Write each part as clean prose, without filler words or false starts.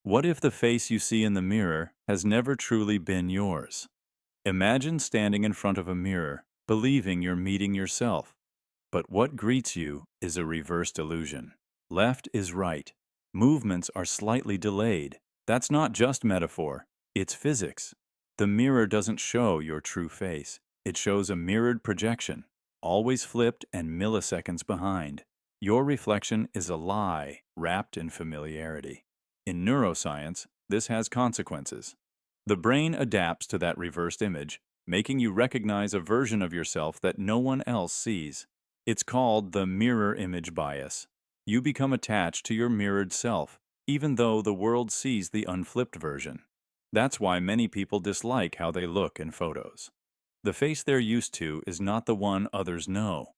What if the face you see in the mirror has never truly been yours? Imagine standing in front of a mirror, believing you're meeting yourself. But what greets you is a reversed illusion. Left is right. Movements are slightly delayed. That's not just metaphor, it's physics. The mirror doesn't show your true face. It shows a mirrored projection, always flipped and milliseconds behind. Your reflection is a lie wrapped in familiarity. In neuroscience, this has consequences. The brain adapts to that reversed image, making you recognize a version of yourself that no one else sees. It's called the mirror image bias. You become attached to your mirrored self, even though the world sees the unflipped version. That's why many people dislike how they look in photos. The face they're used to is not the one others know.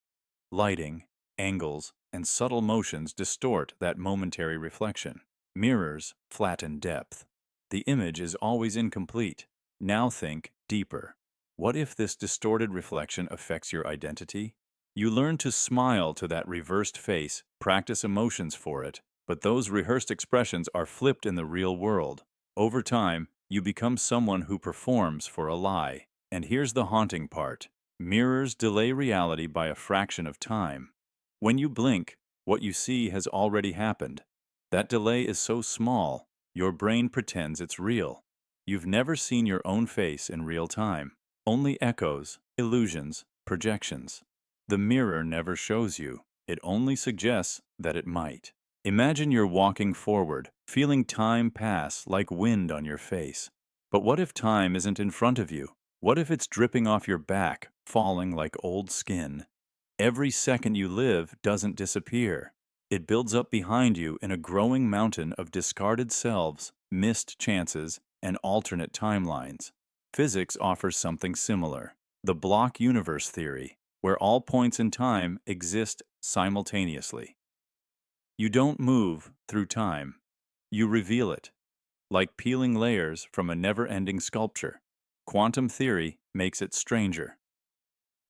Lighting, angles, and subtle motions distort that momentary reflection. Mirrors flatten depth. The image is always incomplete. Now think deeper. What if this distorted reflection affects your identity? You learn to smile to that reversed face, practice emotions for it, but those rehearsed expressions are flipped in the real world. Over time, you become someone who performs for a lie. And here's the haunting part. Mirrors delay reality by a fraction of time. When you blink, what you see has already happened. That delay is so small, your brain pretends it's real. You've never seen your own face in real time. Only echoes, illusions, projections. The mirror never shows you. It only suggests that it might. Imagine you're walking forward, feeling time pass like wind on your face. But what if time isn't in front of you? What if it's dripping off your back, falling like old skin? Every second you live doesn't disappear. It builds up behind you in a growing mountain of discarded selves, missed chances, and alternate timelines. Physics offers something similar, the block universe theory, where all points in time exist simultaneously. You don't move through time. You reveal it, like peeling layers from a never-ending sculpture. Quantum theory makes it stranger.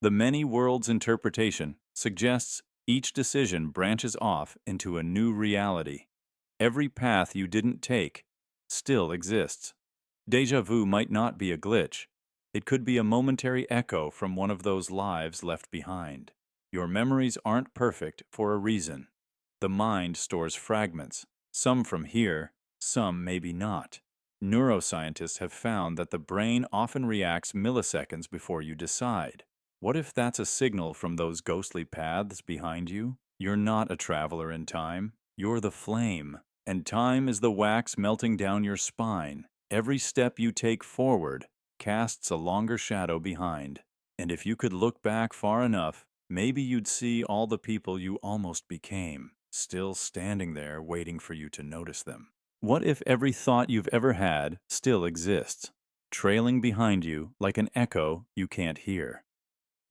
The many worlds interpretation suggests each decision branches off into a new reality. Every path you didn't take still exists. Déjà vu might not be a glitch. It could be a momentary echo from one of those lives left behind. Your memories aren't perfect for a reason. The mind stores fragments, some from here, some maybe not. Neuroscientists have found that the brain often reacts milliseconds before you decide. What if that's a signal from those ghostly paths behind you? You're not a traveler in time. You're the flame. And time is the wax melting down your spine. Every step you take forward casts a longer shadow behind. And if you could look back far enough, maybe you'd see all the people you almost became, still standing there waiting for you to notice them. What if every thought you've ever had still exists, trailing behind you like an echo you can't hear?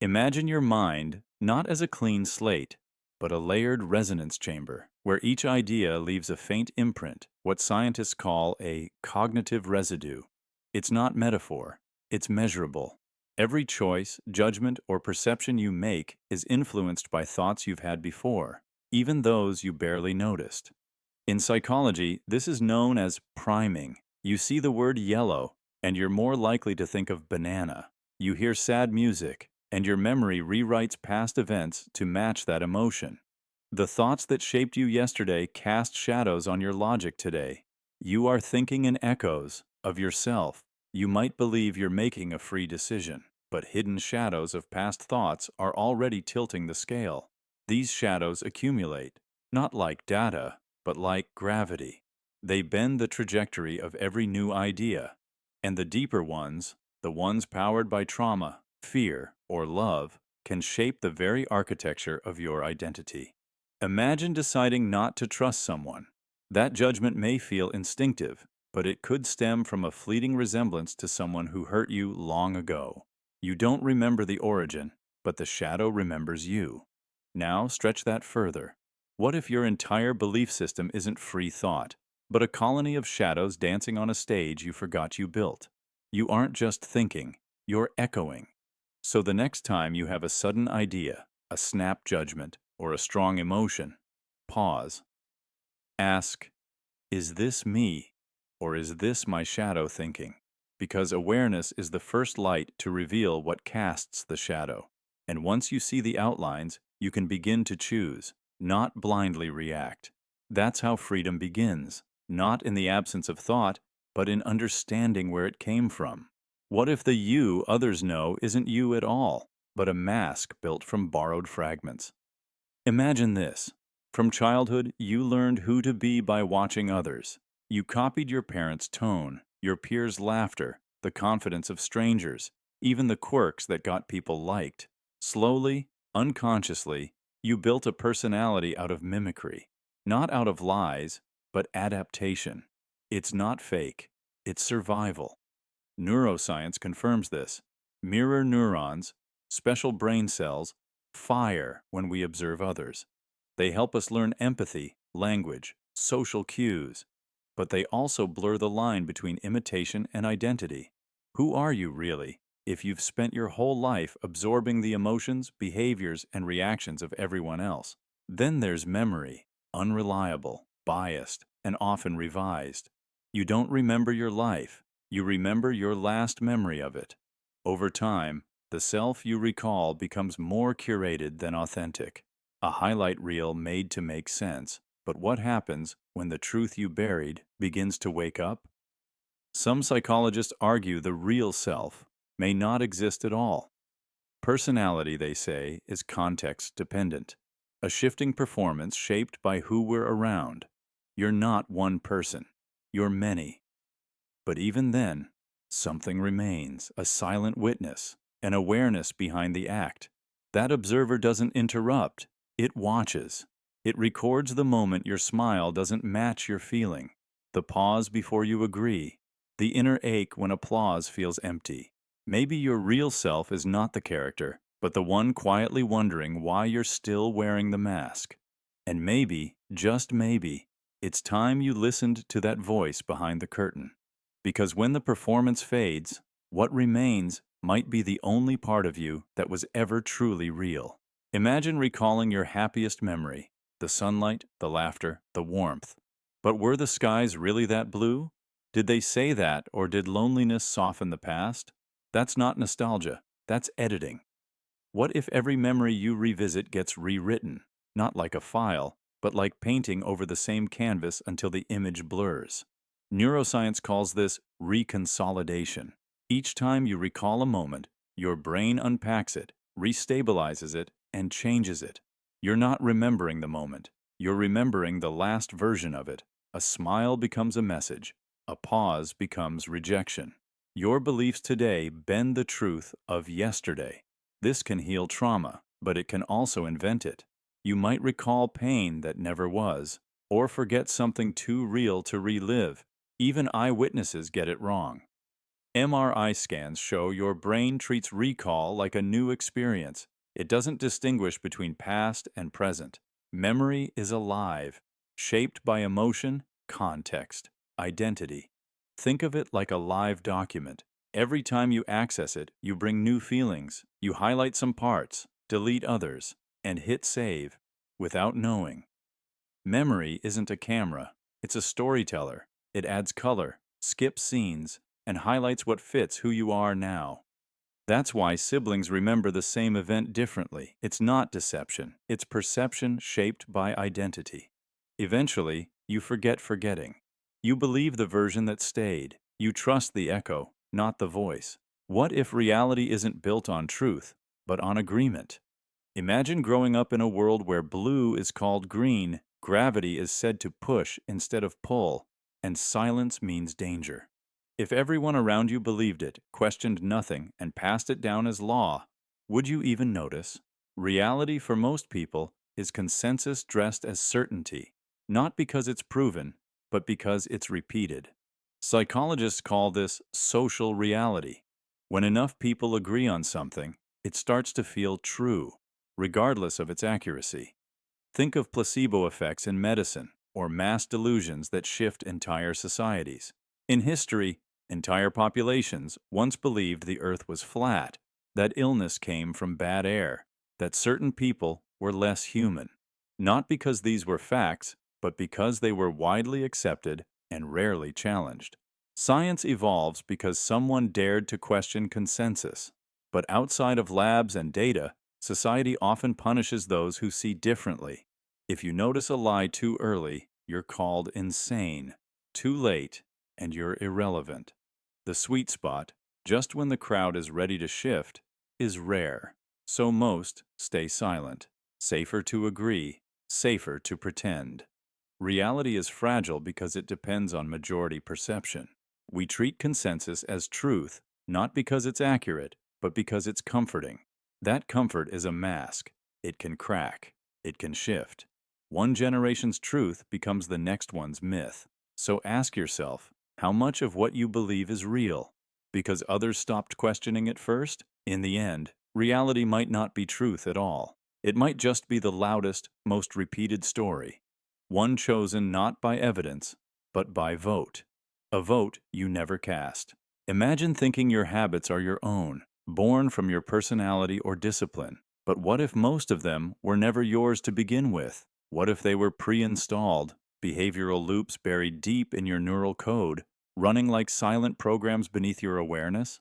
Imagine your mind not as a clean slate, but a layered resonance chamber, where each idea leaves a faint imprint, what scientists call a cognitive residue. It's not metaphor, it's measurable. Every choice, judgment, or perception you make is influenced by thoughts you've had before, even those you barely noticed. In psychology, this is known as priming. You see the word yellow, and you're more likely to think of banana. You hear sad music, and your memory rewrites past events to match that emotion. The thoughts that shaped you yesterday cast shadows on your logic today. You are thinking in echoes of yourself. You might believe you're making a free decision, but hidden shadows of past thoughts are already tilting the scale. These shadows accumulate, not like data, but like gravity. They bend the trajectory of every new idea. And the deeper ones, the ones powered by trauma, fear, or love, can shape the very architecture of your identity. Imagine deciding not to trust someone. That judgment may feel instinctive, but it could stem from a fleeting resemblance to someone who hurt you long ago. You don't remember the origin, but the shadow remembers you. Now stretch that further. What if your entire belief system isn't free thought, but a colony of shadows dancing on a stage you forgot you built? You aren't just thinking, you're echoing. So the next time you have a sudden idea, a snap judgment, or a strong emotion, pause. Ask, is this me? Or is this my shadow thinking? Because awareness is the first light to reveal what casts the shadow. And once you see the outlines, you can begin to choose, not blindly react. That's how freedom begins, not in the absence of thought, but in understanding where it came from. What if the you others know isn't you at all, but a mask built from borrowed fragments? Imagine this. From childhood, you learned who to be by watching others. You copied your parents' tone, your peers' laughter, the confidence of strangers, even the quirks that got people liked. Slowly, unconsciously, you built a personality out of mimicry, not out of lies, but adaptation. It's not fake, it's survival. Neuroscience confirms this. Mirror neurons, special brain cells, fire when we observe others. They help us learn empathy, language, social cues. But they also blur the line between imitation and identity. Who are you really if you've spent your whole life absorbing the emotions, behaviors, and reactions of everyone else? Then there's memory, unreliable, biased, and often revised. You don't remember your life. You remember your last memory of it. Over time, the self you recall becomes more curated than authentic, a highlight reel made to make sense. But what happens when the truth you buried begins to wake up? Some psychologists argue the real self may not exist at all. Personality, they say, is context dependent, a shifting performance shaped by who we're around. You're not one person, you're many. But even then, something remains, a silent witness, an awareness behind the act. That observer doesn't interrupt, it watches. It records the moment your smile doesn't match your feeling, the pause before you agree, the inner ache when applause feels empty. Maybe your real self is not the character, but the one quietly wondering why you're still wearing the mask. And maybe, just maybe, it's time you listened to that voice behind the curtain. Because when the performance fades, what remains might be the only part of you that was ever truly real. Imagine recalling your happiest memory, the sunlight, the laughter, the warmth. But were the skies really that blue? Did they say that, or did loneliness soften the past? That's not nostalgia, that's editing. What if every memory you revisit gets rewritten, not like a file, but like painting over the same canvas until the image blurs? Neuroscience calls this reconsolidation. Each time you recall a moment, your brain unpacks it, restabilizes it, and changes it. You're not remembering the moment. You're remembering the last version of it. A smile becomes a message. A pause becomes rejection. Your beliefs today bend the truth of yesterday. This can heal trauma, but it can also invent it. You might recall pain that never was, or forget something too real to relive. Even eyewitnesses get it wrong. MRI scans show your brain treats recall like a new experience. It doesn't distinguish between past and present. Memory is alive, shaped by emotion, context, identity. Think of it like a live document. Every time you access it, you bring new feelings. You highlight some parts, delete others, and hit save without knowing. Memory isn't a camera, it's a storyteller. It adds color, skips scenes, and highlights what fits who you are now. That's why siblings remember the same event differently. It's not deception, it's perception shaped by identity. Eventually, you forget forgetting. You believe the version that stayed. You trust the echo, not the voice. What if reality isn't built on truth, but on agreement? Imagine growing up in a world where blue is called green, gravity is said to push instead of pull, and silence means danger. If everyone around you believed it, questioned nothing, and passed it down as law, would you even notice? Reality for most people is consensus dressed as certainty, not because it's proven, but because it's repeated. Psychologists call this social reality. When enough people agree on something, it starts to feel true, regardless of its accuracy. Think of placebo effects in medicine, or mass delusions that shift entire societies. In history, entire populations once believed the earth was flat, that illness came from bad air, that certain people were less human. Not because these were facts, but because they were widely accepted and rarely challenged. Science evolves because someone dared to question consensus. But outside of labs and data, society often punishes those who see differently. If you notice a lie too early, you're called insane. Too late, and you're irrelevant. The sweet spot, just when the crowd is ready to shift, is rare. So most stay silent. Safer to agree, safer to pretend. Reality is fragile because it depends on majority perception. We treat consensus as truth, not because it's accurate, but because it's comforting. That comfort is a mask. It can crack. It can shift. One generation's truth becomes the next one's myth. So ask yourself, how much of what you believe is real? Because others stopped questioning it first? In the end, reality might not be truth at all. It might just be the loudest, most repeated story. One chosen not by evidence, but by vote. A vote you never cast. Imagine thinking your habits are your own, born from your personality or discipline. But what if most of them were never yours to begin with? What if they were pre-installed, behavioral loops buried deep in your neural code, running like silent programs beneath your awareness?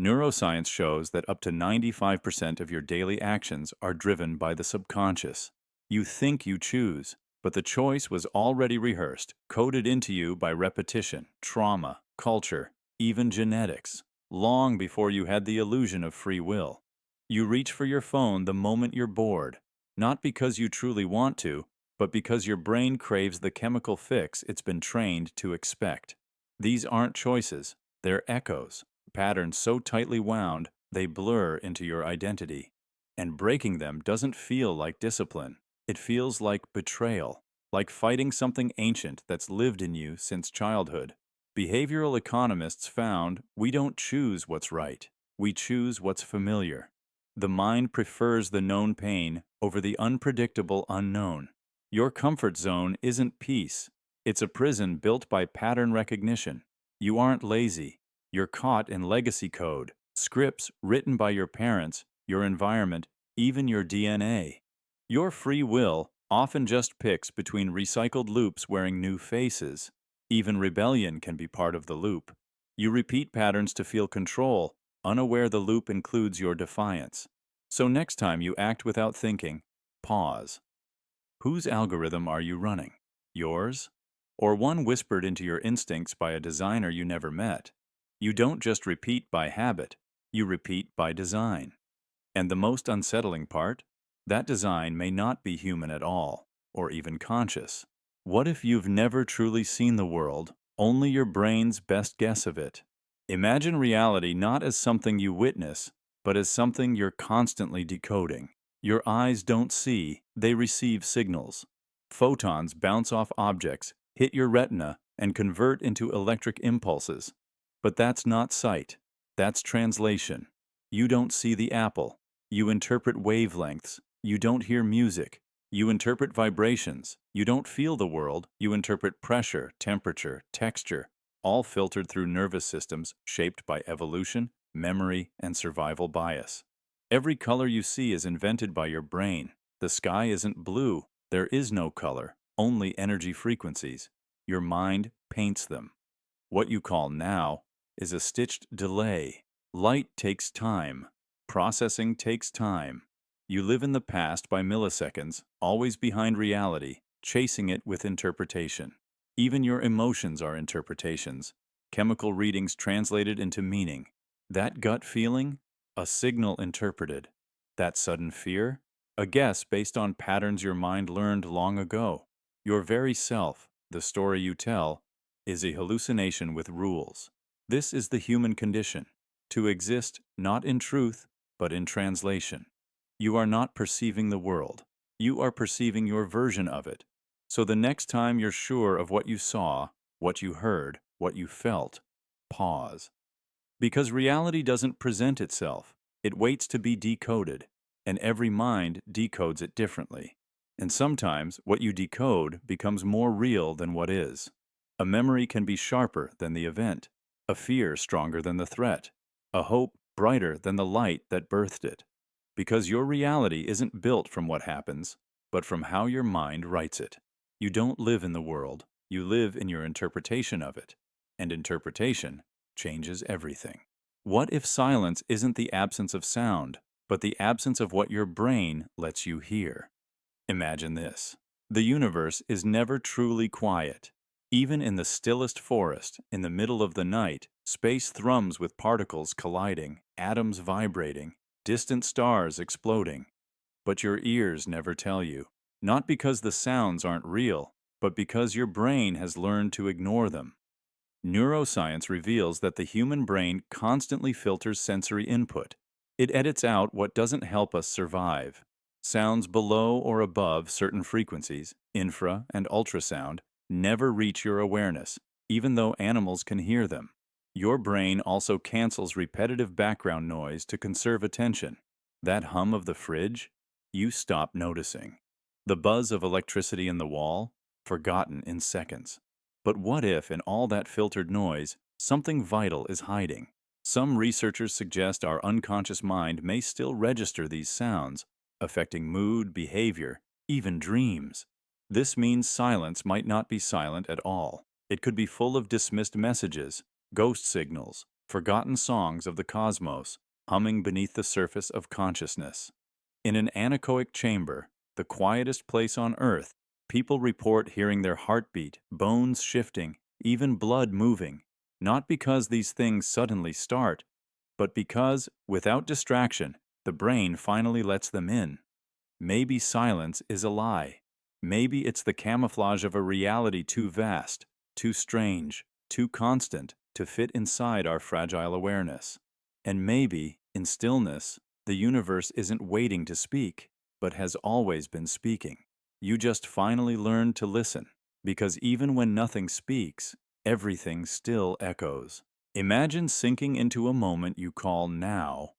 Neuroscience shows that up to 95% of your daily actions are driven by the subconscious. You think you choose, but the choice was already rehearsed, coded into you by repetition, trauma, culture, even genetics, long before you had the illusion of free will. You reach for your phone the moment you're bored, not because you truly want to, but because your brain craves the chemical fix it's been trained to expect. These aren't choices, they're echoes, patterns so tightly wound they blur into your identity. And breaking them doesn't feel like discipline. It feels like betrayal, like fighting something ancient that's lived in you since childhood. Behavioral economists found we don't choose what's right, we choose what's familiar. The mind prefers the known pain over the unpredictable unknown. Your comfort zone isn't peace. It's a prison built by pattern recognition. You aren't lazy. You're caught in legacy code, scripts written by your parents, your environment, even your DNA. Your free will often just picks between recycled loops wearing new faces. Even rebellion can be part of the loop. You repeat patterns to feel control, unaware the loop includes your defiance. So next time you act without thinking, pause. Whose algorithm are you running? Yours? Or one whispered into your instincts by a designer you never met? You don't just repeat by habit, you repeat by design. And the most unsettling part? That design may not be human at all, or even conscious. What if you've never truly seen the world, only your brain's best guess of it? Imagine reality not as something you witness, but as something you're constantly decoding. Your eyes don't see, they receive signals. Photons bounce off objects, hit your retina, and convert into electric impulses. But that's not sight. That's translation. You don't see the apple. You interpret wavelengths. You don't hear music. You interpret vibrations. You don't feel the world. You interpret pressure, temperature, texture, all filtered through nervous systems shaped by evolution, memory, and survival bias. Every color you see is invented by your brain. The sky isn't blue. There is no color, only energy frequencies. Your mind paints them. What you call now is a stitched delay. Light takes time. Processing takes time. You live in the past by milliseconds, always behind reality, chasing it with interpretation. Even your emotions are interpretations, chemical readings translated into meaning. That gut feeling? A signal interpreted. That sudden fear? A guess based on patterns your mind learned long ago. Your very self, the story you tell, is a hallucination with rules. This is the human condition, to exist not in truth, but in translation. You are not perceiving the world. You are perceiving your version of it. So the next time you're sure of what you saw, what you heard, what you felt, pause. Because reality doesn't present itself. It waits to be decoded, and every mind decodes it differently. And sometimes what you decode becomes more real than what is. A memory can be sharper than the event, a fear stronger than the threat, a hope brighter than the light that birthed it. Because your reality isn't built from what happens, but from how your mind writes it. You don't live in the world. You live in your interpretation of it, and interpretation changes everything. What if silence isn't the absence of sound, but the absence of what your brain lets you hear? Imagine this. The universe is never truly quiet. Even in the stillest forest, in the middle of the night, space thrums with particles colliding, atoms vibrating, distant stars exploding. But your ears never tell you. Not because the sounds aren't real, but because your brain has learned to ignore them. Neuroscience reveals that the human brain constantly filters sensory input. It edits out what doesn't help us survive. Sounds below or above certain frequencies, infra and ultrasound, never reach your awareness, even though animals can hear them. Your brain also cancels repetitive background noise to conserve attention. That hum of the fridge? You stop noticing. The buzz of electricity in the wall? Forgotten in seconds. But what if, in all that filtered noise, something vital is hiding? Some researchers suggest our unconscious mind may still register these sounds, affecting mood, behavior, even dreams. This means silence might not be silent at all. It could be full of dismissed messages, ghost signals, forgotten songs of the cosmos, humming beneath the surface of consciousness. In an anechoic chamber, the quietest place on Earth, people report hearing their heartbeat, bones shifting, even blood moving, not because these things suddenly start, but because, without distraction, the brain finally lets them in. Maybe silence is a lie. Maybe it's the camouflage of a reality too vast, too strange, too constant to fit inside our fragile awareness. And maybe, in stillness, the universe isn't waiting to speak, but has always been speaking. You just finally learned to listen, because even when nothing speaks, everything still echoes. Imagine sinking into a moment you call now,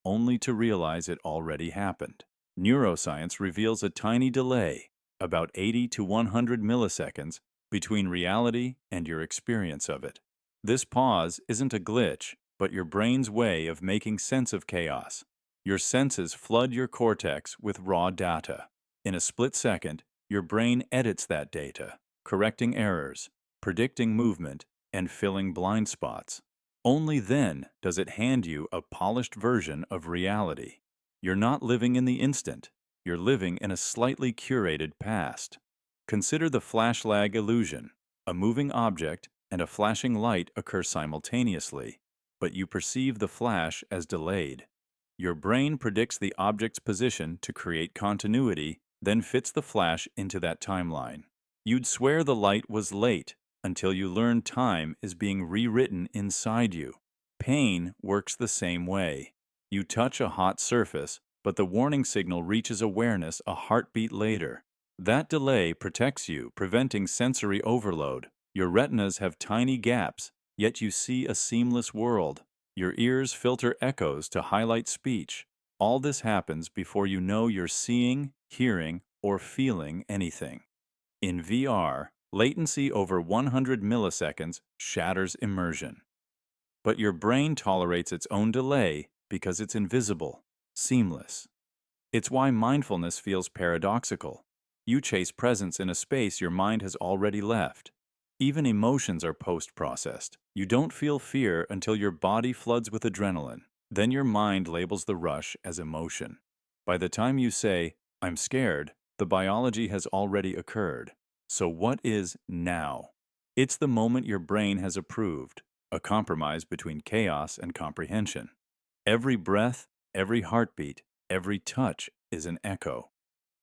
only to realize it already happened. Neuroscience reveals a tiny delay, about 80 to 100 milliseconds, between reality and your experience of it. This pause isn't a glitch, but your brain's way of making sense of chaos. Your senses flood your cortex with raw data. In a split second, your brain edits that data, correcting errors, predicting movement, and filling blind spots. Only then does it hand you a polished version of reality. You're not living in the instant. You're living in a slightly curated past. Consider the flash lag illusion. A moving object and a flashing light occur simultaneously, but you perceive the flash as delayed. Your brain predicts the object's position to create continuity, then fits the flash into that timeline. You'd swear the light was late until you learn time is being rewritten inside you. Pain works the same way. You touch a hot surface, but the warning signal reaches awareness a heartbeat later. That delay protects you, preventing sensory overload. Your retinas have tiny gaps, yet you see a seamless world. Your ears filter echoes to highlight speech. All this happens before you know you're seeing, hearing, or feeling anything. In VR, latency over 100 milliseconds shatters immersion. But your brain tolerates its own delay because it's invisible, seamless. It's why mindfulness feels paradoxical. You chase presence in a space your mind has already left. Even emotions are post-processed. You don't feel fear until your body floods with adrenaline. Then your mind labels the rush as emotion. By the time you say, "I'm scared," the biology has already occurred. So what is now? It's the moment your brain has approved, a compromise between chaos and comprehension. Every breath, every heartbeat, every touch is an echo.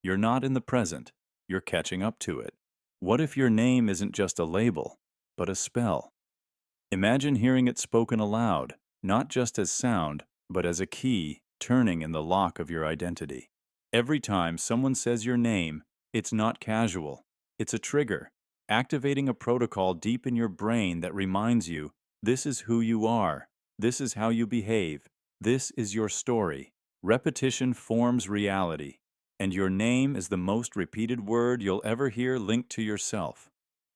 You're not in the present, you're catching up to it. What if your name isn't just a label, but a spell? Imagine hearing it spoken aloud, not just as sound, but as a key turning in the lock of your identity. Every time someone says your name, it's not casual. It's a trigger, activating a protocol deep in your brain that reminds you, this is who you are, this is how you behave, this is your story. Repetition forms reality, and your name is the most repeated word you'll ever hear linked to yourself.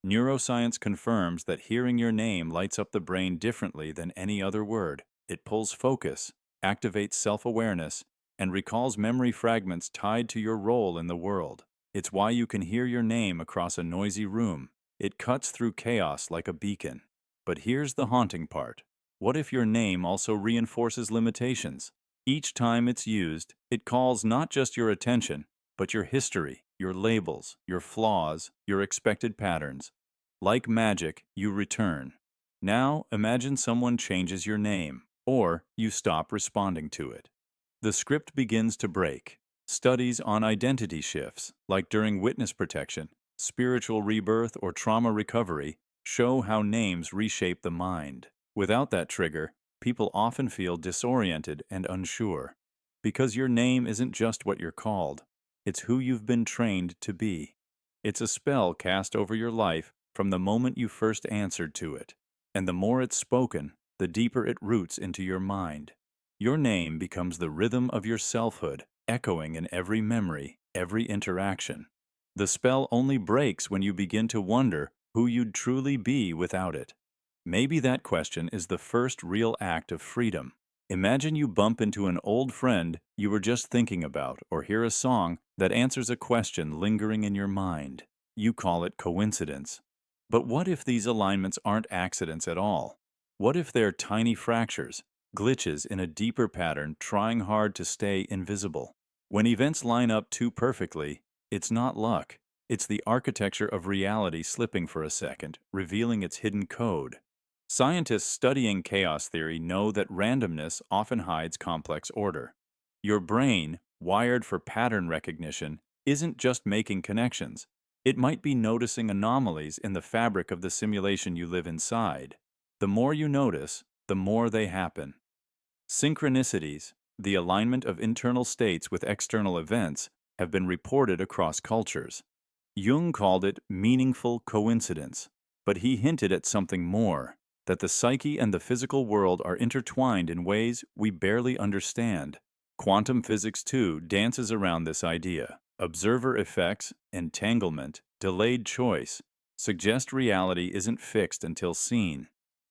Neuroscience confirms that hearing your name lights up the brain differently than any other word. It pulls focus, activates self-awareness, and recalls memory fragments tied to your role in the world. It's why you can hear your name across a noisy room, It cuts through chaos like a beacon. But here's the haunting part. What if your name also reinforces limitations? Each time it's used, it calls not just your attention, but your history, your labels, your flaws, your expected patterns. Like magic, you return. Now, imagine someone changes your name, or you stop responding to it. The script begins to break. Studies on identity shifts, like during witness protection, spiritual rebirth, or trauma recovery, show how names reshape the mind. Without that trigger, people often feel disoriented and unsure. Because your name isn't just what you're called, it's who you've been trained to be. It's a spell cast over your life from the moment you first answered to it. And the more it's spoken, the deeper it roots into your mind. Your name becomes the rhythm of your selfhood, echoing in every memory, every interaction. The spell only breaks when you begin to wonder who you'd truly be without it. Maybe that question is the first real act of freedom. Imagine you bump into an old friend you were just thinking about, or hear a song that answers a question lingering in your mind. You call it coincidence. But what if these alignments aren't accidents at all? What if they're tiny fractures, glitches in a deeper pattern trying hard to stay invisible? When events line up too perfectly, it's not luck. It's the architecture of reality slipping for a second, revealing its hidden code. Scientists studying chaos theory know that randomness often hides complex order. Your brain, wired for pattern recognition, isn't just making connections. It might be noticing anomalies in the fabric of the simulation you live inside. The more you notice, the more they happen. Synchronicities, the alignment of internal states with external events, have been reported across cultures. Jung called it meaningful coincidence, but he hinted at something more, that the psyche and the physical world are intertwined in ways we barely understand. Quantum physics, too, dances around this idea. Observer effects, entanglement, delayed choice suggest reality isn't fixed until seen.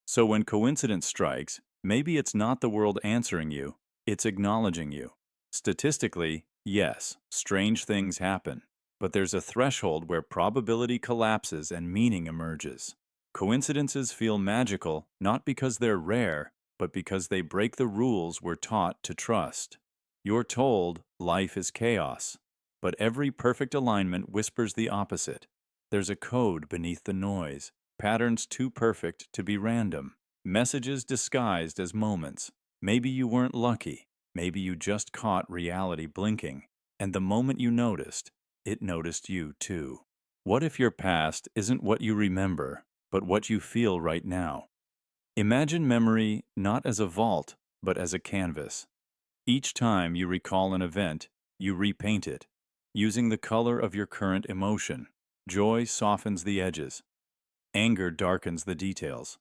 So when coincidence strikes, maybe it's not the world answering you, it's acknowledging you. Statistically, yes, strange things happen, but there's a threshold where probability collapses and meaning emerges. Coincidences feel magical not because they're rare, but because they break the rules we're taught to trust. You're told life is chaos, but every perfect alignment whispers the opposite. There's a code beneath the noise, patterns too perfect to be random, messages disguised as moments. Maybe you weren't lucky, maybe you just caught reality blinking, and the moment you noticed, it noticed you too. What if your past isn't what you remember, but what you feel right now? Imagine memory not as a vault, but as a canvas. Each time you recall an event, you repaint it, using the color of your current emotion. Joy softens the edges. Anger darkens the details.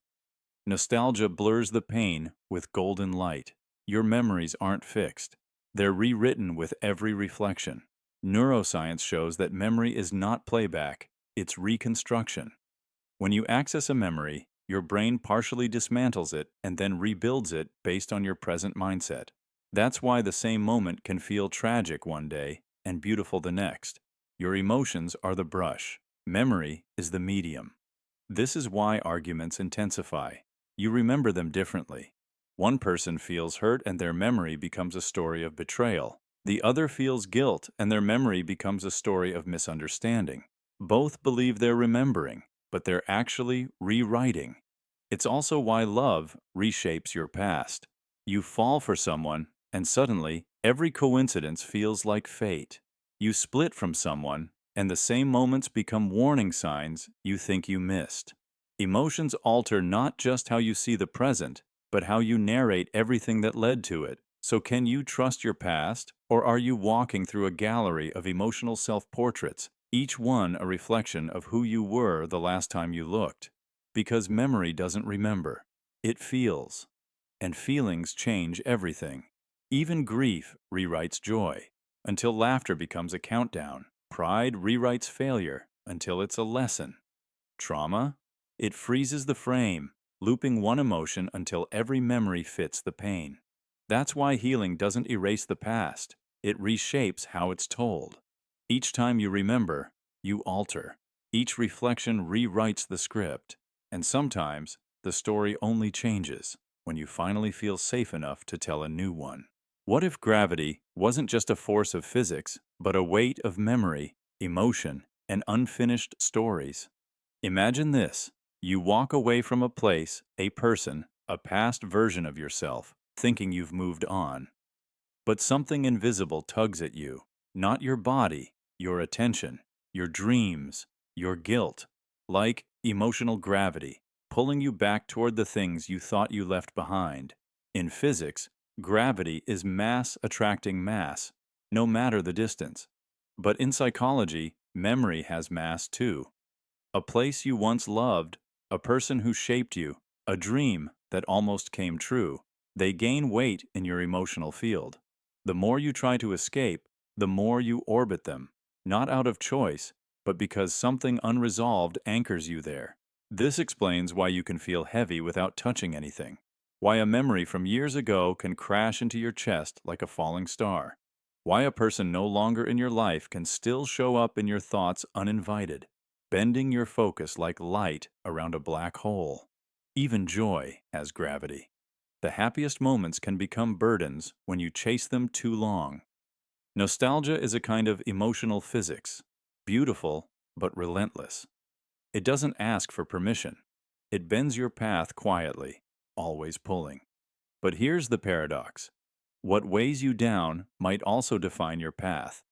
Nostalgia blurs the pain with golden light. Your memories aren't fixed. They're rewritten with every reflection. Neuroscience shows that memory is not playback, it's reconstruction. When you access a memory, your brain partially dismantles it and then rebuilds it based on your present mindset. That's why the same moment can feel tragic one day and beautiful the next. Your emotions are the brush. Memory is the medium. This is why arguments intensify. You remember them differently. One person feels hurt and their memory becomes a story of betrayal. The other feels guilt and their memory becomes a story of misunderstanding. Both believe they're remembering, but they're actually rewriting. It's also why love reshapes your past. You fall for someone, and suddenly, every coincidence feels like fate. You split from someone, and the same moments become warning signs you think you missed. Emotions alter not just how you see the present, but how you narrate everything that led to it. So can you trust your past, or are you walking through a gallery of emotional self-portraits, each one a reflection of who you were the last time you looked? Because memory doesn't remember, it feels. And feelings change everything. Even grief rewrites joy, until laughter becomes a countdown. Pride rewrites failure, until it's a lesson. Trauma? It freezes the frame, looping one emotion until every memory fits the pain. That's why healing doesn't erase the past, it reshapes how it's told. Each time you remember, you alter. Each reflection rewrites the script, and sometimes the story only changes when you finally feel safe enough to tell a new one. What if gravity wasn't just a force of physics, but a weight of memory, emotion, and unfinished stories? Imagine this. You walk away from a place, a person, a past version of yourself, thinking you've moved on. But something invisible tugs at you, not your body, your attention, your dreams, your guilt, like emotional gravity, pulling you back toward the things you thought you left behind. In physics, gravity is mass attracting mass, no matter the distance. But in psychology, memory has mass too. A place you once loved, a person who shaped you, a dream that almost came true, they gain weight in your emotional field. The more you try to escape, the more you orbit them, not out of choice, but because something unresolved anchors you there. This explains why you can feel heavy without touching anything, why a memory from years ago can crash into your chest like a falling star, why a person no longer in your life can still show up in your thoughts uninvited, bending your focus like light around a black hole. Even joy has gravity. The happiest moments can become burdens when you chase them too long. Nostalgia is a kind of emotional physics, beautiful but relentless. It doesn't ask for permission. It bends your path quietly, always pulling. But here's the paradox. What weighs you down might also define your path.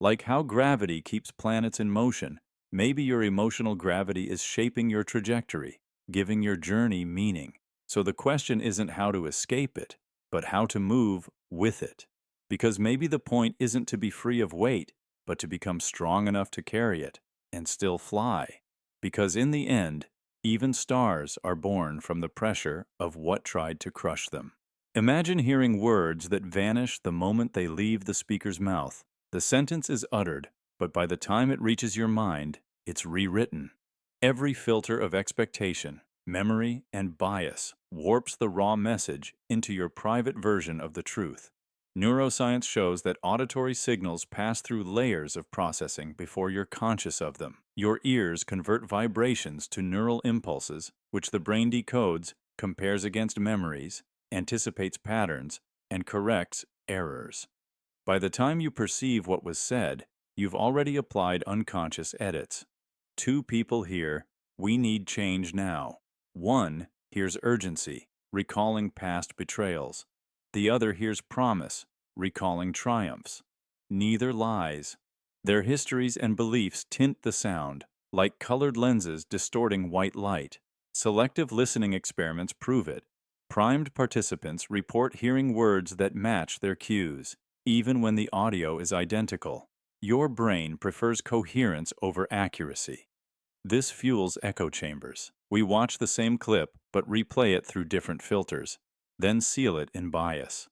Like how gravity keeps planets in motion, maybe your emotional gravity is shaping your trajectory, giving your journey meaning. So the question isn't how to escape it, but how to move with it. Because maybe the point isn't to be free of weight, but to become strong enough to carry it and still fly. Because in the end, even stars are born from the pressure of what tried to crush them. Imagine hearing words that vanish the moment they leave the speaker's mouth. The sentence is uttered, but by the time it reaches your mind, it's rewritten. Every filter of expectation, memory, and bias warps the raw message into your private version of the truth. Neuroscience shows that auditory signals pass through layers of processing before you're conscious of them. Your ears convert vibrations to neural impulses, which the brain decodes, compares against memories, anticipates patterns, and corrects errors. By the time you perceive what was said, you've already applied unconscious edits. Two people hear, "We need change now." One hears urgency, recalling past betrayals. The other hears promise, recalling triumphs. Neither lies. Their histories and beliefs tint the sound, like colored lenses distorting white light. Selective listening experiments prove it. Primed participants report hearing words that match their cues, even when the audio is identical. Your brain prefers coherence over accuracy. This fuels echo chambers. We watch the same clip, but replay it through different filters, then seal it in bias.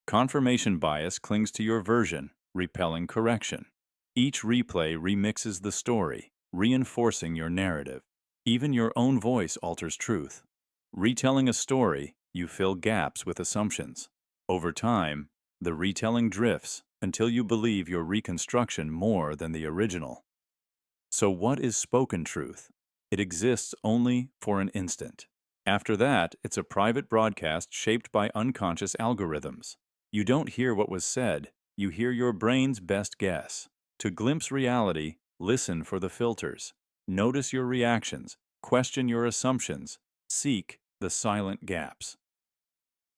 Confirmation bias clings to your version, repelling correction. Each replay remixes the story, reinforcing your narrative. Even your own voice alters truth. Retelling a story, you fill gaps with assumptions. Over time, the retelling drifts until you believe your reconstruction more than the original. So what is spoken truth? It exists only for an instant. After that, it's a private broadcast shaped by unconscious algorithms. You don't hear what was said, you hear your brain's best guess. To glimpse reality, listen for the filters. Notice your reactions, question your assumptions, seek the silent gaps.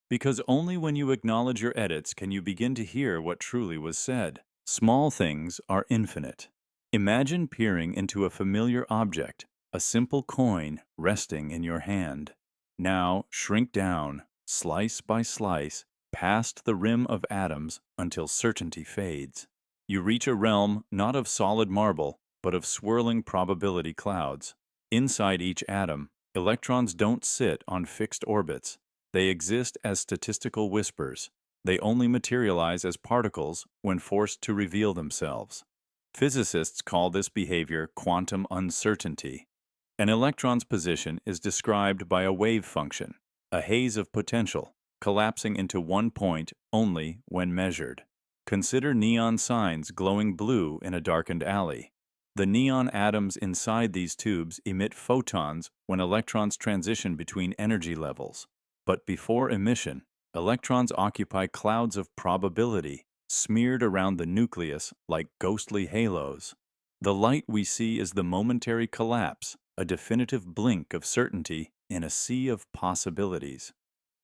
Because only when you acknowledge your edits can you begin to hear what truly was said. Small things are infinite. Imagine peering into a familiar object, a simple coin resting in your hand. Now shrink down, slice by slice, past the rim of atoms until certainty fades. You reach a realm not of solid marble, but of swirling probability clouds. Inside each atom, electrons don't sit on fixed orbits. They exist as statistical whispers. They only materialize as particles when forced to reveal themselves. Physicists call this behavior quantum uncertainty. An electron's position is described by a wave function, a haze of potential, collapsing into one point only when measured. Consider neon signs glowing blue in a darkened alley. The neon atoms inside these tubes emit photons when electrons transition between energy levels. But before emission, electrons occupy clouds of probability, smeared around the nucleus like ghostly halos. The light we see is the momentary collapse, a definitive blink of certainty in a sea of possibilities.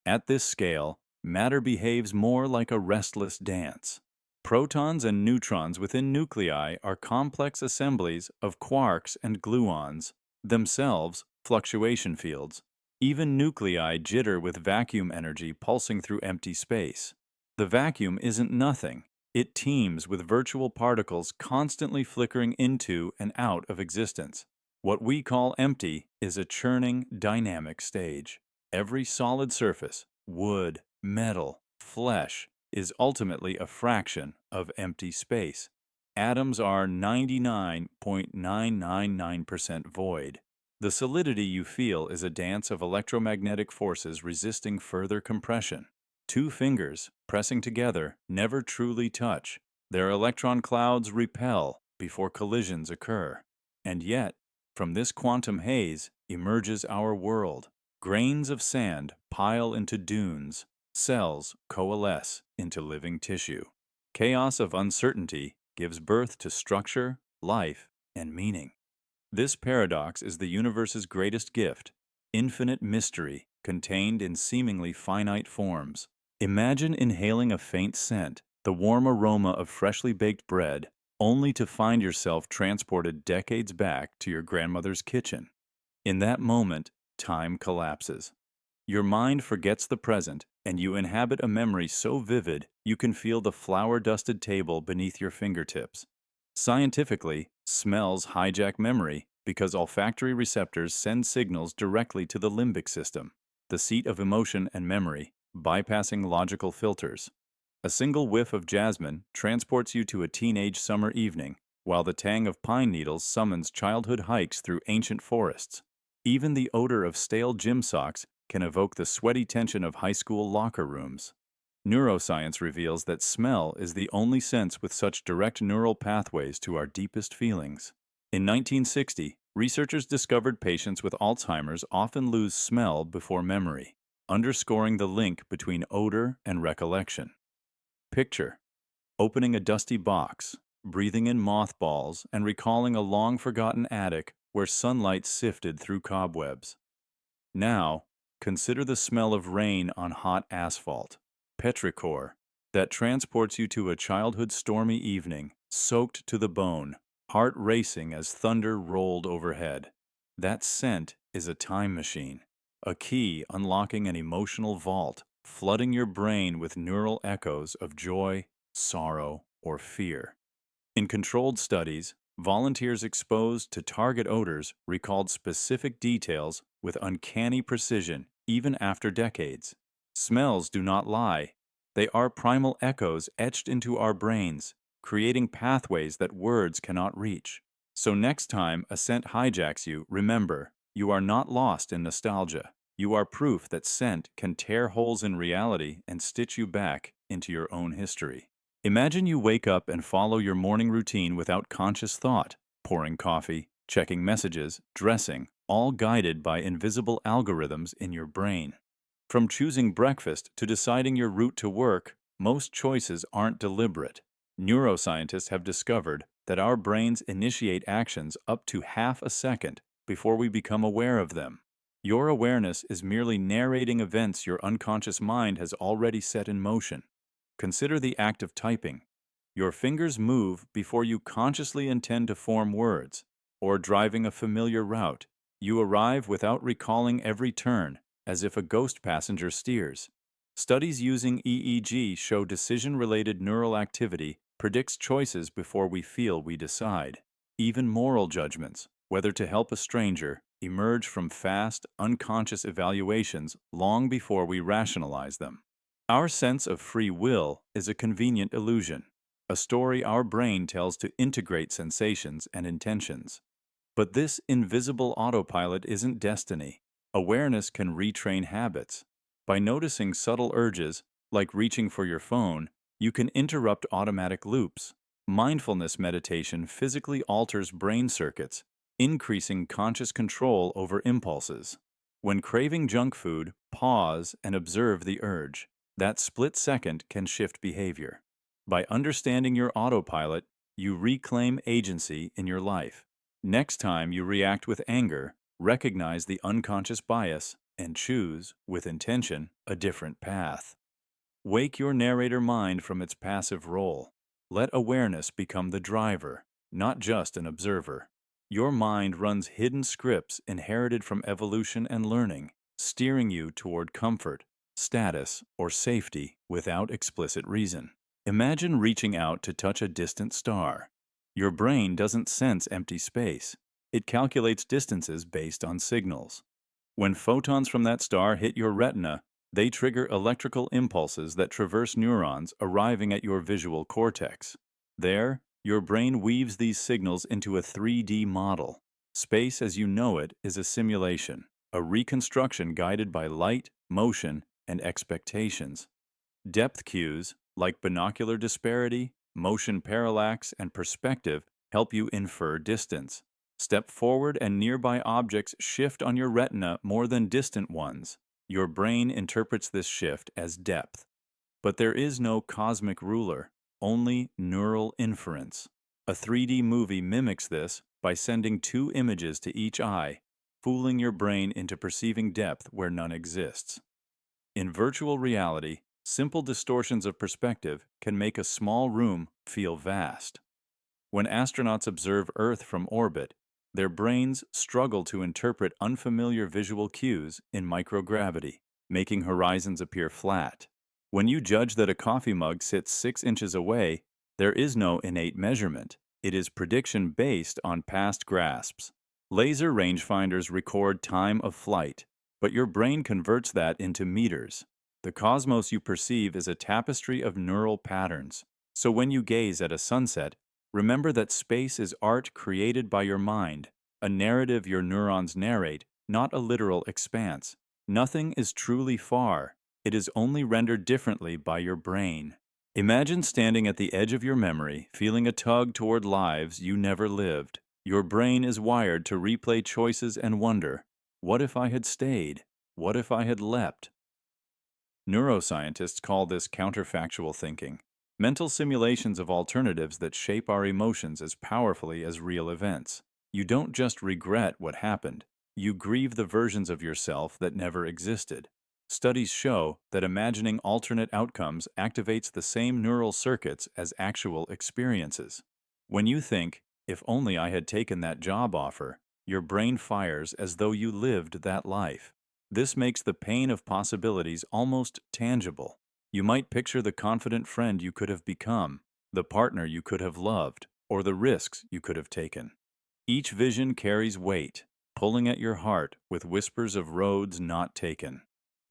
At this scale, matter behaves more like a restless dance. Protons and neutrons within nuclei are complex assemblies of quarks and gluons, themselves fluctuation fields. Even nuclei jitter with vacuum energy pulsing through empty space. The vacuum isn't nothing. It teems with virtual particles constantly flickering into and out of existence. What we call empty is a churning, dynamic stage. Every solid surface, wood, metal, flesh, is ultimately a fraction of empty space. Atoms are 99.999% void. The solidity you feel is a dance of electromagnetic forces resisting further compression. Two fingers, pressing together, never truly touch. Their electron clouds repel before collisions occur. And yet, from this quantum haze emerges our world. Grains of sand pile into dunes. Cells coalesce into living tissue. Chaos of uncertainty gives birth to structure, life, and meaning. This paradox is the universe's greatest gift, infinite mystery contained in seemingly finite forms. Imagine inhaling a faint scent, the warm aroma of freshly baked bread, only to find yourself transported decades back to your grandmother's kitchen. In that moment, time collapses. Your mind forgets the present, and you inhabit a memory so vivid you can feel the flour-dusted table beneath your fingertips. Scientifically, smells hijack memory because olfactory receptors send signals directly to the limbic system, the seat of emotion and memory, bypassing logical filters. A single whiff of jasmine transports you to a teenage summer evening, while the tang of pine needles summons childhood hikes through ancient forests. Even the odor of stale gym socks can evoke the sweaty tension of high school locker rooms. Neuroscience reveals that smell is the only sense with such direct neural pathways to our deepest feelings. In 1960, researchers discovered patients with Alzheimer's often lose smell before memory, underscoring the link between odor and recollection. Picture opening a dusty box, breathing in mothballs, and recalling a long-forgotten attic where sunlight sifted through cobwebs. Now, consider the smell of rain on hot asphalt, petrichor, that transports you to a childhood stormy evening, soaked to the bone, heart racing as thunder rolled overhead. That scent is a time machine, a key unlocking an emotional vault, flooding your brain with neural echoes of joy, sorrow, or fear. In controlled studies, volunteers exposed to target odors recalled specific details with uncanny precision even after decades. Smells do not lie. They are primal echoes etched into our brains, creating pathways that words cannot reach. So next time a scent hijacks you, remember, you are not lost in nostalgia. You are proof that scent can tear holes in reality and stitch you back into your own history. Imagine you wake up and follow your morning routine without conscious thought, pouring coffee, checking messages, dressing, all guided by invisible algorithms in your brain. From choosing breakfast to deciding your route to work, most choices aren't deliberate. Neuroscientists have discovered that our brains initiate actions up to half a second before we become aware of them. Your awareness is merely narrating events your unconscious mind has already set in motion. Consider the act of typing. Your fingers move before you consciously intend to form words, or driving a familiar route. You arrive without recalling every turn, as if a ghost passenger steers. Studies using EEG show decision-related neural activity predicts choices before we feel we decide. Even moral judgments, whether to help a stranger, emerge from fast, unconscious evaluations long before we rationalize them. Our sense of free will is a convenient illusion, a story our brain tells to integrate sensations and intentions. But this invisible autopilot isn't destiny. Awareness can retrain habits. By noticing subtle urges, like reaching for your phone, you can interrupt automatic loops. Mindfulness meditation physically alters brain circuits, increasing conscious control over impulses. When craving junk food, pause and observe the urge. That split second can shift behavior. By understanding your autopilot, you reclaim agency in your life. Next time you react with anger, recognize the unconscious bias and choose, with intention, a different path. Wake your narrator mind from its passive role. Let awareness become the driver, not just an observer. Your mind runs hidden scripts inherited from evolution and learning, steering you toward comfort, status, or safety without explicit reason. Imagine reaching out to touch a distant star. Your brain doesn't sense empty space. It calculates distances based on signals. When photons from that star hit your retina, they trigger electrical impulses that traverse neurons, arriving at your visual cortex. There, your brain weaves these signals into a 3D model. Space as you know it is a simulation, a reconstruction guided by light, motion, and expectations. Depth cues, like binocular disparity, motion parallax, and perspective, help you infer distance. Step forward and nearby objects shift on your retina more than distant ones. Your brain interprets this shift as depth. But there is no cosmic ruler, only neural inference. A 3D movie mimics this by sending two images to each eye, fooling your brain into perceiving depth where none exists. In virtual reality, simple distortions of perspective can make a small room feel vast. When astronauts observe Earth from orbit, their brains struggle to interpret unfamiliar visual cues in microgravity, making horizons appear flat. When you judge that a coffee mug sits 6 inches away, there is no innate measurement. It is prediction based on past grasps. Laser rangefinders record time of flight, but your brain converts that into meters. The cosmos you perceive is a tapestry of neural patterns. So when you gaze at a sunset, remember that space is art created by your mind, a narrative your neurons narrate, not a literal expanse. Nothing is truly far. It is only rendered differently by your brain. Imagine standing at the edge of your memory, feeling a tug toward lives you never lived. Your brain is wired to replay choices and wonder, what if I had stayed? What if I had leapt? Neuroscientists call this counterfactual thinking. Mental simulations of alternatives that shape our emotions as powerfully as real events. You don't just regret what happened, you grieve the versions of yourself that never existed. Studies show that imagining alternate outcomes activates the same neural circuits as actual experiences. When you think, if only I had taken that job offer, your brain fires as though you lived that life. This makes the pain of possibilities almost tangible. You might picture the confident friend you could have become, the partner you could have loved, or the risks you could have taken. Each vision carries weight, pulling at your heart with whispers of roads not taken.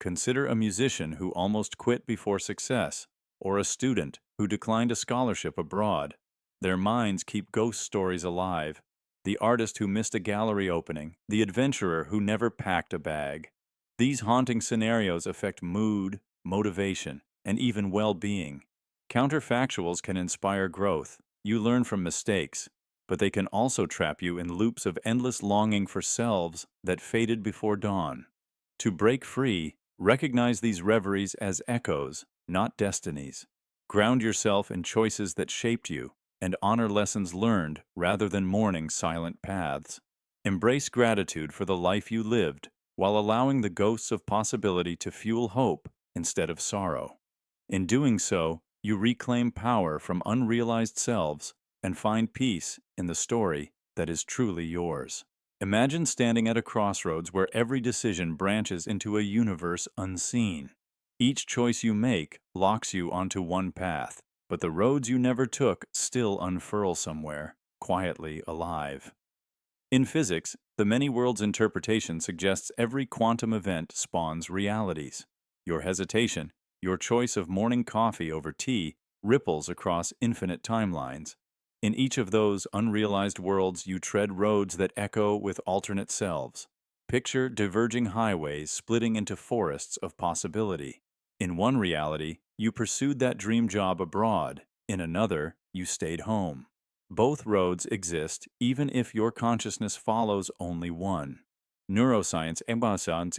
Consider a musician who almost quit before success, or a student who declined a scholarship abroad. Their minds keep ghost stories alive. The artist who missed a gallery opening, the adventurer who never packed a bag. These haunting scenarios affect mood, motivation, and even well-being. Counterfactuals can inspire growth. You learn from mistakes, but they can also trap you in loops of endless longing for selves that faded before dawn. To break free, recognize these reveries as echoes, not destinies. Ground yourself in choices that shaped you, and honor lessons learned rather than mourning silent paths. Embrace gratitude for the life you lived, while allowing the ghosts of possibility to fuel hope instead of sorrow. In doing so, you reclaim power from unrealized selves and find peace in the story that is truly yours. Imagine standing at a crossroads where every decision branches into a universe unseen. Each choice you make locks you onto one path, but the roads you never took still unfurl somewhere, quietly alive. In physics, the many worlds interpretation suggests every quantum event spawns realities. Your hesitation, your choice of morning coffee over tea, ripples across infinite timelines. In each of those unrealized worlds, you tread roads that echo with alternate selves. Picture diverging highways splitting into forests of possibility. In one reality, you pursued that dream job abroad. In another, you stayed home. Both roads exist even if your consciousness follows only one. Neuroscience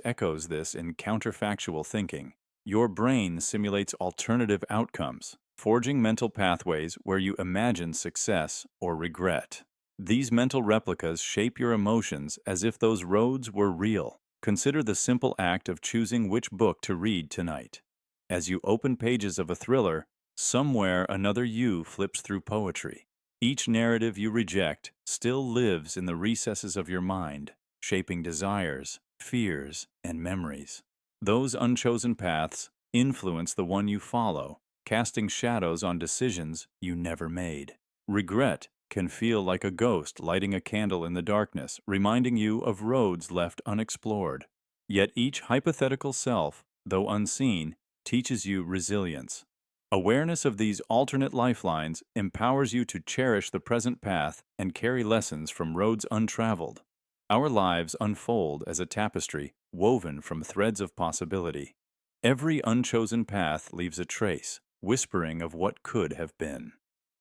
echoes this in counterfactual thinking. Your brain simulates alternative outcomes, forging mental pathways where you imagine success or regret. These mental replicas shape your emotions as if those roads were real. Consider the simple act of choosing which book to read tonight. As you open pages of a thriller, somewhere another you flips through poetry. Each narrative you reject still lives in the recesses of your mind, shaping desires, fears, and memories. Those unchosen paths influence the one you follow, casting shadows on decisions you never made. Regret can feel like a ghost lighting a candle in the darkness, reminding you of roads left unexplored. Yet each hypothetical self, though unseen, teaches you resilience. Awareness of these alternate lifelines empowers you to cherish the present path and carry lessons from roads untraveled. Our lives unfold as a tapestry woven from threads of possibility. Every unchosen path leaves a trace, whispering of what could have been.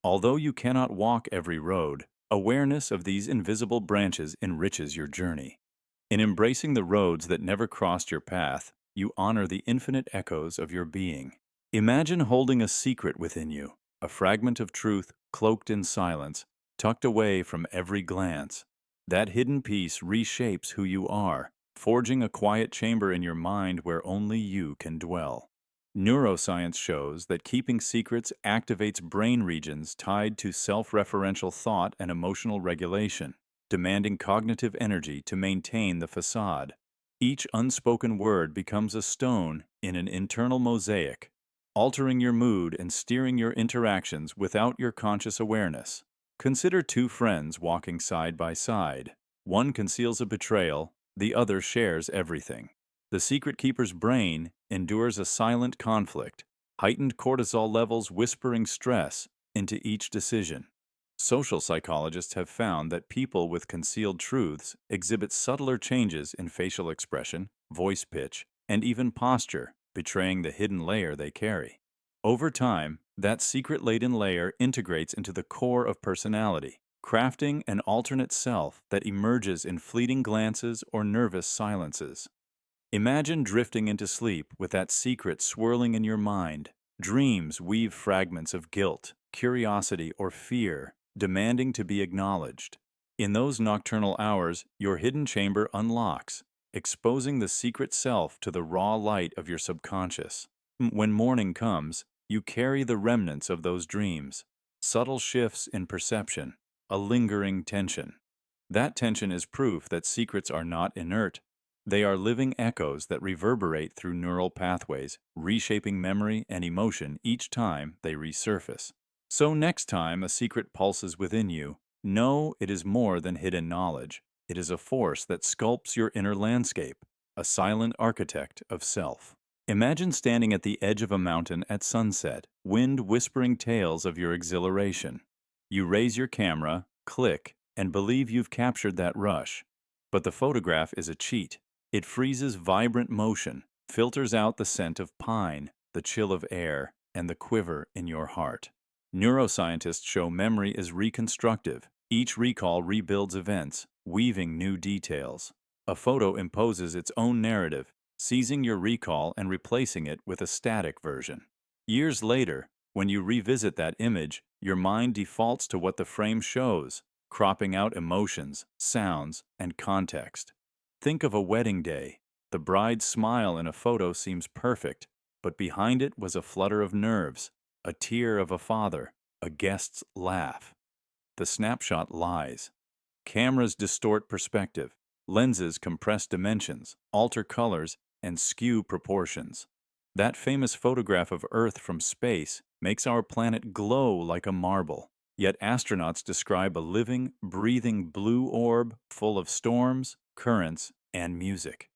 Although you cannot walk every road, awareness of these invisible branches enriches your journey. In embracing the roads that never crossed your path, you honor the infinite echoes of your being. Imagine holding a secret within you, a fragment of truth cloaked in silence, tucked away from every glance. That hidden piece reshapes who you are, forging a quiet chamber in your mind where only you can dwell. Neuroscience shows that keeping secrets activates brain regions tied to self-referential thought and emotional regulation, demanding cognitive energy to maintain the facade. Each unspoken word becomes a stone in an internal mosaic, altering your mood and steering your interactions without your conscious awareness. Consider two friends walking side by side. One conceals a betrayal, the other shares everything. The secret keeper's brain endures a silent conflict, heightened cortisol levels whispering stress into each decision. Social psychologists have found that people with concealed truths exhibit subtler changes in facial expression, voice pitch, and even posture, betraying the hidden layer they carry. Over time, that secret-laden layer integrates into the core of personality, crafting an alternate self that emerges in fleeting glances or nervous silences. Imagine drifting into sleep with that secret swirling in your mind. Dreams weave fragments of guilt, curiosity, or fear, demanding to be acknowledged. In those nocturnal hours, your hidden chamber unlocks, exposing the secret self to the raw light of your subconscious. When morning comes, you carry the remnants of those dreams, subtle shifts in perception, a lingering tension. That tension is proof that secrets are not inert. They are living echoes that reverberate through neural pathways, reshaping memory and emotion each time they resurface. So next time a secret pulses within you, know it is more than hidden knowledge. It is a force that sculpts your inner landscape, a silent architect of self. Imagine standing at the edge of a mountain at sunset, wind whispering tales of your exhilaration. You raise your camera, click, and believe you've captured that rush. But the photograph is a cheat. It freezes vibrant motion, filters out the scent of pine, the chill of air, and the quiver in your heart. Neuroscientists show memory is reconstructive. Each recall rebuilds events, weaving new details. A photo imposes its own narrative, seizing your recall and replacing it with a static version. Years later, when you revisit that image, your mind defaults to what the frame shows, cropping out emotions, sounds, and context. Think of a wedding day. The bride's smile in a photo seems perfect, but behind it was a flutter of nerves, a tear of a father, a guest's laugh. The snapshot lies. Cameras distort perspective. Lenses compress dimensions, alter colors, and skew proportions. That famous photograph of Earth from space makes our planet glow like a marble. Yet astronauts describe a living, breathing blue orb full of storms, currents, and music.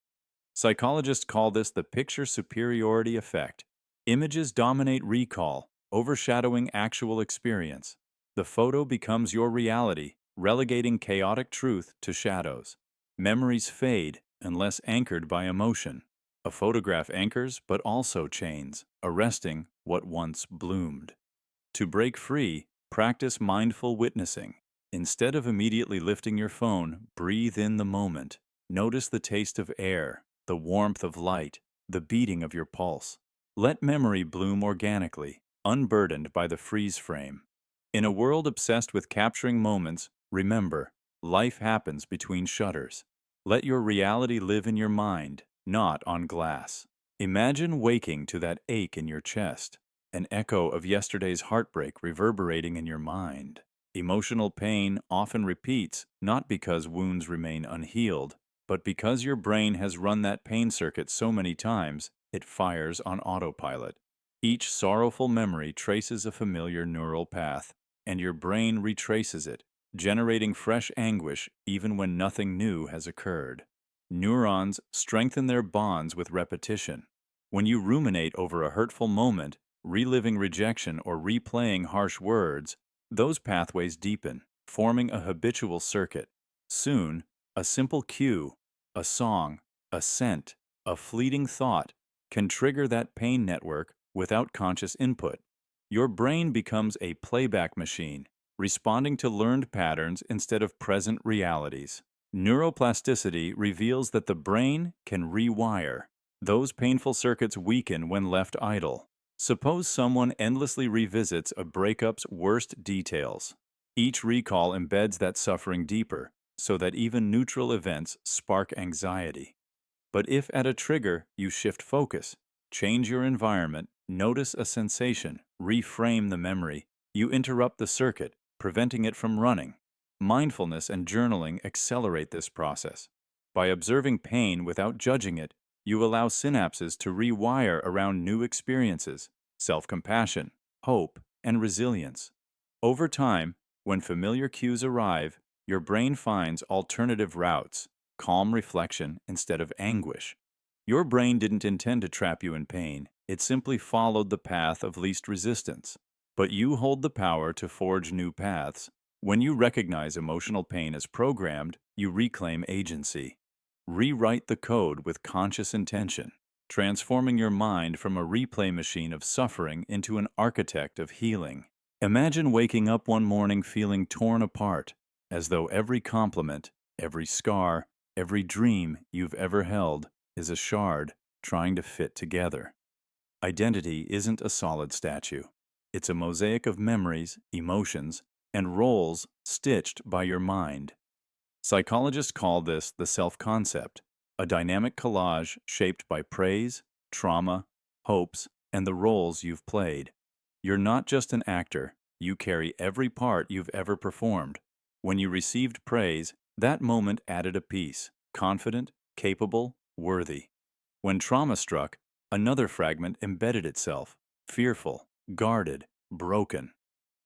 Psychologists call this the picture superiority effect. Images dominate recall, overshadowing actual experience. The photo becomes your reality, relegating chaotic truth to shadows. Memories fade unless anchored by emotion. A photograph anchors but also chains, arresting what once bloomed. To break free, Practice mindful witnessing. Instead of immediately lifting your phone, breathe in the moment. Notice the taste of air, the warmth of light, the beating of your pulse. Let memory bloom organically, unburdened by the freeze frame. In a world obsessed with capturing moments, remember, life happens between shutters. Let your reality live in your mind, not on glass. Imagine waking to that ache in your chest, an echo of yesterday's heartbreak reverberating in your mind. Emotional pain often repeats not because wounds remain unhealed, but because your brain has run that pain circuit so many times, it fires on autopilot. Each sorrowful memory traces a familiar neural path, and your brain retraces it, generating fresh anguish even when nothing new has occurred. Neurons strengthen their bonds with repetition. When you ruminate over a hurtful moment, reliving rejection or replaying harsh words, those pathways deepen, forming a habitual circuit. Soon, a simple cue, a song, a scent, a fleeting thought can trigger that pain network without conscious input. Your brain becomes a playback machine, responding to learned patterns instead of present realities. Neuroplasticity reveals that the brain can rewire. Those painful circuits weaken when left idle. Suppose someone endlessly revisits a breakup's worst details. Each recall embeds that suffering deeper, so that even neutral events spark anxiety. But if at a trigger you shift focus, change your environment, notice a sensation, reframe the memory, you interrupt the circuit, preventing it from running. Mindfulness and journaling accelerate this process. By observing pain without judging it, you allow synapses to rewire around new experiences, self-compassion, hope, and resilience. Over time, when familiar cues arrive, your brain finds alternative routes, calm reflection instead of anguish. Your brain didn't intend to trap you in pain, it simply followed the path of least resistance. But you hold the power to forge new paths. When you recognize emotional pain as programmed, you reclaim agency. Rewrite the code with conscious intention, transforming your mind from a replay machine of suffering into an architect of healing. Imagine waking up one morning feeling torn apart, as though every compliment, every scar, every dream you've ever held is a shard trying to fit together. Identity isn't a solid statue. It's a mosaic of memories, emotions, and roles stitched by your mind. Psychologists call this the self-concept, a dynamic collage shaped by praise, trauma, hopes, and the roles you've played. You're not just an actor, you carry every part you've ever performed. When you received praise, that moment added a piece, confident, capable, worthy. When trauma struck, another fragment embedded itself, fearful, guarded, broken.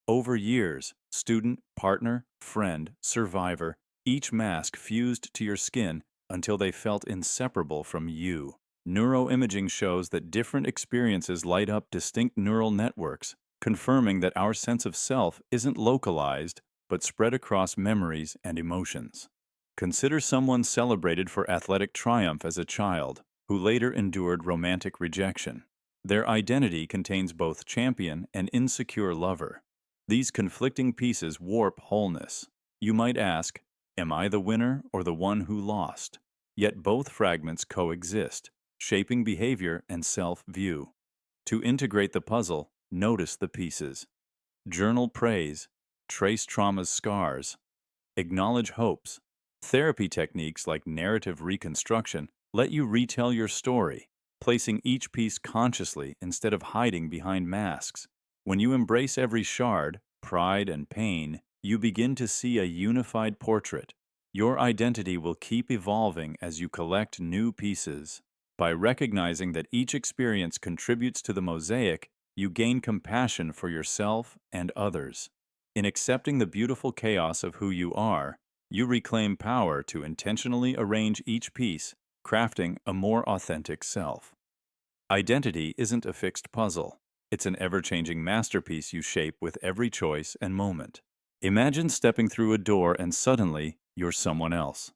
Over years, student, partner, friend, survivor, each mask fused to your skin until they felt inseparable from you. Neuroimaging shows that different experiences light up distinct neural networks, confirming that our sense of self isn't localized, but spread across memories and emotions. Consider someone celebrated for athletic triumph as a child, who later endured romantic rejection. Their identity contains both champion and insecure lover. These conflicting pieces warp wholeness. You might ask, am I the winner or the one who lost? Yet both fragments coexist, shaping behavior and self-view. To integrate the puzzle, notice the pieces. Journal praise, trace trauma's scars, acknowledge hopes. Therapy techniques like narrative reconstruction let you retell your story, placing each piece consciously instead of hiding behind masks. When you embrace every shard, pride and pain, you begin to see a unified portrait. Your identity will keep evolving as you collect new pieces. By recognizing that each experience contributes to the mosaic, you gain compassion for yourself and others. In accepting the beautiful chaos of who you are, you reclaim power to intentionally arrange each piece, crafting a more authentic self. Identity isn't a fixed puzzle. It's an ever-changing masterpiece you shape with every choice and moment. Imagine stepping through a door and suddenly you're someone else.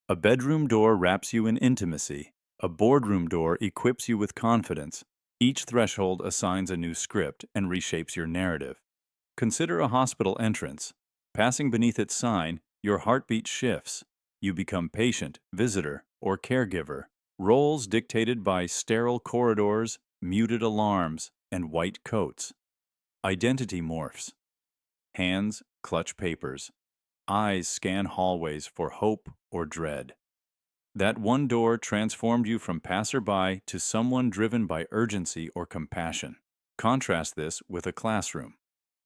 A bedroom door wraps you in intimacy. A boardroom door equips you with confidence. Each threshold assigns a new script and reshapes your narrative. Consider a hospital entrance. Passing beneath its sign, your heartbeat shifts. You become patient, visitor, or caregiver. Roles dictated by sterile corridors, muted alarms, and white coats. Identity morphs. Hands clutch papers. Eyes scan hallways for hope or dread. That one door transformed you from passerby to someone driven by urgency or compassion. Contrast this with a classroom.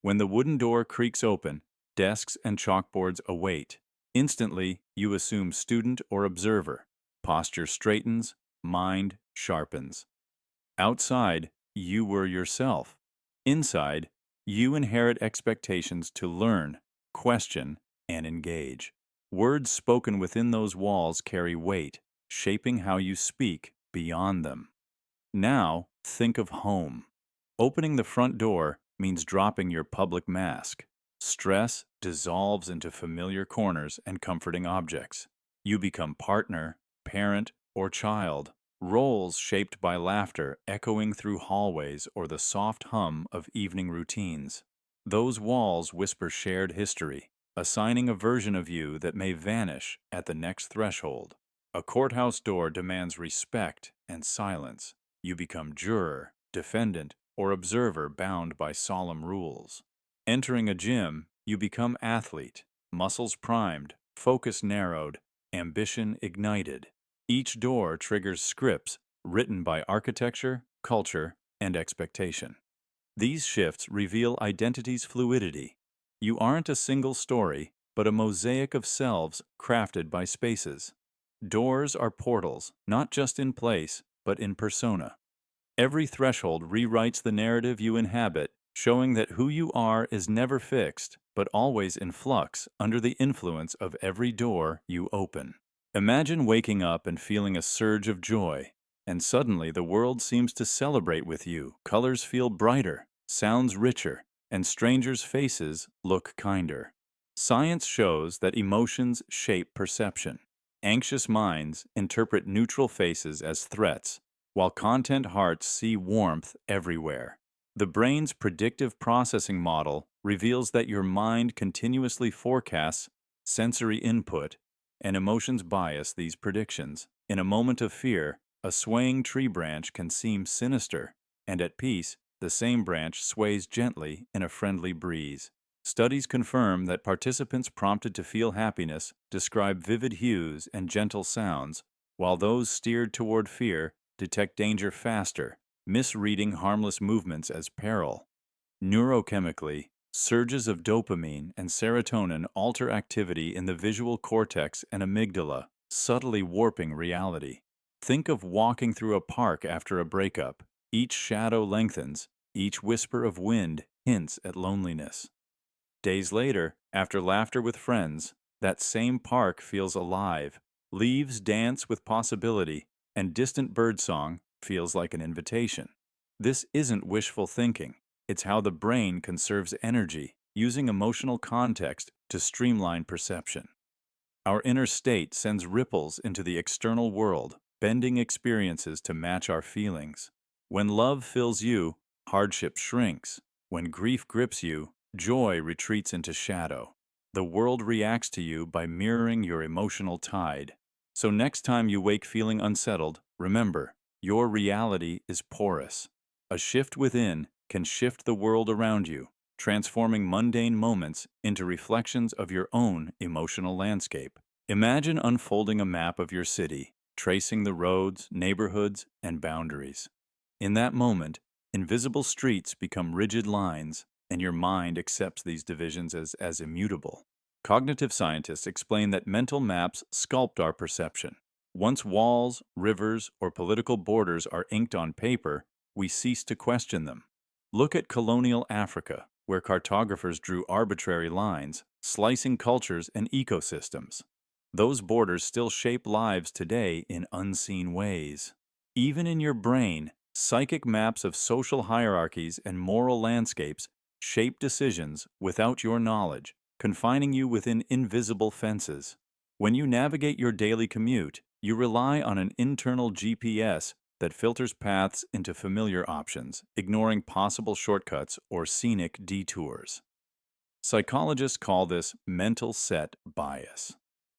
When the wooden door creaks open, desks and chalkboards await. Instantly, you assume student or observer. Posture straightens, mind sharpens. Outside, you were yourself. Inside, you inherit expectations to learn, question, and engage. Words spoken within those walls carry weight, shaping how you speak beyond them. Now, think of home. Opening the front door means dropping your public mask. Stress dissolves into familiar corners and comforting objects. You become partner, parent, or child. Roles shaped by laughter echoing through hallways or the soft hum of evening routines. Those walls whisper shared history, assigning a version of you that may vanish at the next threshold. A courthouse door demands respect and silence. You become juror, defendant, or observer bound by solemn rules. Entering a gym, you become athlete, muscles primed, focus narrowed, ambition ignited. Each door triggers scripts written by architecture, culture, and expectation. These shifts reveal identity's fluidity. You aren't a single story, but a mosaic of selves crafted by spaces. Doors are portals, not just in place, but in persona. Every threshold rewrites the narrative you inhabit, showing that who you are is never fixed, but always in flux under the influence of every door you open. Imagine waking up and feeling a surge of joy, and suddenly the world seems to celebrate with you. Colors feel brighter, sounds richer, and strangers' faces look kinder. Science shows that emotions shape perception. Anxious minds interpret neutral faces as threats, while content hearts see warmth everywhere. The brain's predictive processing model reveals that your mind continuously forecasts sensory input, and emotions bias these predictions. In a moment of fear, a swaying tree branch can seem sinister, and at peace, the same branch sways gently in a friendly breeze. Studies confirm that participants prompted to feel happiness describe vivid hues and gentle sounds, while those steered toward fear detect danger faster, misreading harmless movements as peril. Neurochemically, surges of dopamine and serotonin alter activity in the visual cortex and amygdala, subtly warping reality. Think of walking through a park after a breakup. Each shadow lengthens, each whisper of wind hints at loneliness. Days later, after laughter with friends, that same park feels alive. Leaves dance with possibility, and distant birdsong feels like an invitation. This isn't wishful thinking. It's how the brain conserves energy, using emotional context to streamline perception. Our inner state sends ripples into the external world, bending experiences to match our feelings. When love fills you, hardship shrinks. When grief grips you, joy retreats into shadow. The world reacts to you by mirroring your emotional tide. So next time you wake feeling unsettled, remember, your reality is porous. A shift within can shift the world around you, transforming mundane moments into reflections of your own emotional landscape. Imagine unfolding a map of your city, tracing the roads, neighborhoods, and boundaries. In that moment, invisible streets become rigid lines, and your mind accepts these divisions as immutable. Cognitive scientists explain that mental maps sculpt our perception. Once walls, rivers, or political borders are inked on paper, we cease to question them. Look at colonial Africa, where cartographers drew arbitrary lines, slicing cultures and ecosystems. Those borders still shape lives today in unseen ways. Even in your brain, psychic maps of social hierarchies and moral landscapes shape decisions without your knowledge, confining you within invisible fences. When you navigate your daily commute, you rely on an internal GPS that filters paths into familiar options, ignoring possible shortcuts or scenic detours. Psychologists call this mental set bias.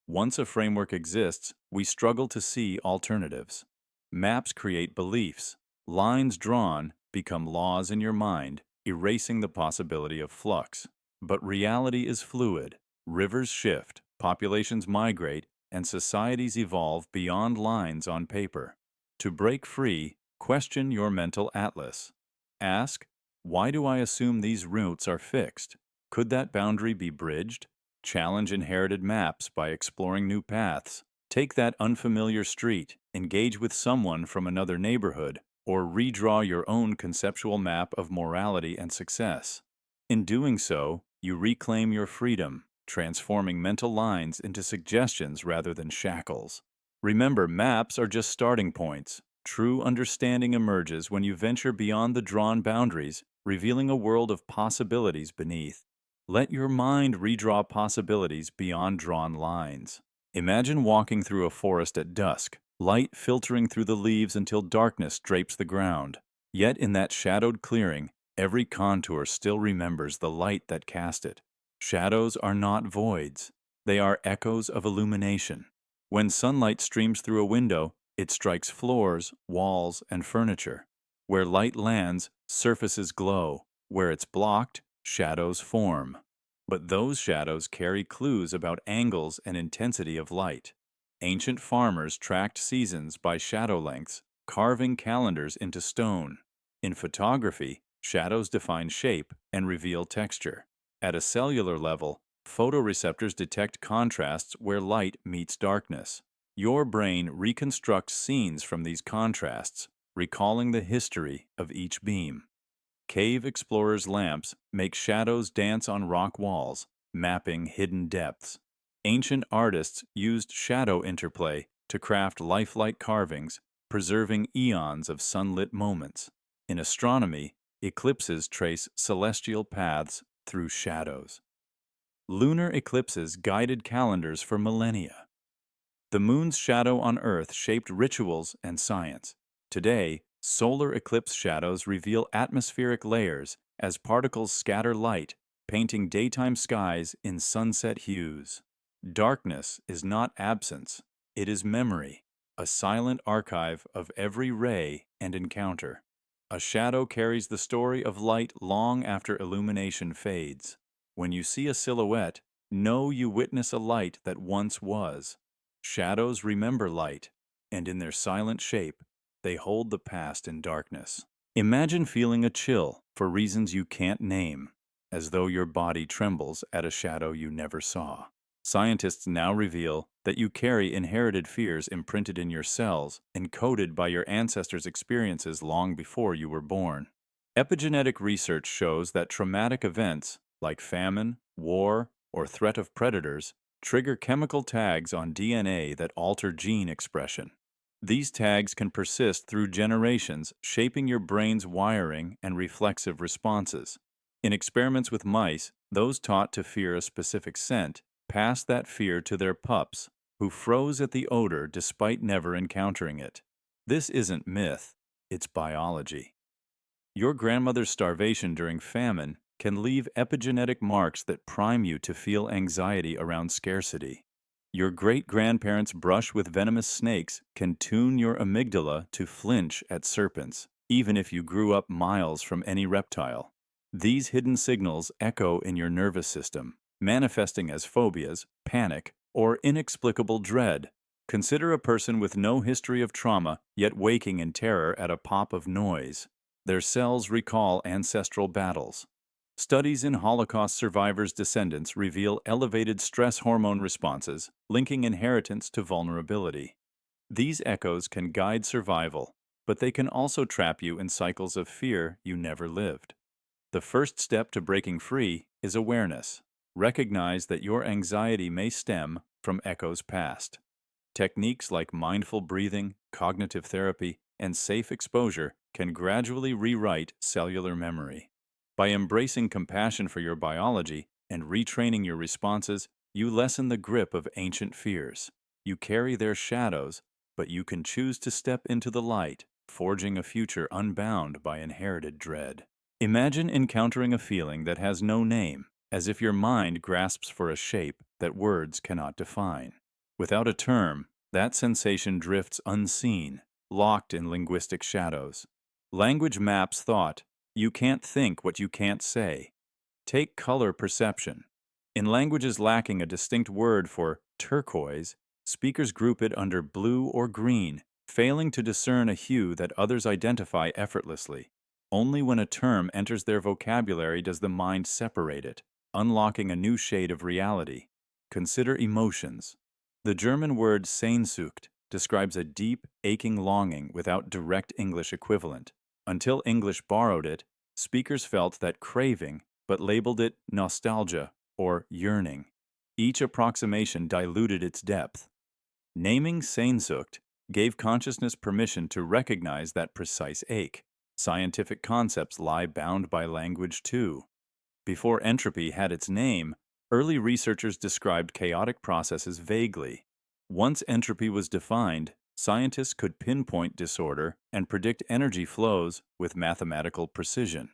Once a framework exists, we struggle to see alternatives. Maps create beliefs. Lines drawn become laws in your mind, erasing the possibility of flux. But reality is fluid. Rivers shift, populations migrate, and societies evolve beyond lines on paper. To break free, question your mental atlas. Ask, why do I assume these routes are fixed? Could that boundary be bridged? Challenge inherited maps by exploring new paths. Take that unfamiliar street, engage with someone from another neighborhood, or redraw your own conceptual map of morality and success. In doing so, you reclaim your freedom, transforming mental lines into suggestions rather than shackles. Remember, maps are just starting points. True understanding emerges when you venture beyond the drawn boundaries, revealing a world of possibilities beneath. Let your mind redraw possibilities beyond drawn lines. Imagine walking through a forest at dusk, light filtering through the leaves until darkness drapes the ground. Yet in that shadowed clearing, every contour still remembers the light that cast it. Shadows are not voids. They are echoes of illumination. When sunlight streams through a window, it strikes floors, walls, and furniture. Where light lands, surfaces glow. Where it's blocked, shadows form. But those shadows carry clues about angles and intensity of light. Ancient farmers tracked seasons by shadow lengths, carving calendars into stone. In photography, shadows define shape and reveal texture. At a cellular level, photoreceptors detect contrasts where light meets darkness. Your brain reconstructs scenes from these contrasts, recalling the history of each beam. Cave explorers' lamps make shadows dance on rock walls, mapping hidden depths. Ancient artists used shadow interplay to craft lifelike carvings, preserving eons of sunlit moments. In astronomy, eclipses trace celestial paths through shadows. Lunar eclipses guided calendars for millennia. The moon's shadow on Earth shaped rituals and science. Today, solar eclipse shadows reveal atmospheric layers as particles scatter light, painting daytime skies in sunset hues. Darkness is not absence, it is memory, a silent archive of every ray and encounter. A shadow carries the story of light long after illumination fades. When you see a silhouette, know you witness a light that once was. Shadows remember light, and in their silent shape, they hold the past in darkness. Imagine feeling a chill for reasons you can't name, as though your body trembles at a shadow you never saw. Scientists now reveal that you carry inherited fears imprinted in your cells, encoded by your ancestors' experiences long before you were born. Epigenetic research shows that traumatic events, like famine, war, or threat of predators, trigger chemical tags on DNA that alter gene expression. These tags can persist through generations, shaping your brain's wiring and reflexive responses. In experiments with mice, those taught to fear a specific scent passed that fear to their pups, who froze at the odor despite never encountering it. This isn't myth, it's biology. Your grandmother's starvation during famine can leave epigenetic marks that prime you to feel anxiety around scarcity. Your great-grandparents' brush with venomous snakes can tune your amygdala to flinch at serpents, even if you grew up miles from any reptile. These hidden signals echo in your nervous system, manifesting as phobias, panic, or inexplicable dread. Consider a person with no history of trauma, yet waking in terror at a pop of noise. Their cells recall ancestral battles. Studies in Holocaust survivors' descendants reveal elevated stress hormone responses, linking inheritance to vulnerability. These echoes can guide survival, but they can also trap you in cycles of fear you never lived. The first step to breaking free is awareness. Recognize that your anxiety may stem from echoes past. Techniques like mindful breathing, cognitive therapy, and safe exposure can gradually rewrite cellular memory. By embracing compassion for your biology and retraining your responses, you lessen the grip of ancient fears. You carry their shadows, but you can choose to step into the light, forging a future unbound by inherited dread. Imagine encountering a feeling that has no name, as if your mind grasps for a shape that words cannot define. Without a term, that sensation drifts unseen, locked in linguistic shadows. Language maps thought. You can't think what you can't say. Take color perception. In languages lacking a distinct word for turquoise, speakers group it under blue or green, failing to discern a hue that others identify effortlessly. Only when a term enters their vocabulary does the mind separate it, unlocking a new shade of reality. Consider emotions. The German word Sehnsucht describes a deep, aching longing without direct English equivalent. Until English borrowed it, speakers felt that craving, but labeled it nostalgia or yearning. Each approximation diluted its depth. Naming Sehnsucht gave consciousness permission to recognize that precise ache. Scientific concepts lie bound by language too. Before entropy had its name, early researchers described chaotic processes vaguely. Once entropy was defined, scientists could pinpoint disorder and predict energy flows with mathematical precision.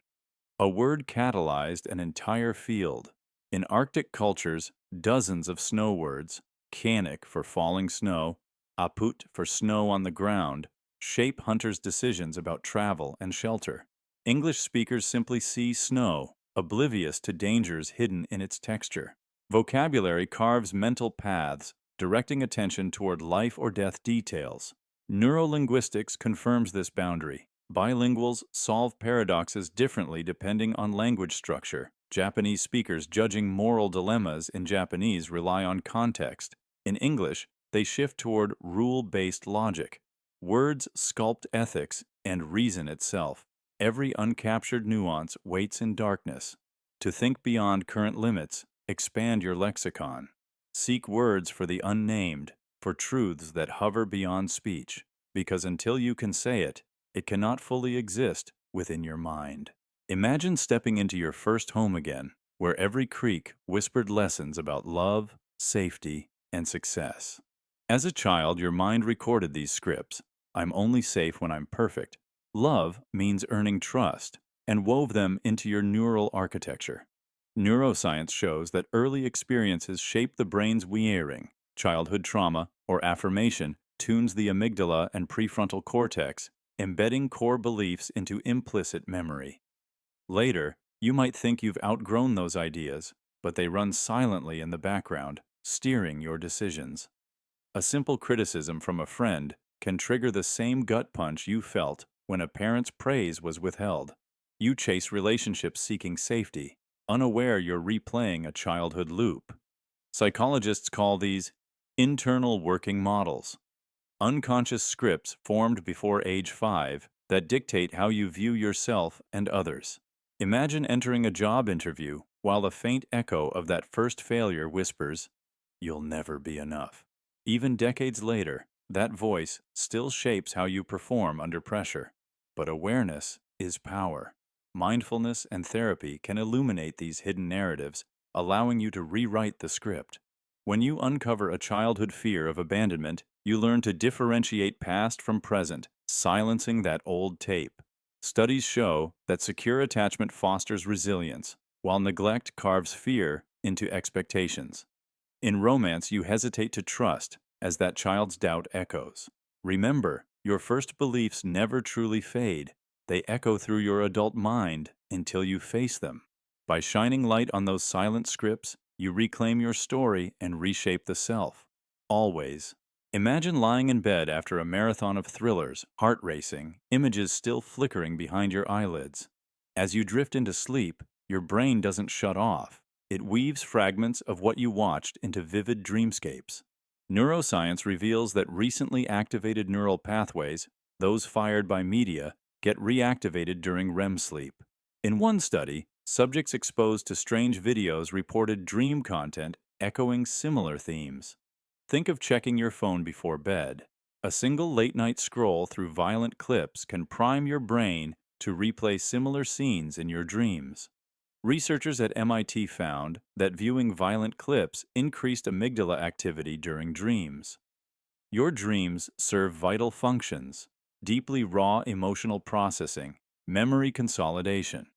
A word catalyzed an entire field. In Arctic cultures, dozens of snow words, Kanik for falling snow, Aput for snow on the ground, shape hunters' decisions about travel and shelter. English speakers simply see snow, oblivious to dangers hidden in its texture. Vocabulary carves mental paths, directing attention toward life or death details. Neurolinguistics confirms this boundary. Bilinguals solve paradoxes differently depending on language structure. Japanese speakers judging moral dilemmas in Japanese rely on context. In English, they shift toward rule-based logic. Words sculpt ethics and reason itself. Every uncaptured nuance waits in darkness. To think beyond current limits, expand your lexicon. Seek words for the unnamed, for truths that hover beyond speech, because until you can say it, it cannot fully exist within your mind. Imagine stepping into your first home again, where every creak whispered lessons about love, safety, and success. As a child, your mind recorded these scripts. I'm only safe when I'm perfect. Love means earning trust, and wove them into your neural architecture. Neuroscience shows that early experiences shape the brain's wiring. Childhood trauma, or affirmation, tunes the amygdala and prefrontal cortex, embedding core beliefs into implicit memory. Later, you might think you've outgrown those ideas, but they run silently in the background, steering your decisions. A simple criticism from a friend can trigger the same gut punch you felt when a parent's praise was withheld. You chase relationships seeking safety, unaware you're replaying a childhood loop. Psychologists call these internal working models, unconscious scripts formed before age 5 that dictate how you view yourself and others. Imagine entering a job interview while a faint echo of that first failure whispers, "You'll never be enough." Even decades later, that voice still shapes how you perform under pressure. But awareness is power. Mindfulness and therapy can illuminate these hidden narratives, allowing you to rewrite the script. When you uncover a childhood fear of abandonment, you learn to differentiate past from present, silencing that old tape. Studies show that secure attachment fosters resilience, while neglect carves fear into expectations. In romance, you hesitate to trust as that child's doubt echoes. Remember, your first beliefs never truly fade. They echo through your adult mind until you face them. By shining light on those silent scripts, you reclaim your story and reshape the self. Always. Imagine lying in bed after a marathon of thrillers, heart racing, images still flickering behind your eyelids. As you drift into sleep, your brain doesn't shut off. It weaves fragments of what you watched into vivid dreamscapes. Neuroscience reveals that recently activated neural pathways, those fired by media, get reactivated during REM sleep. In one study, subjects exposed to strange videos reported dream content echoing similar themes. Think of checking your phone before bed. A single late-night scroll through violent clips can prime your brain to replay similar scenes in your dreams. Researchers at MIT found that viewing violent clips increased amygdala activity during dreams. Your dreams serve vital functions: deeply raw emotional processing, memory consolidation.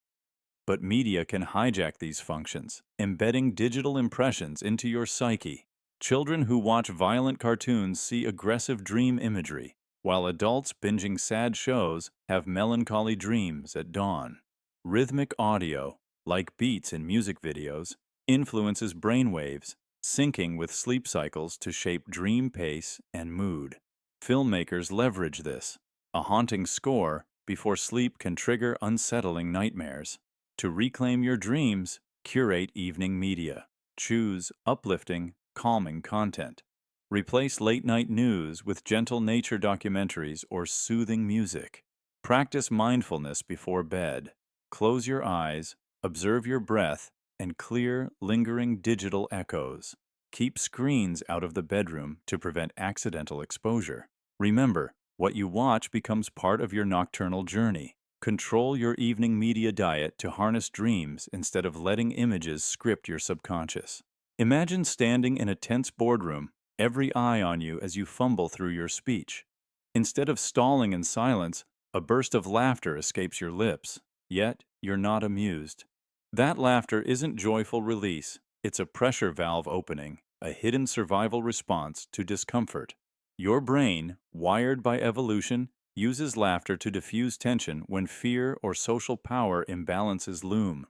But media can hijack these functions, embedding digital impressions into your psyche. Children who watch violent cartoons see aggressive dream imagery, while adults binging sad shows have melancholy dreams at dawn. Rhythmic audio, like beats in music videos, influences brainwaves, syncing with sleep cycles to shape dream pace and mood. Filmmakers leverage this. A haunting score before sleep can trigger unsettling nightmares. To reclaim your dreams, curate evening media. Choose uplifting, calming content. Replace late-night news with gentle nature documentaries or soothing music. Practice mindfulness before bed. Close your eyes, observe your breath, and clear, lingering digital echoes. Keep screens out of the bedroom to prevent accidental exposure. Remember, what you watch becomes part of your nocturnal journey. Control your evening media diet to harness dreams instead of letting images script your subconscious. Imagine standing in a tense boardroom, every eye on you as you fumble through your speech. Instead of stalling in silence, a burst of laughter escapes your lips, yet you're not amused. That laughter isn't joyful release, it's a pressure valve opening, a hidden survival response to discomfort. Your brain, wired by evolution, uses laughter to diffuse tension when fear or social power imbalances loom.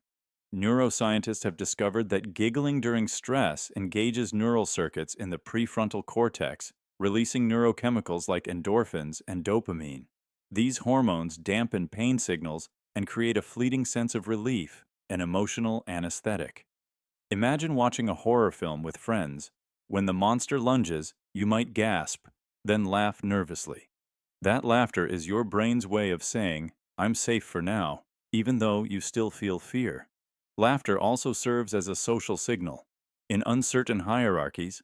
Neuroscientists have discovered that giggling during stress engages neural circuits in the prefrontal cortex, releasing neurochemicals like endorphins and dopamine. These hormones dampen pain signals and create a fleeting sense of relief, an emotional anesthetic. Imagine watching a horror film with friends. When the monster lunges, you might gasp, then laugh nervously. That laughter is your brain's way of saying, "I'm safe for now," even though you still feel fear. Laughter also serves as a social signal. In uncertain hierarchies,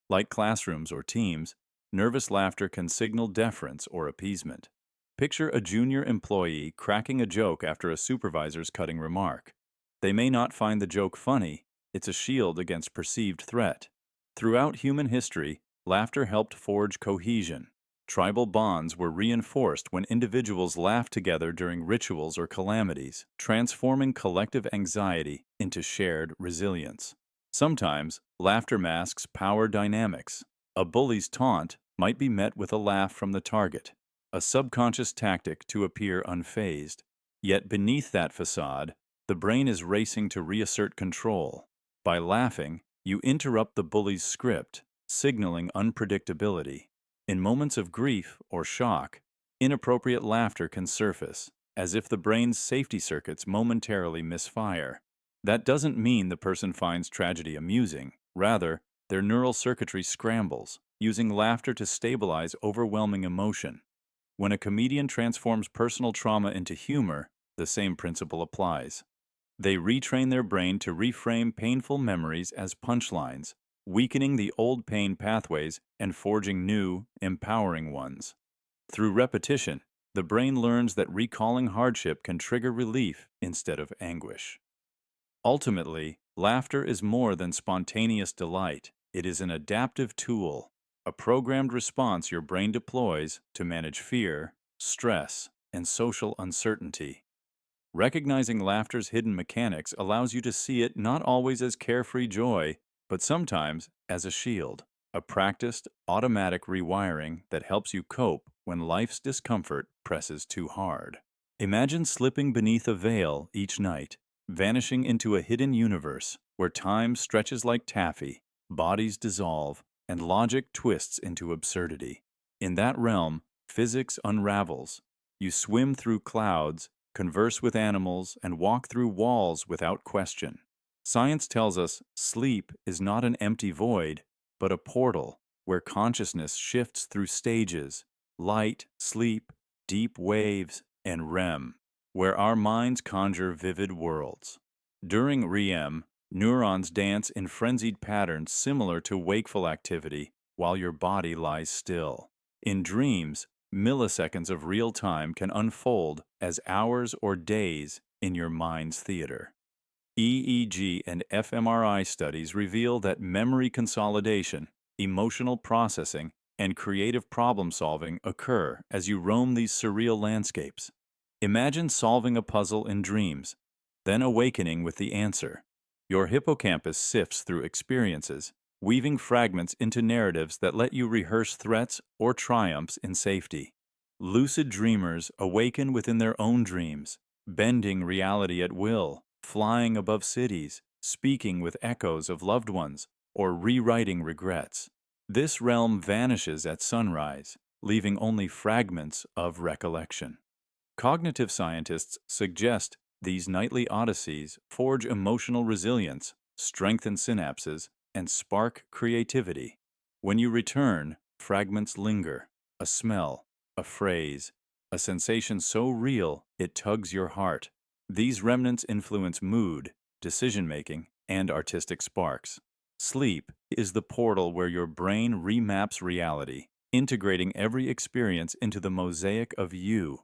like classrooms or teams, nervous laughter can signal deference or appeasement. Picture a junior employee cracking a joke after a supervisor's cutting remark. They may not find the joke funny, it's a shield against perceived threat. Throughout human history, laughter helped forge cohesion. Tribal bonds were reinforced when individuals laughed together during rituals or calamities, transforming collective anxiety into shared resilience. Sometimes, laughter masks power dynamics. A bully's taunt might be met with a laugh from the target, a subconscious tactic to appear unfazed. Yet beneath that facade, the brain is racing to reassert control. By laughing, you interrupt the bully's script, signaling unpredictability. In moments of grief or shock, inappropriate laughter can surface, as if the brain's safety circuits momentarily misfire. That doesn't mean the person finds tragedy amusing. Rather, their neural circuitry scrambles, using laughter to stabilize overwhelming emotion. When a comedian transforms personal trauma into humor, the same principle applies. They retrain their brain to reframe painful memories as punchlines, weakening the old pain pathways and forging new, empowering ones. Through repetition, the brain learns that recalling hardship can trigger relief instead of anguish. Ultimately, laughter is more than spontaneous delight. It is an adaptive tool, a programmed response your brain deploys to manage fear, stress, and social uncertainty. Recognizing laughter's hidden mechanics allows you to see it not always as carefree joy, but sometimes as a shield, a practiced, automatic rewiring that helps you cope when life's discomfort presses too hard. Imagine slipping beneath a veil each night, vanishing into a hidden universe where time stretches like taffy, bodies dissolve, and logic twists into absurdity. In that realm, physics unravels. You swim through clouds, converse with animals, and walk through walls without question. Science tells us sleep is not an empty void, but a portal where consciousness shifts through stages: light, sleep, deep waves, and REM, where our minds conjure vivid worlds. During REM, neurons dance in frenzied patterns similar to wakeful activity while your body lies still. In dreams, milliseconds of real time can unfold as hours or days in your mind's theater. EEG and fMRI studies reveal that memory consolidation, emotional processing, and creative problem-solving occur as you roam these surreal landscapes. Imagine solving a puzzle in dreams. then awakening with the answer. Your hippocampus sifts through experiences, weaving fragments into narratives that let you rehearse threats or triumphs in safety. Lucid dreamers awaken within their own dreams, bending reality at will, flying above cities, speaking with echoes of loved ones, or rewriting regrets. This realm vanishes at sunrise, leaving only fragments of recollection. Cognitive scientists suggest these nightly odysseys forge emotional resilience, strengthen synapses, and spark creativity. When you return, fragments linger, a smell, a phrase, a sensation so real it tugs your heart. These remnants influence mood, decision-making, and artistic sparks. Sleep is the portal where your brain remaps reality, integrating every experience into the mosaic of you.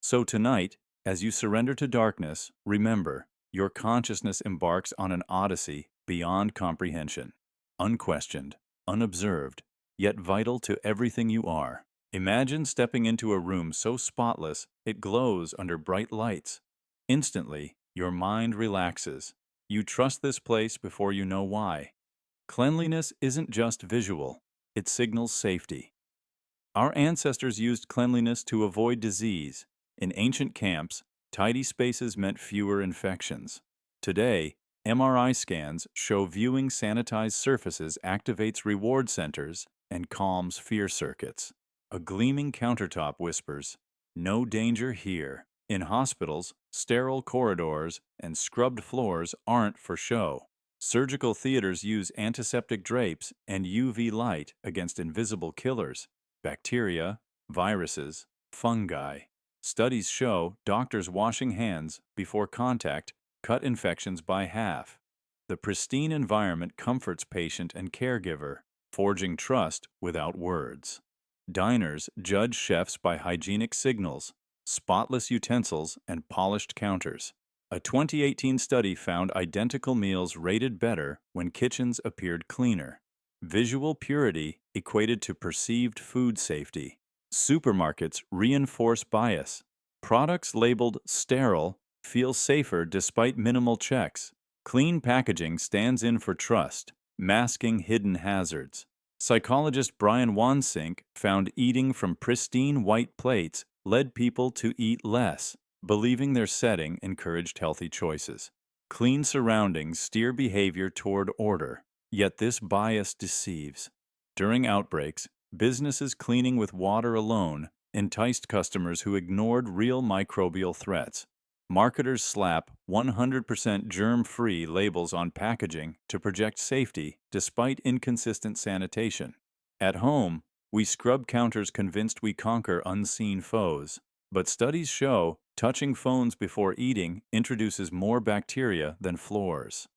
So tonight, as you surrender to darkness, remember, your consciousness embarks on an odyssey beyond comprehension, unquestioned, unobserved, yet vital to everything you are. Imagine stepping into a room so spotless it glows under bright lights. Instantly, your mind relaxes. You trust this place before you know why. Cleanliness isn't just visual, it signals safety. Our ancestors used cleanliness to avoid disease. In ancient camps, tidy spaces meant fewer infections. Today, MRI scans show viewing sanitized surfaces activates reward centers and calms fear circuits. A gleaming countertop whispers, "No danger here." In hospitals, sterile corridors and scrubbed floors aren't for show. Surgical theaters use antiseptic drapes and UV light against invisible killers, bacteria, viruses, fungi. Studies show doctors washing hands before contact cut infections by half. The pristine environment comforts patient and caregiver, forging trust without words. Diners judge chefs by hygienic signals, spotless utensils, and polished counters. A 2018 study found identical meals rated better when kitchens appeared cleaner. Visual purity equated to perceived food safety. Supermarkets reinforce bias. Products labeled sterile feel safer despite minimal checks. Clean packaging stands in for trust, masking hidden hazards. Psychologist Brian Wansink found eating from pristine white plates led people to eat less, believing their setting encouraged healthy choices. Clean surroundings steer behavior toward order, yet this bias deceives. During outbreaks, businesses cleaning with water alone enticed customers who ignored real microbial threats. Marketers slap 100% germ-free labels on packaging to project safety despite inconsistent sanitation. At home, we scrub counters convinced we conquer unseen foes. But studies show touching phones before eating introduces more bacteria than floors.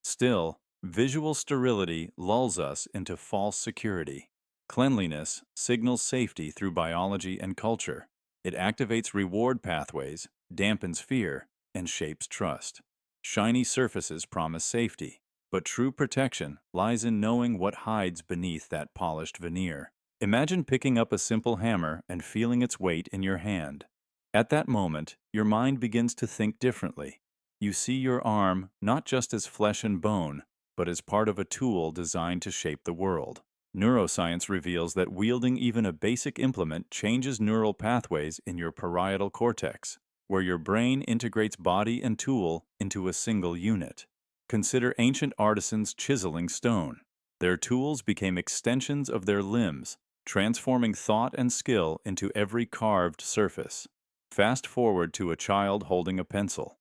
Still, visual sterility lulls us into false security. Cleanliness signals safety through biology and culture. It activates reward pathways, dampens fear, and shapes trust. Shiny surfaces promise safety, but true protection lies in knowing what hides beneath that polished veneer. Imagine picking up a simple hammer and feeling its weight in your hand. At that moment, your mind begins to think differently. You see your arm not just as flesh and bone, but as part of a tool designed to shape the world. Neuroscience reveals that wielding even a basic implement changes neural pathways in your parietal cortex, where your brain integrates body and tool into a single unit. Consider ancient artisans chiseling stone. Their tools became extensions of their limbs, transforming thought and skill into every carved surface. Fast forward to a child holding a pencil.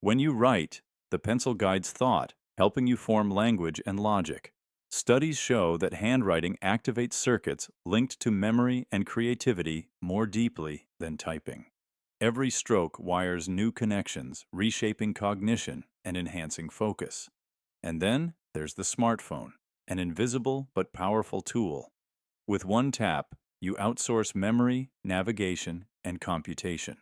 When you write, the pencil guides thought, helping you form language and logic. Studies show that handwriting activates circuits linked to memory and creativity more deeply than typing. Every stroke wires new connections, reshaping cognition and enhancing focus. And then there's the smartphone, an invisible but powerful tool. With one tap, you outsource memory, navigation, and computation.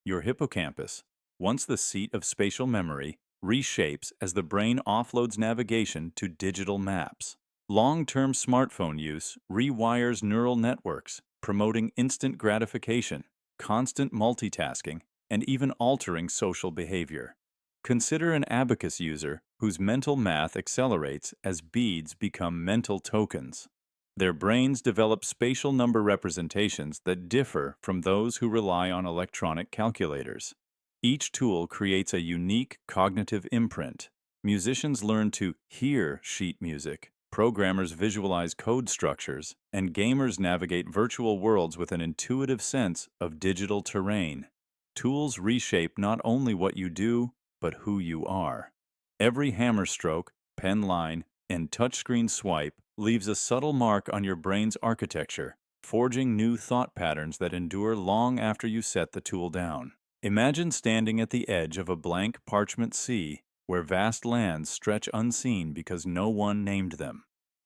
Your hippocampus, once the seat of spatial memory, reshapes as the brain offloads navigation to digital maps. Long-term smartphone use rewires neural networks, promoting instant gratification, constant multitasking, and even altering social behavior. Consider an abacus user whose mental math accelerates as beads become mental tokens. Their brains develop spatial number representations that differ from those who rely on electronic calculators. Each tool creates a unique cognitive imprint. Musicians learn to hear sheet music, programmers visualize code structures, and gamers navigate virtual worlds with an intuitive sense of digital terrain. Tools reshape not only what you do, but who you are. Every hammer stroke, pen line, and touchscreen swipe leaves a subtle mark on your brain's architecture, forging new thought patterns that endure long after you set the tool down. Imagine standing at the edge of a blank parchment sea where vast lands stretch unseen because no one named them.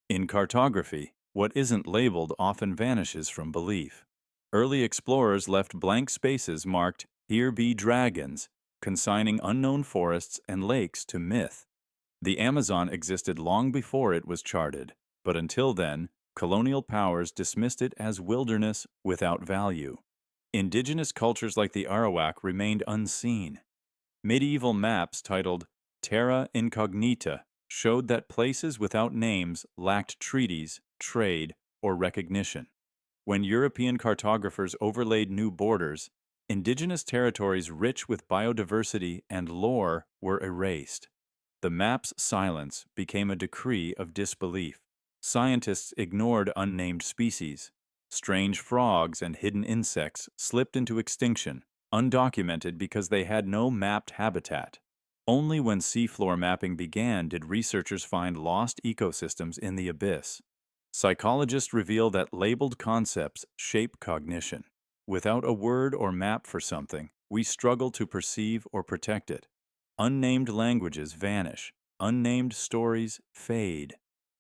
In cartography, what isn't labeled often vanishes from belief. Early explorers left blank spaces marked "Here be dragons," consigning unknown forests and lakes to myth. The Amazon existed long before it was charted, but until then, colonial powers dismissed it as wilderness without value. Indigenous cultures like the Arawak remained unseen. Medieval maps titled Terra Incognita showed that places without names lacked treaties, trade, or recognition. When European cartographers overlaid new borders, indigenous territories rich with biodiversity and lore were erased. The map's silence became a decree of disbelief. Scientists ignored unnamed species. Strange frogs and hidden insects slipped into extinction, undocumented because they had no mapped habitat. Only when seafloor mapping began did researchers find lost ecosystems in the abyss. Psychologists reveal that labeled concepts shape cognition. Without a word or map for something, we struggle to perceive or protect it. Unnamed languages vanish. Unnamed stories fade.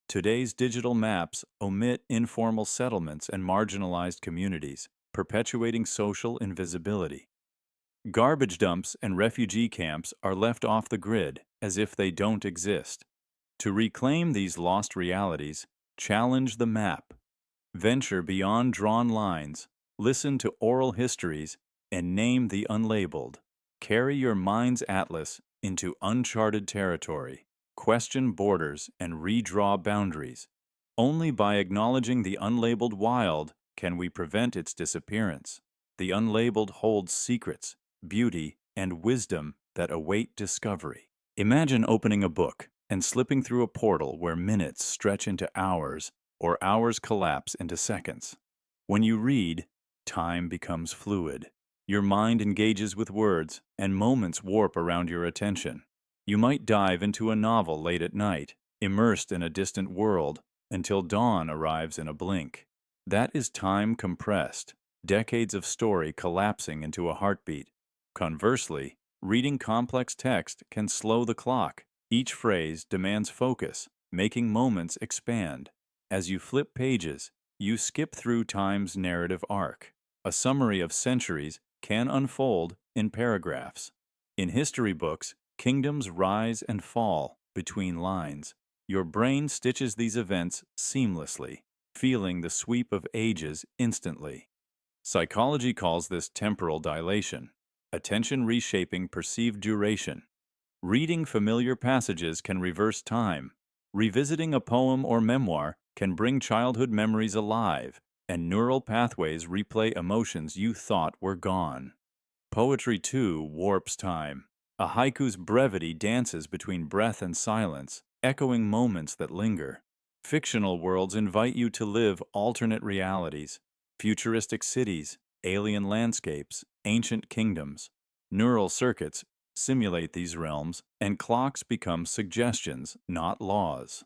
Today's digital maps omit informal settlements and marginalized communities, perpetuating social invisibility. Garbage dumps and refugee camps are left off the grid as if they don't exist. To reclaim these lost realities, challenge the map. Venture beyond drawn lines, listen to oral histories, and name the unlabeled. Carry your mind's atlas into uncharted territory. Question borders and redraw boundaries. Only by acknowledging the unlabeled wild can we prevent its disappearance. The unlabeled holds secrets, beauty, and wisdom that await discovery. Imagine opening a book and slipping through a portal where minutes stretch into hours or hours collapse into seconds. When you read, time becomes fluid. Your mind engages with words, and moments warp around your attention. You might dive into a novel late at night, immersed in a distant world, until dawn arrives in a blink. That is time compressed, decades of story collapsing into a heartbeat. Conversely, reading complex text can slow the clock. Each phrase demands focus, making moments expand. As you flip pages, you skip through time's narrative arc. A summary of centuries can unfold in paragraphs. In history books, kingdoms rise and fall between lines. Your brain stitches these events seamlessly, feeling the sweep of ages instantly. Psychology calls this temporal dilation, attention reshaping perceived duration. Reading familiar passages can reverse time. Revisiting a poem or memoir can bring childhood memories alive, and neural pathways replay emotions you thought were gone. Poetry, too, warps time. A haiku's brevity dances between breath and silence, echoing moments that linger. Fictional worlds invite you to live alternate realities, futuristic cities, alien landscapes, ancient kingdoms. Neural circuits simulate these realms, and clocks become suggestions, not laws.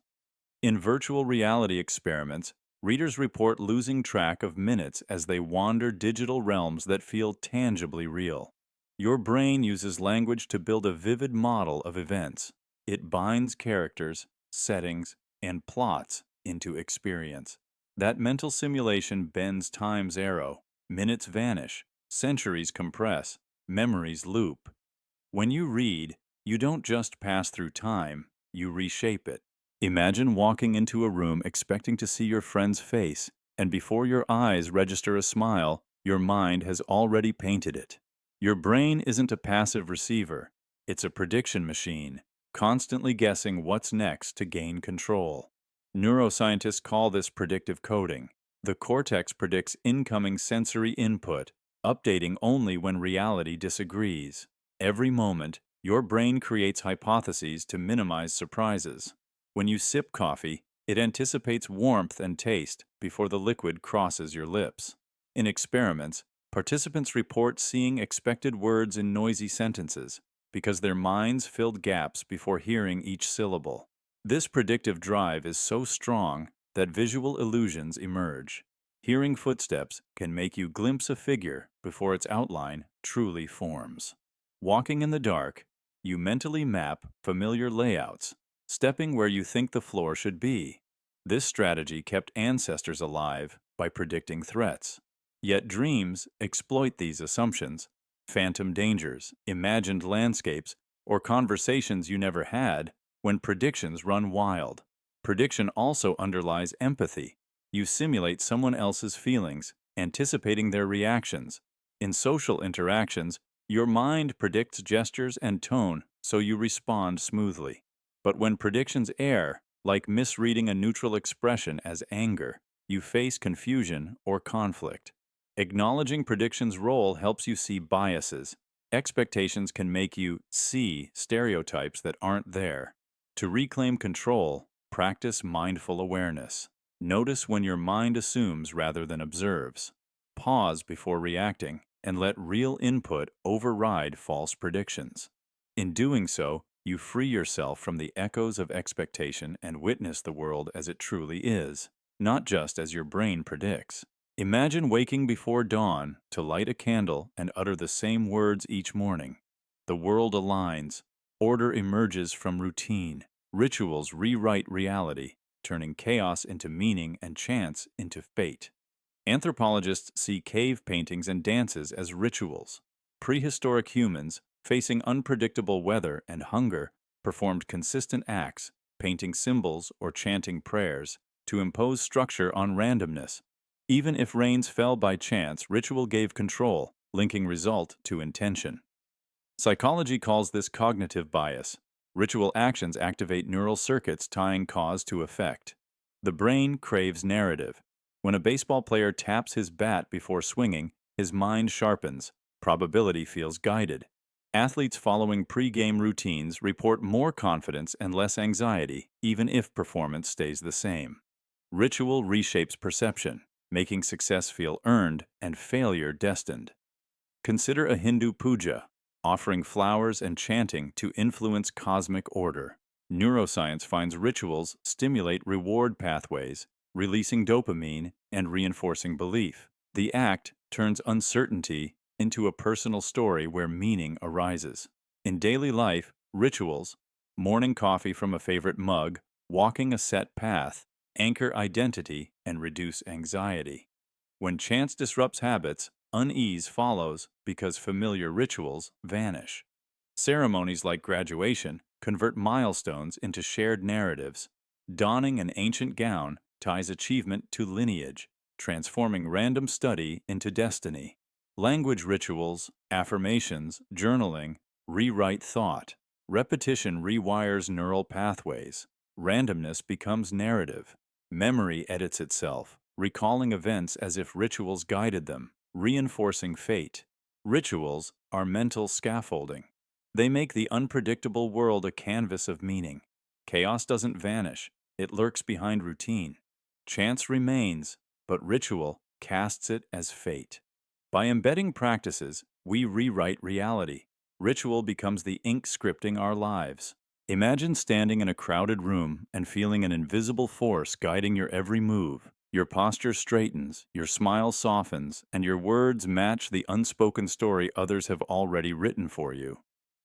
In virtual reality experiments, readers report losing track of minutes as they wander digital realms that feel tangibly real. Your brain uses language to build a vivid model of events. It binds characters, settings, and plots into experience. That mental simulation bends time's arrow. Minutes vanish, centuries compress, memories loop. When you read, you don't just pass through time, you reshape it. Imagine walking into a room expecting to see your friend's face, and before your eyes register a smile, your mind has already painted it. Your brain isn't a passive receiver. It's a prediction machine, constantly guessing what's next to gain control. Neuroscientists call this predictive coding. The cortex predicts incoming sensory input, updating only when reality disagrees. Every moment, your brain creates hypotheses to minimize surprises. When you sip coffee, it anticipates warmth and taste before the liquid crosses your lips. In experiments, participants report seeing expected words in noisy sentences because their minds filled gaps before hearing each syllable. This predictive drive is so strong that visual illusions emerge. Hearing footsteps can make you glimpse a figure before its outline truly forms. Walking in the dark, you mentally map familiar layouts, stepping where you think the floor should be. This strategy kept ancestors alive by predicting threats. Yet dreams exploit these assumptions. Phantom dangers, imagined landscapes, or conversations you never had when predictions run wild. Prediction also underlies empathy. You simulate someone else's feelings, anticipating their reactions. In social interactions, your mind predicts gestures and tone so you respond smoothly. But when predictions err, like misreading a neutral expression as anger, you face confusion or conflict. Acknowledging prediction's role helps you see biases. Expectations can make you see stereotypes that aren't there. To reclaim control, practice mindful awareness. Notice when your mind assumes rather than observes. Pause before reacting and let real input override false predictions. In doing so, you free yourself from the echoes of expectation and witness the world as it truly is, not just as your brain predicts. Imagine waking before dawn to light a candle and utter the same words each morning. The world aligns. Order emerges from routine. Rituals rewrite reality, turning chaos into meaning and chance into fate. Anthropologists see cave paintings and dances as rituals. Prehistoric humans, facing unpredictable weather and hunger, performed consistent acts, painting symbols or chanting prayers, to impose structure on randomness. Even if rains fell by chance, ritual gave control, linking result to intention. Psychology calls this cognitive bias. Ritual actions activate neural circuits tying cause to effect. The brain craves narrative. When a baseball player taps his bat before swinging, his mind sharpens. Probability feels guided. Athletes following pre-game routines report more confidence and less anxiety, even if performance stays the same. Ritual reshapes perception, making success feel earned and failure destined. Consider a Hindu puja, offering flowers and chanting to influence cosmic order. Neuroscience finds rituals stimulate reward pathways, releasing dopamine and reinforcing belief. The act turns uncertainty into a personal story where meaning arises. In daily life, rituals, morning coffee from a favorite mug, walking a set path, anchor identity and reduce anxiety. When chance disrupts habits, unease follows because familiar rituals vanish. Ceremonies like graduation convert milestones into shared narratives. Donning an ancient gown ties achievement to lineage, transforming random study into destiny. Language rituals, affirmations, journaling, rewrite thought. Repetition rewires neural pathways. Randomness becomes narrative. Memory edits itself, recalling events as if rituals guided them, reinforcing fate. Rituals are mental scaffolding. They make the unpredictable world a canvas of meaning. Chaos doesn't vanish, it lurks behind routine. Chance remains, but ritual casts it as fate. By embedding practices, we rewrite reality. Ritual becomes the ink scripting our lives. Imagine standing in a crowded room and feeling an invisible force guiding your every move. Your posture straightens, your smile softens, and your words match the unspoken story others have already written for you.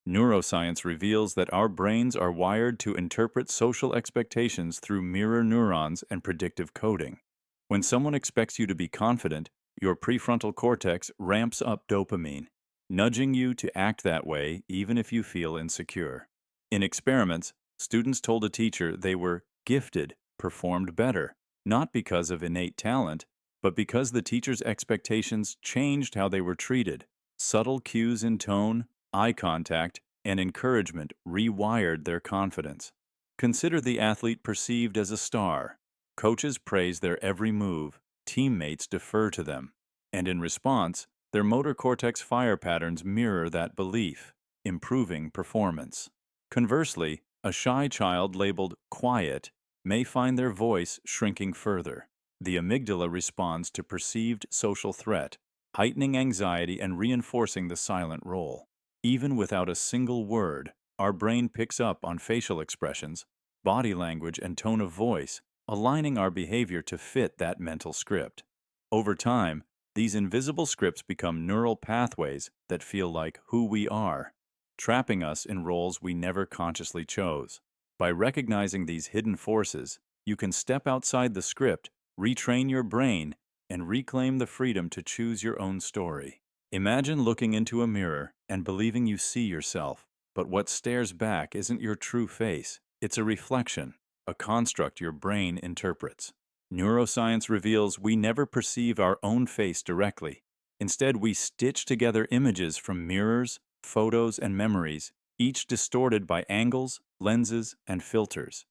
Neuroscience reveals that our brains are wired to interpret social expectations through mirror neurons and predictive coding. When someone expects you to be confident, your prefrontal cortex ramps up dopamine, nudging you to act that way even if you feel insecure. In experiments, students told a teacher they were gifted, performed better, not because of innate talent, but because the teacher's expectations changed how they were treated. Subtle cues in tone, eye contact, and encouragement rewired their confidence. Consider the athlete perceived as a star. Coaches praise their every move, teammates defer to them, and in response, their motor cortex fire patterns mirror that belief, improving performance. Conversely, a shy child labeled quiet may find their voice shrinking further. The amygdala responds to perceived social threat, heightening anxiety and reinforcing the silent role. Even without a single word, our brain picks up on facial expressions, body language, and tone of voice, aligning our behavior to fit that mental script. Over time, these invisible scripts become neural pathways that feel like who we are, trapping us in roles we never consciously chose. By recognizing these hidden forces, you can step outside the script, retrain your brain, and reclaim the freedom to choose your own story. Imagine looking into a mirror and believing you see yourself, but what stares back isn't your true face, it's a reflection, a construct your brain interprets. Neuroscience reveals we never perceive our own face directly. Instead, we stitch together images from mirrors, photos, and memories, each distorted by angles, lenses, and filters.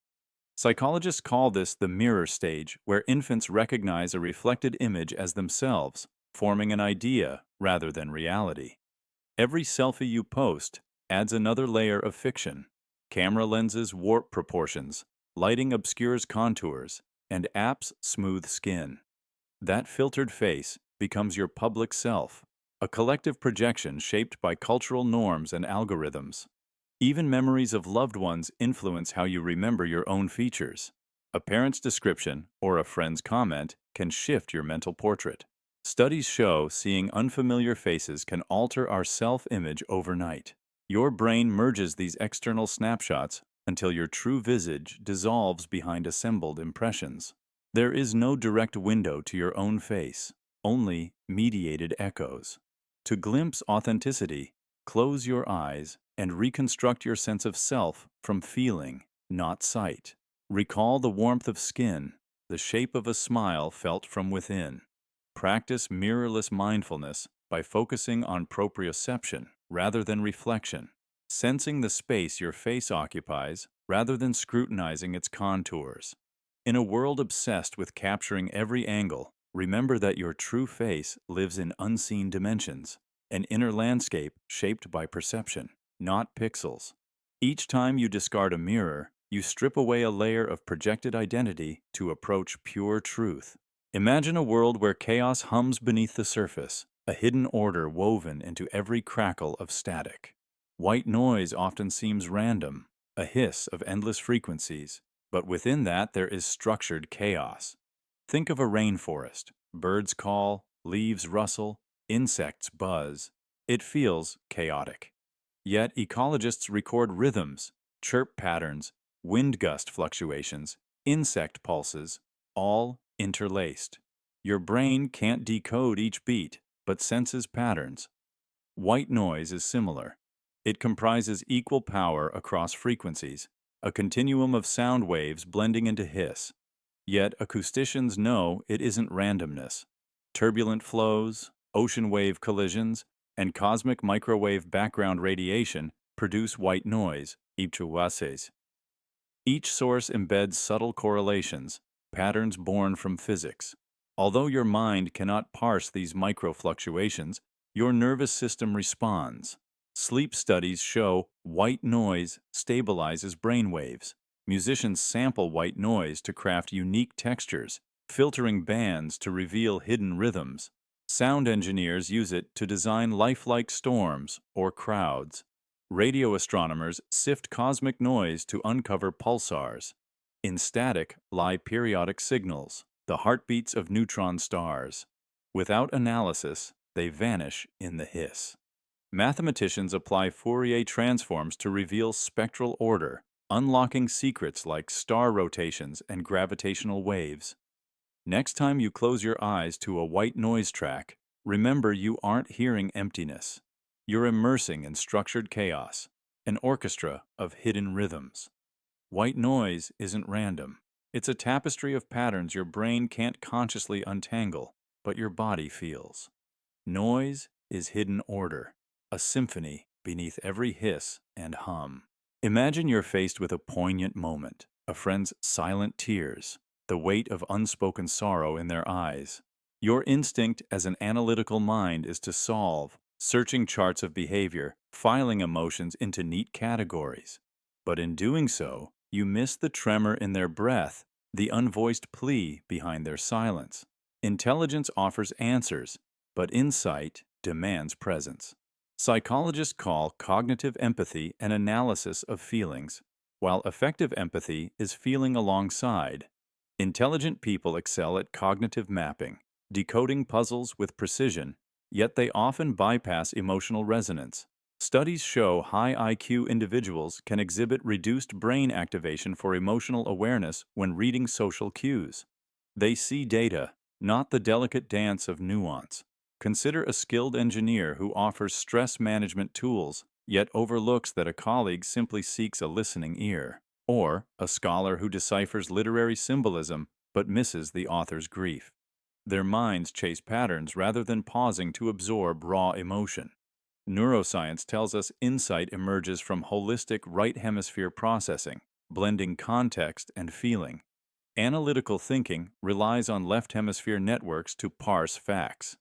Psychologists call this the mirror stage, where infants recognize a reflected image as themselves, forming an idea rather than reality. Every selfie you post adds another layer of fiction. Camera lenses warp proportions, lighting obscures contours, and apps smooth skin. That filtered face becomes your public self, a collective projection shaped by cultural norms and algorithms. Even memories of loved ones influence how you remember your own features. A parent's description or a friend's comment can shift your mental portrait. Studies show seeing unfamiliar faces can alter our self-image overnight. Your brain merges these external snapshots until your true visage dissolves behind assembled impressions. There is no direct window to your own face, only mediated echoes. To glimpse authenticity, close your eyes and reconstruct your sense of self from feeling, not sight. Recall the warmth of skin, the shape of a smile felt from within. Practice mirrorless mindfulness by focusing on proprioception rather than reflection, sensing the space your face occupies rather than scrutinizing its contours. In a world obsessed with capturing every angle, remember that your true face lives in unseen dimensions, an inner landscape shaped by perception, not pixels. Each time you discard a mirror, you strip away a layer of projected identity to approach pure truth. Imagine a world where chaos hums beneath the surface, a hidden order woven into every crackle of static. White noise often seems random, a hiss of endless frequencies, but within that there is structured chaos. Think of a rainforest. Birds call, leaves rustle, insects buzz. It feels chaotic. Yet ecologists record rhythms, chirp patterns, wind gust fluctuations, insect pulses, all interlaced. Your brain can't decode each beat, but senses patterns. White noise is similar. It comprises equal power across frequencies, a continuum of sound waves blending into hiss. Yet acousticians know it isn't randomness. Turbulent flows, ocean wave collisions, and cosmic microwave background radiation produce white noise, ipchuases. Each source embeds subtle correlations, patterns born from physics. Although your mind cannot parse these microfluctuations, your nervous system responds. Sleep studies show white noise stabilizes brainwaves. Musicians sample white noise to craft unique textures, filtering bands to reveal hidden rhythms. Sound engineers use it to design lifelike storms or crowds. Radio astronomers sift cosmic noise to uncover pulsars. In static lie periodic signals, the heartbeats of neutron stars. Without analysis, they vanish in the hiss. Mathematicians apply Fourier transforms to reveal spectral order, unlocking secrets like star rotations and gravitational waves. Next time you close your eyes to a white noise track, remember you aren't hearing emptiness. You're immersing in structured chaos, an orchestra of hidden rhythms. White noise isn't random. It's a tapestry of patterns your brain can't consciously untangle, but your body feels. Noise is hidden order, a symphony beneath every hiss and hum. Imagine you're faced with a poignant moment, a friend's silent tears, the weight of unspoken sorrow in their eyes. Your instinct as an analytical mind is to solve, searching charts of behavior, filing emotions into neat categories. But in doing so, you miss the tremor in their breath, the unvoiced plea behind their silence. Intelligence offers answers, but insight demands presence. Psychologists call cognitive empathy an analysis of feelings, while effective empathy is feeling alongside. Intelligent people excel at cognitive mapping, decoding puzzles with precision, yet they often bypass emotional resonance. Studies show high IQ individuals can exhibit reduced brain activation for emotional awareness when reading social cues. They see data, not the delicate dance of nuance. Consider a skilled engineer who offers stress management tools, yet overlooks that a colleague simply seeks a listening ear, or a scholar who deciphers literary symbolism but misses the author's grief. Their minds chase patterns rather than pausing to absorb raw emotion. Neuroscience tells us insight emerges from holistic right hemisphere processing, blending context and feeling. Analytical thinking relies on left hemisphere networks to parse facts.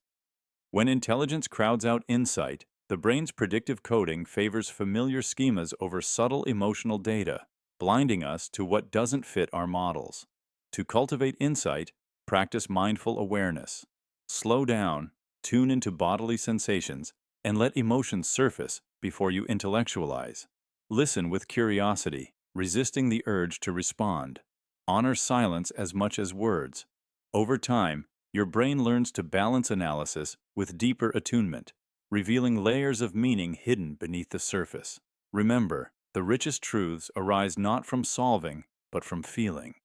When intelligence crowds out insight, the brain's predictive coding favors familiar schemas over subtle emotional data, blinding us to what doesn't fit our models. To cultivate insight, practice mindful awareness. Slow down, tune into bodily sensations, and let emotions surface before you intellectualize. Listen with curiosity, resisting the urge to respond. Honor silence as much as words. Over time, your brain learns to balance analysis with deeper attunement, revealing layers of meaning hidden beneath the surface. Remember, the richest truths arise not from solving, but from feeling.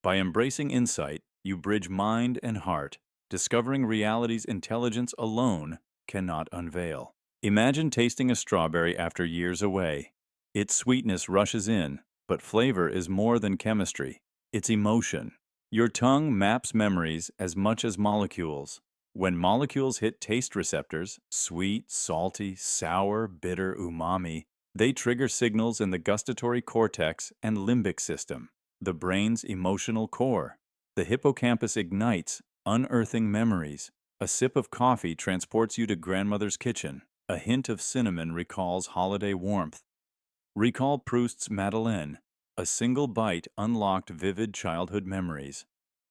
By embracing insight, you bridge mind and heart, discovering reality's intelligence alone cannot unveil. Imagine tasting a strawberry after years away. Its sweetness rushes in, but flavor is more than chemistry. It's emotion. Your tongue maps memories as much as molecules. When molecules hit taste receptors, sweet, salty, sour, bitter, umami, they trigger signals in the gustatory cortex and limbic system, the brain's emotional core. The hippocampus ignites, unearthing memories. A sip of coffee transports you to grandmother's kitchen. A hint of cinnamon recalls holiday warmth. Recall Proust's Madeleine. A single bite unlocked vivid childhood memories.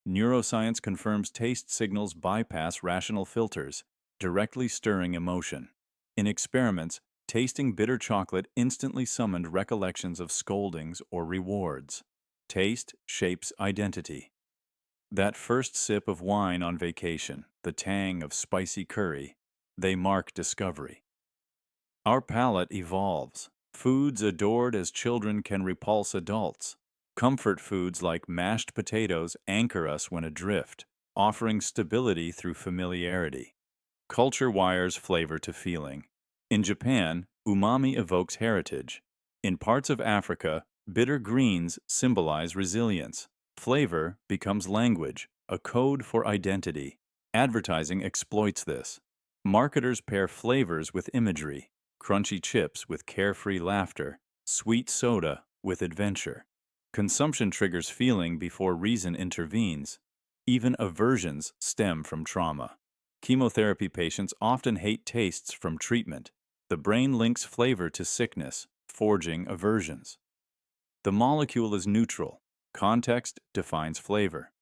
Neuroscience confirms taste signals bypass rational filters, directly stirring emotion. In experiments, tasting bitter chocolate instantly summoned recollections of scoldings or rewards. Taste shapes identity. That first sip of wine on vacation, the tang of spicy curry, they mark discovery. Our palate evolves. Foods adored as children can repulse adults. Comfort foods like mashed potatoes anchor us when adrift, offering stability through familiarity. Culture wires flavor to feeling. In Japan, umami evokes heritage. In parts of Africa, bitter greens symbolize resilience. Flavor becomes language, a code for identity. Advertising exploits this. Marketers pair flavors with imagery, crunchy chips with carefree laughter, sweet soda with adventure. Consumption triggers feeling before reason intervenes. Even aversions stem from trauma. Chemotherapy patients often hate tastes from treatment. The brain links flavor to sickness, forging aversions. The molecule is neutral. Context defines flavor.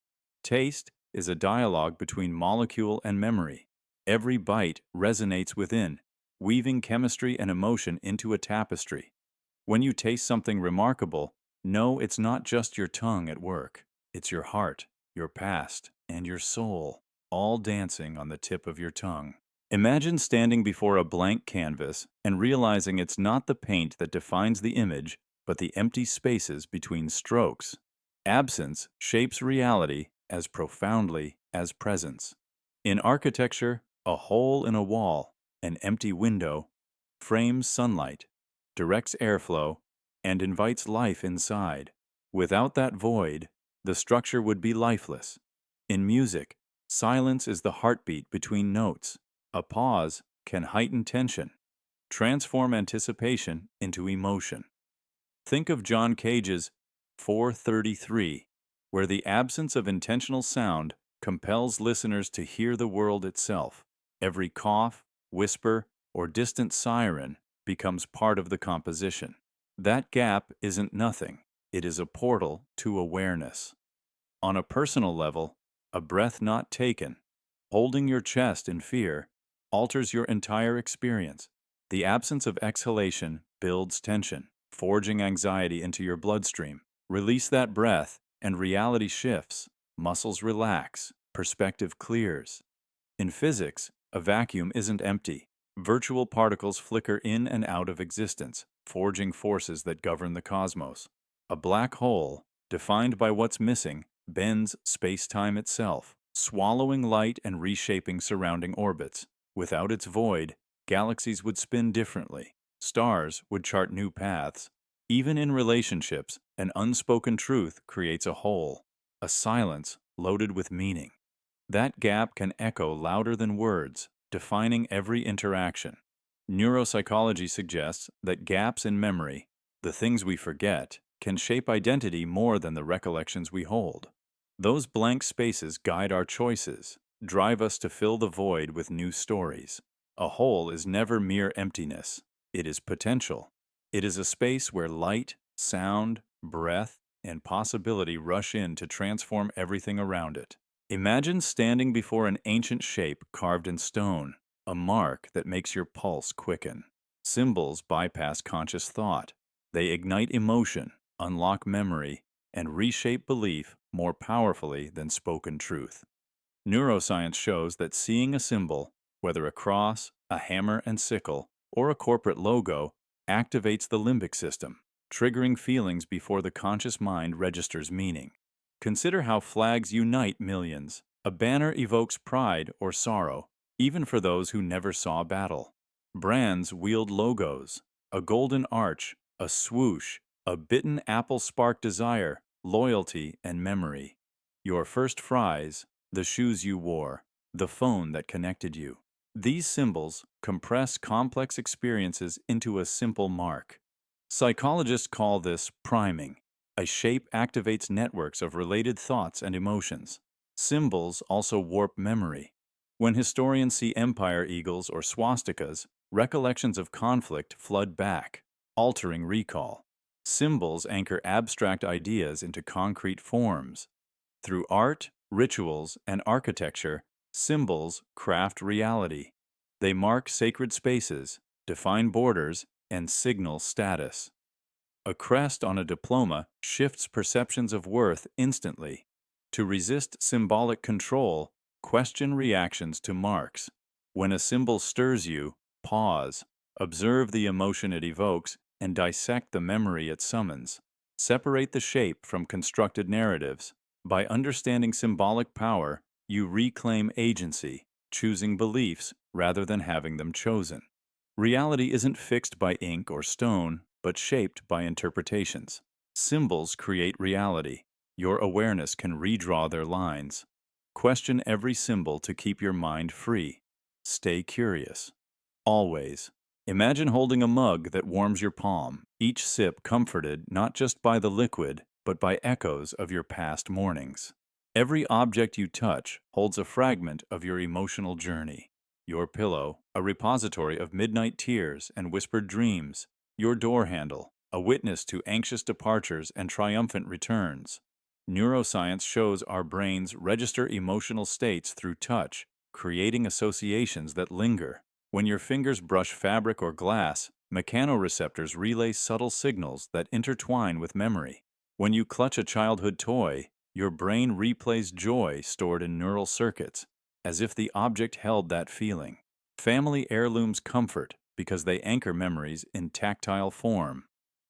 Taste is a dialogue between molecule and memory. Every bite resonates within, weaving chemistry and emotion into a tapestry. When you taste something remarkable, know it's not just your tongue at work. It's your heart, your past, and your soul, all dancing on the tip of your tongue. Imagine standing before a blank canvas and realizing it's not the paint that defines the image, but the empty spaces between strokes. Absence shapes reality as profoundly as presence. In architecture, a hole in a wall, an empty window, frames sunlight, directs airflow, and invites life inside. Without that void, the structure would be lifeless. In music, silence is the heartbeat between notes. A pause can heighten tension. transform anticipation into emotion. Think of John Cage's 4:33, where the absence of intentional sound compels listeners to hear the world itself. Every cough, whisper, or distant siren becomes part of the composition. That gap isn't nothing, it is a portal to awareness. On a personal level, a breath not taken, holding your chest in fear, alters your entire experience. The absence of exhalation builds tension, forging anxiety into your bloodstream. Release that breath, and reality shifts. Muscles relax, perspective clears. In physics, a vacuum isn't empty. Virtual particles flicker in and out of existence, forging forces that govern the cosmos. A black hole, defined by what's missing, bends space-time itself, swallowing light and reshaping surrounding orbits. Without its void, galaxies would spin differently. Stars would chart new paths. Even in relationships, an unspoken truth creates a hole, a silence loaded with meaning. That gap can echo louder than words, defining every interaction. Neuropsychology suggests that gaps in memory, the things we forget, can shape identity more than the recollections we hold. Those blank spaces guide our choices, drive us to fill the void with new stories. A hole is never mere emptiness. It is potential. It is a space where light, sound, breath, and possibility rush in to transform everything around it. Imagine standing before an ancient shape carved in stone, a mark that makes your pulse quicken. Symbols bypass conscious thought. They ignite emotion, unlock memory, and reshape belief more powerfully than spoken truth. Neuroscience shows that seeing a symbol, whether a cross, a hammer and sickle, or a corporate logo, activates the limbic system, triggering feelings before the conscious mind registers meaning. Consider how flags unite millions. A banner evokes pride or sorrow, even for those who never saw battle. Brands wield logos. A golden arch, a swoosh, a bitten apple spark desire, loyalty, and memory. Your first fries, the shoes you wore, the phone that connected you. These symbols compress complex experiences into a simple mark. Psychologists call this priming. A shape activates networks of related thoughts and emotions. Symbols also warp memory. When historians see empire eagles or swastikas, recollections of conflict flood back, altering recall. Symbols anchor abstract ideas into concrete forms. Through art, rituals, and architecture, symbols craft reality. They mark sacred spaces, define borders, and signal status. A crest on a diploma shifts perceptions of worth instantly. To resist symbolic control, question reactions to marks. When a symbol stirs you, pause, observe the emotion it evokes, and dissect the memory it summons. Separate the shape from constructed narratives. By understanding symbolic power, you reclaim agency, choosing beliefs rather than having them chosen. Reality isn't fixed by ink or stone, but shaped by interpretations. Symbols create reality. Your awareness can redraw their lines. Question every symbol to keep your mind free. Stay curious. Always. Imagine holding a mug that warms your palm, each sip comforted not just by the liquid, but by echoes of your past mornings. Every object you touch holds a fragment of your emotional journey. Your pillow, a repository of midnight tears and whispered dreams. Your door handle, a witness to anxious departures and triumphant returns. Neuroscience shows our brains register emotional states through touch, creating associations that linger. When your fingers brush fabric or glass, mechanoreceptors relay subtle signals that intertwine with memory. When you clutch a childhood toy, your brain replays joy stored in neural circuits, as if the object held that feeling. Family heirlooms comfort because they anchor memories in tactile form.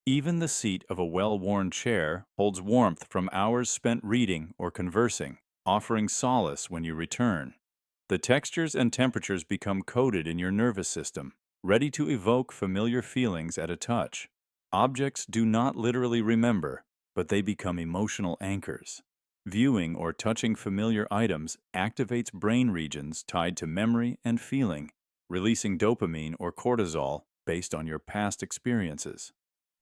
Even the seat of a well-worn chair holds warmth from hours spent reading or conversing, offering solace when you return. The textures and temperatures become coded in your nervous system, ready to evoke familiar feelings at a touch. Objects do not literally remember, but they become emotional anchors. Viewing or touching familiar items activates brain regions tied to memory and feeling, releasing dopamine or cortisol, based on your past experiences.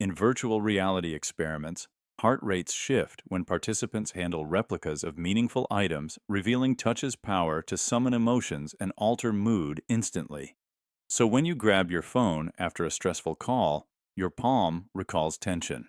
In virtual reality experiments, heart rates shift when participants handle replicas of meaningful items, revealing touch's power to summon emotions and alter mood instantly. So when you grab your phone after a stressful call, your palm recalls tension.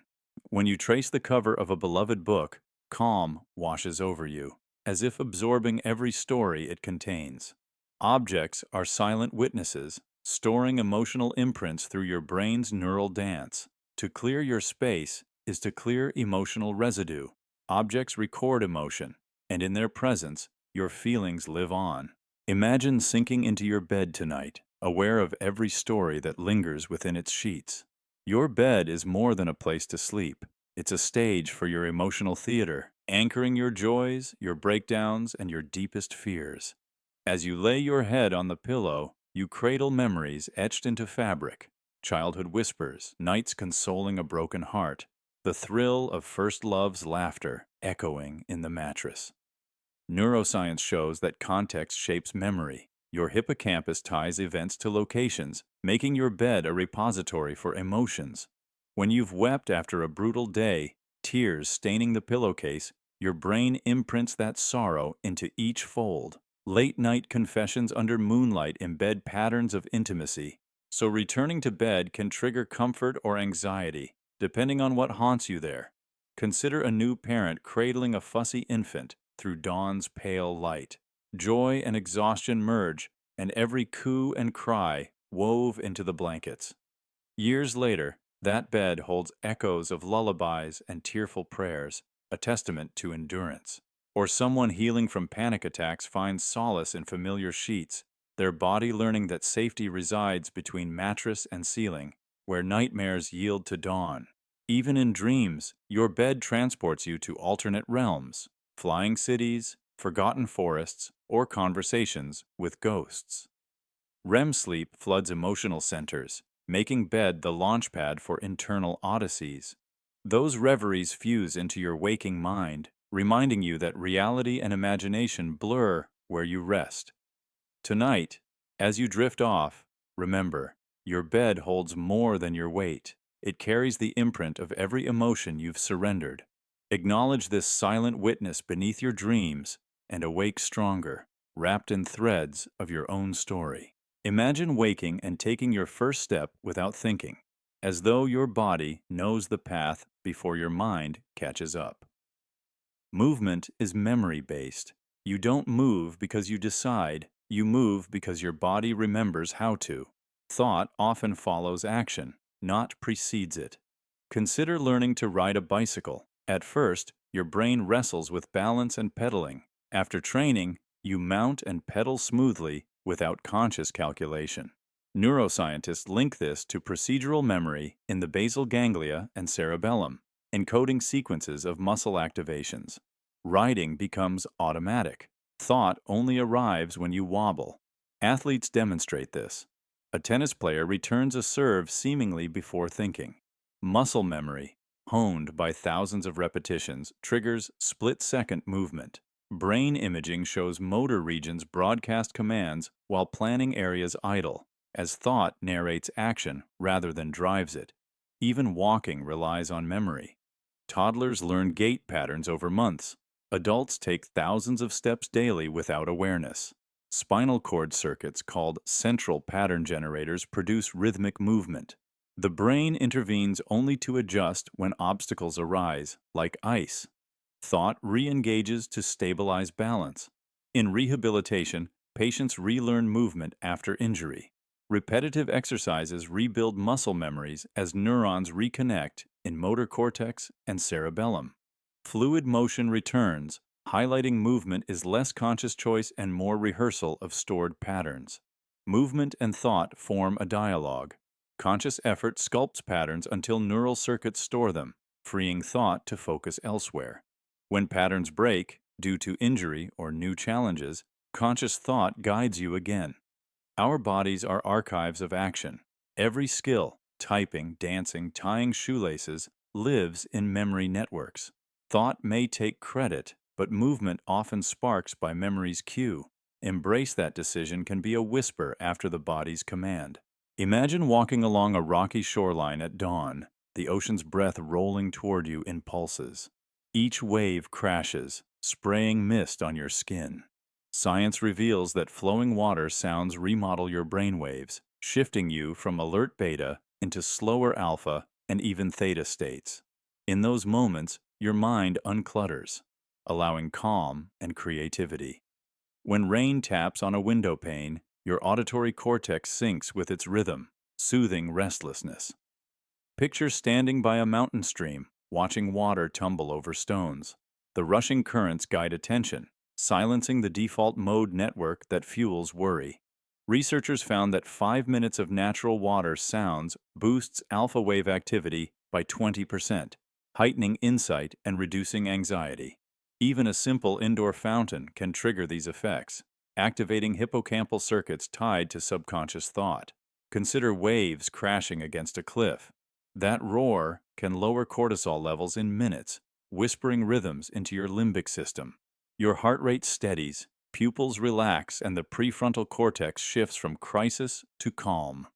When you trace the cover of a beloved book, calm washes over you, as if absorbing every story it contains. Objects are silent witnesses, storing emotional imprints through your brain's neural dance. To clear your space is to clear emotional residue. Objects record emotion, and in their presence, your feelings live on. Imagine sinking into your bed tonight, aware of every story that lingers within its sheets. Your bed is more than a place to sleep. It's a stage for your emotional theater, anchoring your joys, your breakdowns, and your deepest fears. As you lay your head on the pillow, you cradle memories etched into fabric, childhood whispers, nights consoling a broken heart, the thrill of first love's laughter echoing in the mattress. Neuroscience shows that context shapes memory. Your hippocampus ties events to locations, making your bed a repository for emotions. When you've wept after a brutal day, tears staining the pillowcase, your brain imprints that sorrow into each fold. Late-night confessions under moonlight embed patterns of intimacy, so returning to bed can trigger comfort or anxiety, depending on what haunts you there. Consider a new parent cradling a fussy infant through dawn's pale light. Joy and exhaustion merge, and every coo and cry wove into the blankets. Years later, that bed holds echoes of lullabies and tearful prayers, a testament to endurance. Or someone healing from panic attacks finds solace in familiar sheets, their body learning that safety resides between mattress and ceiling, where nightmares yield to dawn. Even in dreams, your bed transports you to alternate realms, flying cities, forgotten forests, or conversations with ghosts. REM sleep floods emotional centers, making bed the launchpad for internal odysseys. Those reveries fuse into your waking mind, reminding you that reality and imagination blur where you rest. Tonight, as you drift off, remember, your bed holds more than your weight. It carries the imprint of every emotion you've surrendered. Acknowledge this silent witness beneath your dreams and awake stronger, wrapped in threads of your own story. Imagine waking and taking your first step without thinking, as though your body knows the path before your mind catches up. Movement is memory-based. You don't move because you decide, you move because your body remembers how to. Thought often follows action, not precedes it. Consider learning to ride a bicycle. At first, your brain wrestles with balance and pedaling. After training, you mount and pedal smoothly without conscious calculation. Neuroscientists link this to procedural memory in the basal ganglia and cerebellum, encoding sequences of muscle activations. Riding becomes automatic. Thought only arrives when you wobble. Athletes demonstrate this. A tennis player returns a serve seemingly before thinking. Muscle memory, honed by thousands of repetitions, triggers split-second movement. Brain imaging shows motor regions broadcast commands while planning areas idle, as thought narrates action rather than drives it. Even walking relies on memory. Toddlers learn gait patterns over months. Adults take thousands of steps daily without awareness. Spinal cord circuits called central pattern generators produce rhythmic movement. The brain intervenes only to adjust when obstacles arise, like ice. Thought re-engages to stabilize balance. In rehabilitation, patients relearn movement after injury. Repetitive exercises rebuild muscle memories as neurons reconnect in motor cortex and cerebellum. Fluid motion returns, highlighting movement is less conscious choice and more rehearsal of stored patterns. Movement and thought form a dialogue. Conscious effort sculpts patterns until neural circuits store them, freeing thought to focus elsewhere. When patterns break, due to injury or new challenges, conscious thought guides you again. Our bodies are archives of action. Every skill, typing, dancing, tying shoelaces, lives in memory networks. Thought may take credit, but movement often sparks by memory's cue. Embrace that decision can be a whisper after the body's command. Imagine walking along a rocky shoreline at dawn, the ocean's breath rolling toward you in pulses. Each wave crashes, spraying mist on your skin. Science reveals that flowing water sounds remodel your brainwaves, shifting you from alert beta into slower alpha and even theta states. In those moments, your mind unclutters, allowing calm and creativity. When rain taps on a window pane, your auditory cortex syncs with its rhythm, soothing restlessness. Picture standing by a mountain stream, watching water tumble over stones. The rushing currents guide attention, silencing the default mode network that fuels worry. Researchers found that 5 minutes of natural water sounds boosts alpha wave activity by 20%, heightening insight and reducing anxiety. Even a simple indoor fountain can trigger these effects, activating hippocampal circuits tied to subconscious thought. Consider waves crashing against a cliff. That roar can lower cortisol levels in minutes, whispering rhythms into your limbic system. Your heart rate steadies, pupils relax, and the prefrontal cortex shifts from crisis to calm.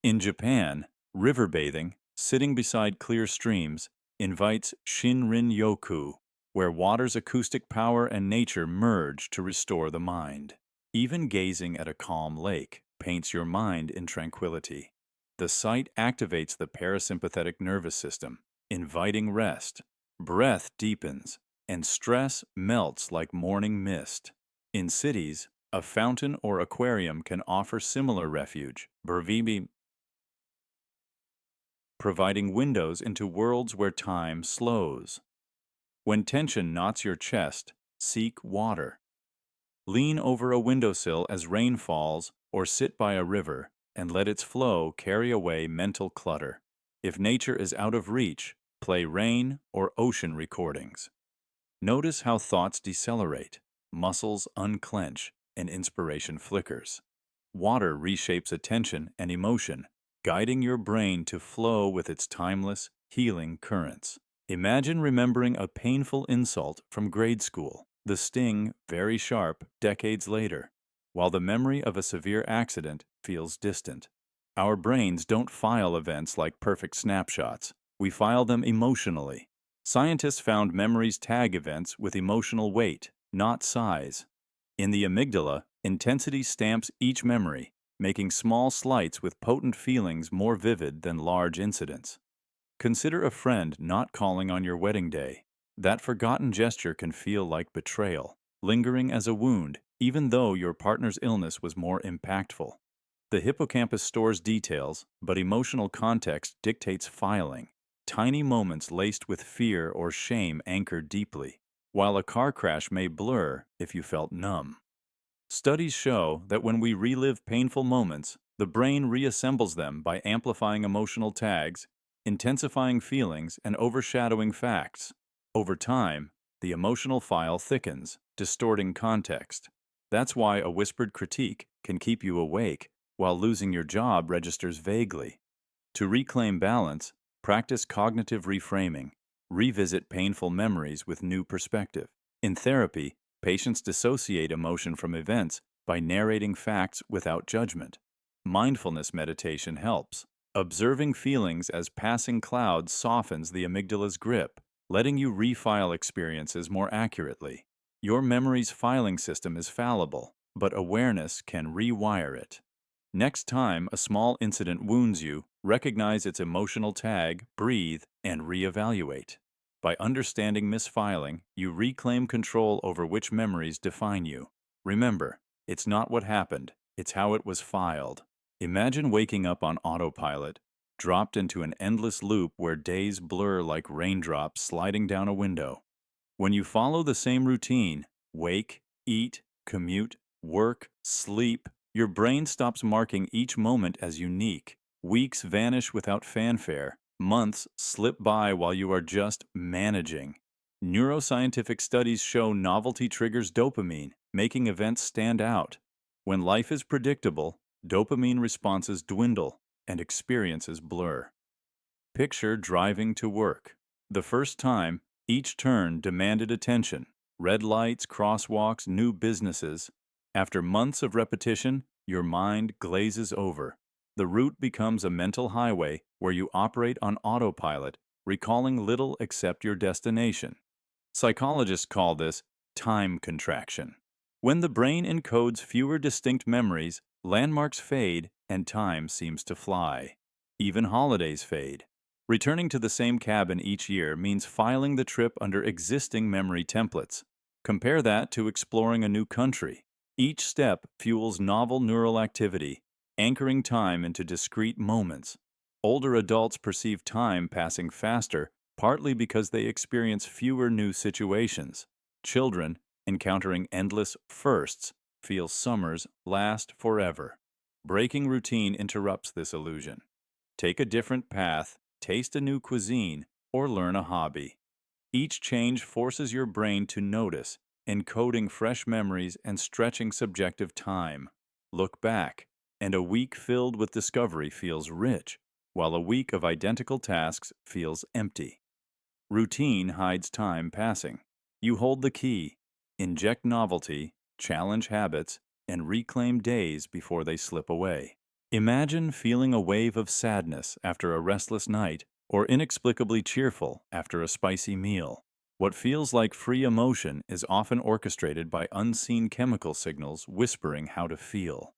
In Japan, river bathing, sitting beside clear streams, invites Shinrin-yoku, where water's acoustic power and nature merge to restore the mind. Even gazing at a calm lake paints your mind in tranquility. The sight activates the parasympathetic nervous system, inviting rest. Breath deepens, and stress melts like morning mist. In cities, a fountain or aquarium can offer similar refuge, providing windows into worlds where time slows. When tension knots your chest, seek water. Lean over a windowsill as rain falls, or sit by a river and let its flow carry away mental clutter. If nature is out of reach, play rain or ocean recordings. Notice how thoughts decelerate, muscles unclench, and inspiration flickers. Water reshapes attention and emotion, guiding your brain to flow with its timeless, healing currents. Imagine remembering a painful insult from grade school, the sting very sharp decades later, while the memory of a severe accident feels distant. Our brains don't file events like perfect snapshots. We file them emotionally. Scientists found memories tag events with emotional weight, not size. In the amygdala, intensity stamps each memory, making small slights with potent feelings more vivid than large incidents. Consider a friend not calling on your wedding day. That forgotten gesture can feel like betrayal, lingering as a wound, even though your partner's illness was more impactful. The hippocampus stores details, but emotional context dictates filing. Tiny moments laced with fear or shame anchor deeply, while a car crash may blur if you felt numb. Studies show that when we relive painful moments, the brain reassembles them by amplifying emotional tags, intensifying feelings, and overshadowing facts. Over time, the emotional file thickens, distorting context. That's why a whispered critique can keep you awake, while losing your job registers vaguely. To reclaim balance, practice cognitive reframing. Revisit painful memories with new perspective. In therapy, patients dissociate emotion from events by narrating facts without judgment. Mindfulness meditation helps. Observing feelings as passing clouds softens the amygdala's grip, letting you refile experiences more accurately. Your memory's filing system is fallible, but awareness can rewire it. Next time a small incident wounds you, recognize its emotional tag, breathe, and reevaluate. By understanding misfiling, you reclaim control over which memories define you. Remember, it's not what happened, it's how it was filed. Imagine waking up on autopilot, dropped into an endless loop where days blur like raindrops sliding down a window. When you follow the same routine, wake, eat, commute, work, sleep, your brain stops marking each moment as unique. Weeks vanish without fanfare. Months slip by while you are just managing. Neuroscientific studies show novelty triggers dopamine, making events stand out. When life is predictable, dopamine responses dwindle and experiences blur. Picture driving to work. The first time, each turn demanded attention. Red lights, crosswalks, new businesses. After months of repetition, your mind glazes over. The route becomes a mental highway where you operate on autopilot, recalling little except your destination. Psychologists call this time contraction. When the brain encodes fewer distinct memories, landmarks fade and time seems to fly. Even holidays fade. Returning to the same cabin each year means filing the trip under existing memory templates. Compare that to exploring a new country. Each step fuels novel neural activity, anchoring time into discrete moments. Older adults perceive time passing faster, partly because they experience fewer new situations. Children, encountering endless firsts, feel summers last forever. Breaking routine interrupts this illusion. Take a different path, taste a new cuisine, or learn a hobby. Each change forces your brain to notice, encoding fresh memories and stretching subjective time. Look back, and a week filled with discovery feels rich, while a week of identical tasks feels empty. Routine hides time passing. You hold the key, inject novelty, challenge habits, and reclaim days before they slip away. Imagine feeling a wave of sadness after a restless night, or inexplicably cheerful after a spicy meal. What feels like free emotion is often orchestrated by unseen chemical signals whispering how to feel.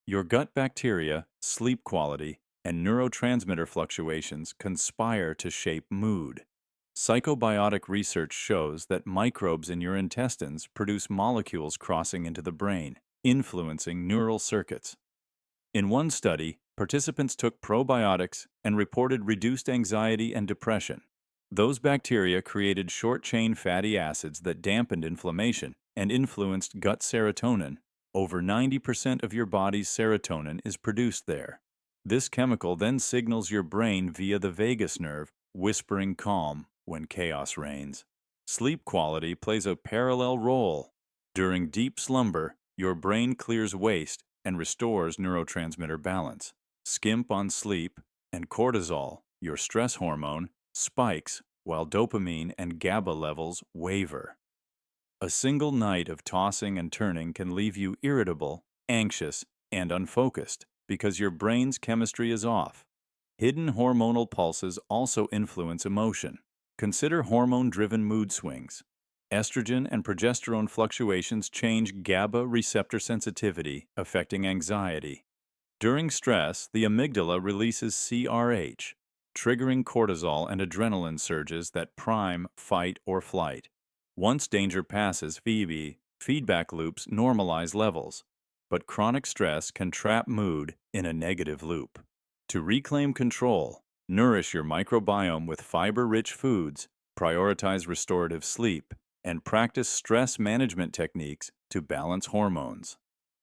Your gut bacteria, sleep quality, and neurotransmitter fluctuations conspire to shape mood. Psychobiotic research shows that microbes in your intestines produce molecules crossing into the brain, influencing neural circuits. In one study, participants took probiotics and reported reduced anxiety and depression. Those bacteria created short-chain fatty acids that dampened inflammation and influenced gut serotonin. Over 90% of your body's serotonin is produced there. This chemical then signals your brain via the vagus nerve, whispering calm when chaos reigns. Sleep quality plays a parallel role. During deep slumber, your brain clears waste and restores neurotransmitter balance. Skimp on sleep, and cortisol, your stress hormone, spikes while dopamine and GABA levels waver. A single night of tossing and turning can leave you irritable, anxious, and unfocused because your brain's chemistry is off. Hidden hormonal pulses also influence emotion. Consider hormone-driven mood swings. Estrogen and progesterone fluctuations change GABA receptor sensitivity, affecting anxiety. During stress, the amygdala releases CRH, triggering cortisol and adrenaline surges that prime fight or flight. Once danger passes, feedback loops normalize levels, but chronic stress can trap mood in a negative loop. To reclaim control, nourish your microbiome with fiber-rich foods, prioritize restorative sleep, and practice stress management techniques to balance hormones.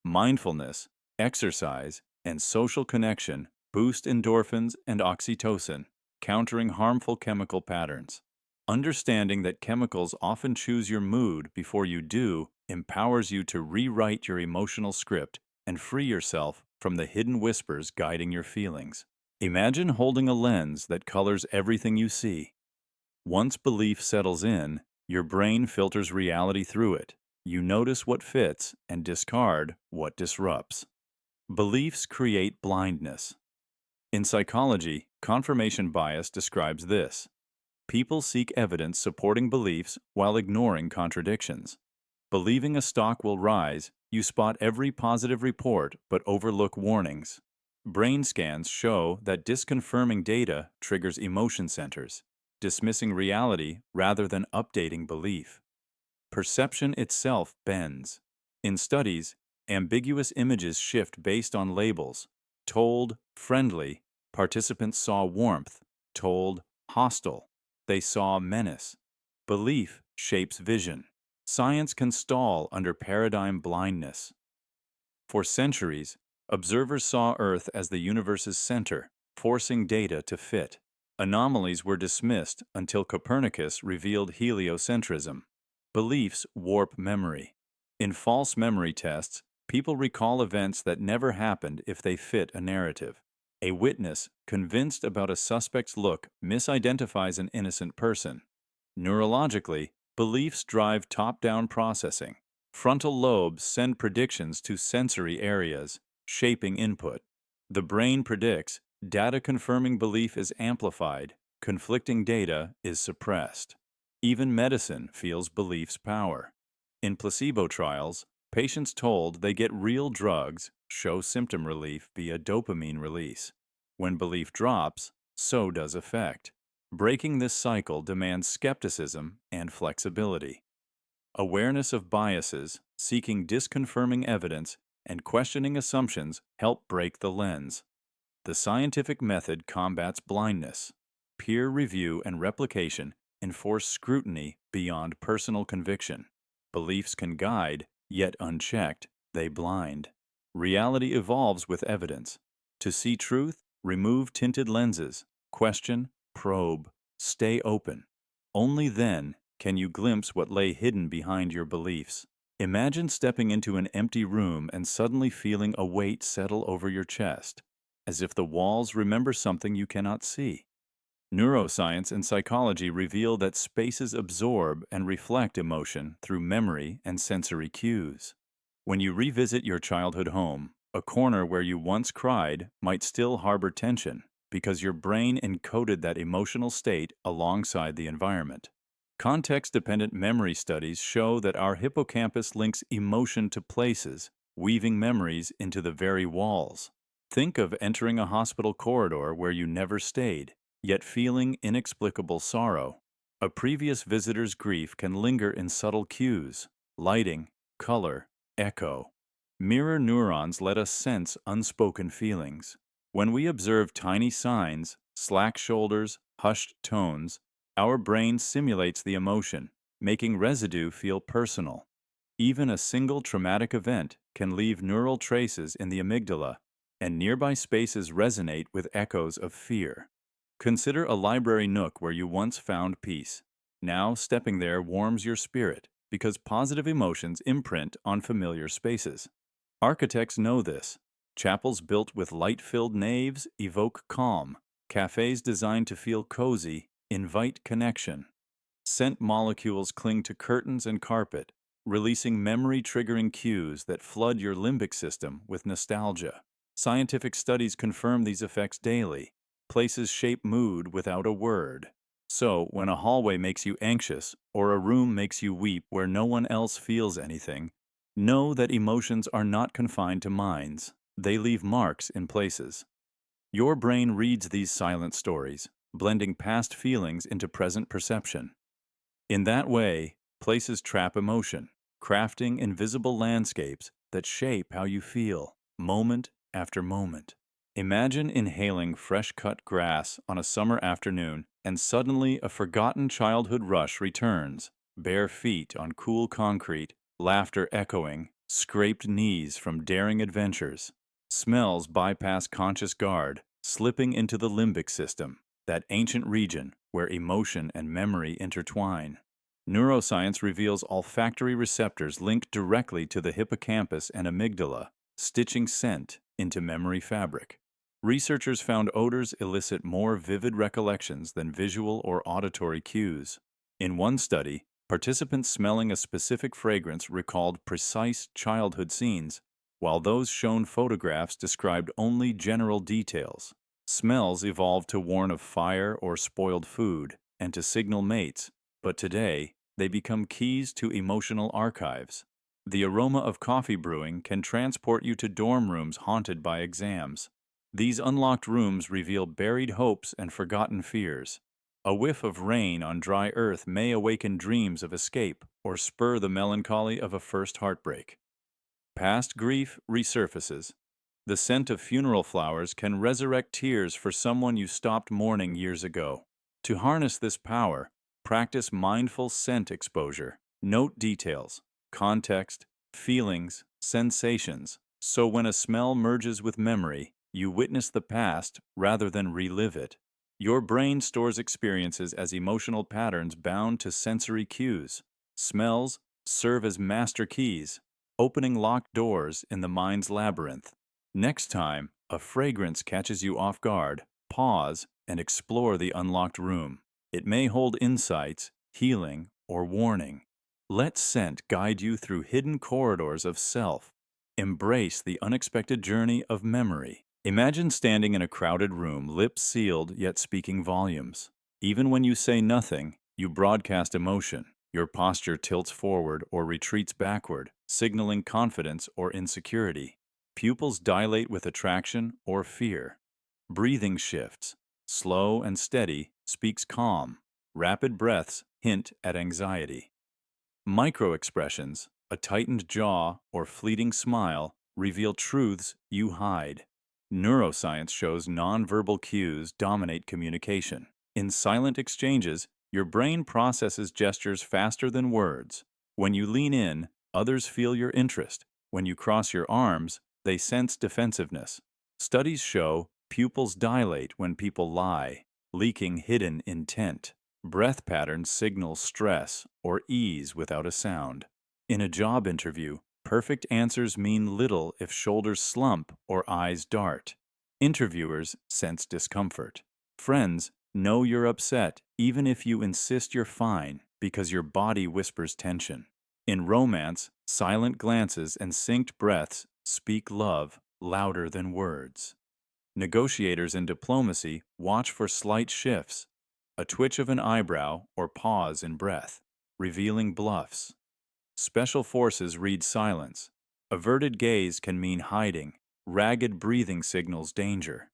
Mindfulness, exercise, and social connection boost endorphins and oxytocin, countering harmful chemical patterns. Understanding that chemicals often choose your mood before you do empowers you to rewrite your emotional script and free yourself from the hidden whispers guiding your feelings. Imagine holding a lens that colors everything you see. Once belief settles in, your brain filters reality through it. You notice what fits and discard what disrupts. Beliefs create blindness. In psychology, confirmation bias describes this. People seek evidence supporting beliefs while ignoring contradictions. Believing a stock will rise, you spot every positive report but overlook warnings. Brain scans show that disconfirming data triggers emotion centers, dismissing reality rather than updating belief. Perception itself bends. In studies, ambiguous images shift based on labels. Told friendly, participants saw warmth. Told hostile, they saw menace. Belief shapes vision. Science can stall under paradigm blindness. For centuries, observers saw Earth as the universe's center, forcing data to fit. Anomalies were dismissed until Copernicus revealed heliocentrism. Beliefs warp memory. In false memory tests, people recall events that never happened if they fit a narrative. A witness, convinced about a suspect's look, misidentifies an innocent person. Neurologically, beliefs drive top-down processing. Frontal lobes send predictions to sensory areas, shaping input. The brain predicts, data confirming belief is amplified, conflicting data is suppressed. Even medicine feels belief's power. In placebo trials, patients told they get real drugs show symptom relief via dopamine release. When belief drops, so does effect. Breaking this cycle demands skepticism and flexibility. Awareness of biases, seeking disconfirming evidence, and questioning assumptions help break the lens. The scientific method combats blindness. Peer review and replication enforce scrutiny beyond personal conviction. Beliefs can guide, yet unchecked, they blind. Reality evolves with evidence. To see truth, remove tinted lenses, question, probe, stay open. Only then can you glimpse what lay hidden behind your beliefs. Imagine stepping into an empty room and suddenly feeling a weight settle over your chest, as if the walls remember something you cannot see. Neuroscience and psychology reveal that spaces absorb and reflect emotion through memory and sensory cues. When you revisit your childhood home, a corner where you once cried might still harbor tension because your brain encoded that emotional state alongside the environment. Context-dependent memory studies show that our hippocampus links emotion to places, weaving memories into the very walls. Think of entering a hospital corridor where you never stayed, yet feeling inexplicable sorrow. A previous visitor's grief can linger in subtle cues, lighting, color, echo. Mirror neurons let us sense unspoken feelings. When we observe tiny signs, slack shoulders, hushed tones, our brain simulates the emotion, making residue feel personal. Even a single traumatic event can leave neural traces in the amygdala, and nearby spaces resonate with echoes of fear. Consider a library nook where you once found peace. Now, stepping there warms your spirit because positive emotions imprint on familiar spaces. Architects know this. Chapels built with light-filled naves evoke calm. Cafes designed to feel cozy invite connection. Scent molecules cling to curtains and carpet, releasing memory-triggering cues that flood your limbic system with nostalgia. Scientific studies confirm these effects daily. Places shape mood without a word. So, when a hallway makes you anxious or a room makes you weep where no one else feels anything, know that emotions are not confined to minds. They leave marks in places. Your brain reads these silent stories, blending past feelings into present perception. In that way, places trap emotion, crafting invisible landscapes that shape how you feel, moment after moment. Imagine inhaling fresh-cut grass on a summer afternoon, and suddenly a forgotten childhood rush returns. Bare feet on cool concrete, laughter echoing, scraped knees from daring adventures. Smells bypass conscious guard, slipping into the limbic system, that ancient region where emotion and memory intertwine. Neuroscience reveals olfactory receptors linked directly to the hippocampus and amygdala, stitching scent into memory fabric. Researchers found odors elicit more vivid recollections than visual or auditory cues. In one study, participants smelling a specific fragrance recalled precise childhood scenes, while those shown photographs described only general details. Smells evolved to warn of fire or spoiled food and to signal mates, but today they become keys to emotional archives. The aroma of coffee brewing can transport you to dorm rooms haunted by exams. These unlocked rooms reveal buried hopes and forgotten fears. A whiff of rain on dry earth may awaken dreams of escape or spur the melancholy of a first heartbreak. Past grief resurfaces. The scent of funeral flowers can resurrect tears for someone you stopped mourning years ago. To harness this power, practice mindful scent exposure. Note details, context, feelings, sensations, so when a smell merges with memory, you witness the past rather than relive it. Your brain stores experiences as emotional patterns bound to sensory cues. Smells serve as master keys, opening locked doors in the mind's labyrinth. Next time a fragrance catches you off guard, pause and explore the unlocked room. It may hold insights, healing, or warning. Let scent guide you through hidden corridors of self. Embrace the unexpected journey of memory. Imagine standing in a crowded room, lips sealed yet speaking volumes. Even when you say nothing, you broadcast emotion. Your posture tilts forward or retreats backward, signaling confidence or insecurity. Pupils dilate with attraction or fear. Breathing shifts. Slow and steady speaks calm. Rapid breaths hint at anxiety. Micro-expressions, a tightened jaw or fleeting smile, reveal truths you hide. Neuroscience shows nonverbal cues dominate communication. In silent exchanges, your brain processes gestures faster than words. When you lean in, others feel your interest. When you cross your arms, they sense defensiveness. Studies show pupils dilate when people lie, leaking hidden intent. Breath patterns signal stress or ease without a sound. In a job interview, perfect answers mean little if shoulders slump or eyes dart. Interviewers sense discomfort. Friends know you're upset even if you insist you're fine because your body whispers tension. In romance, silent glances and synced breaths speak love louder than words. Negotiators in diplomacy watch for slight shifts, a twitch of an eyebrow or pause in breath, revealing bluffs. Special forces read silence. Averted gaze can mean hiding. Ragged breathing signals danger.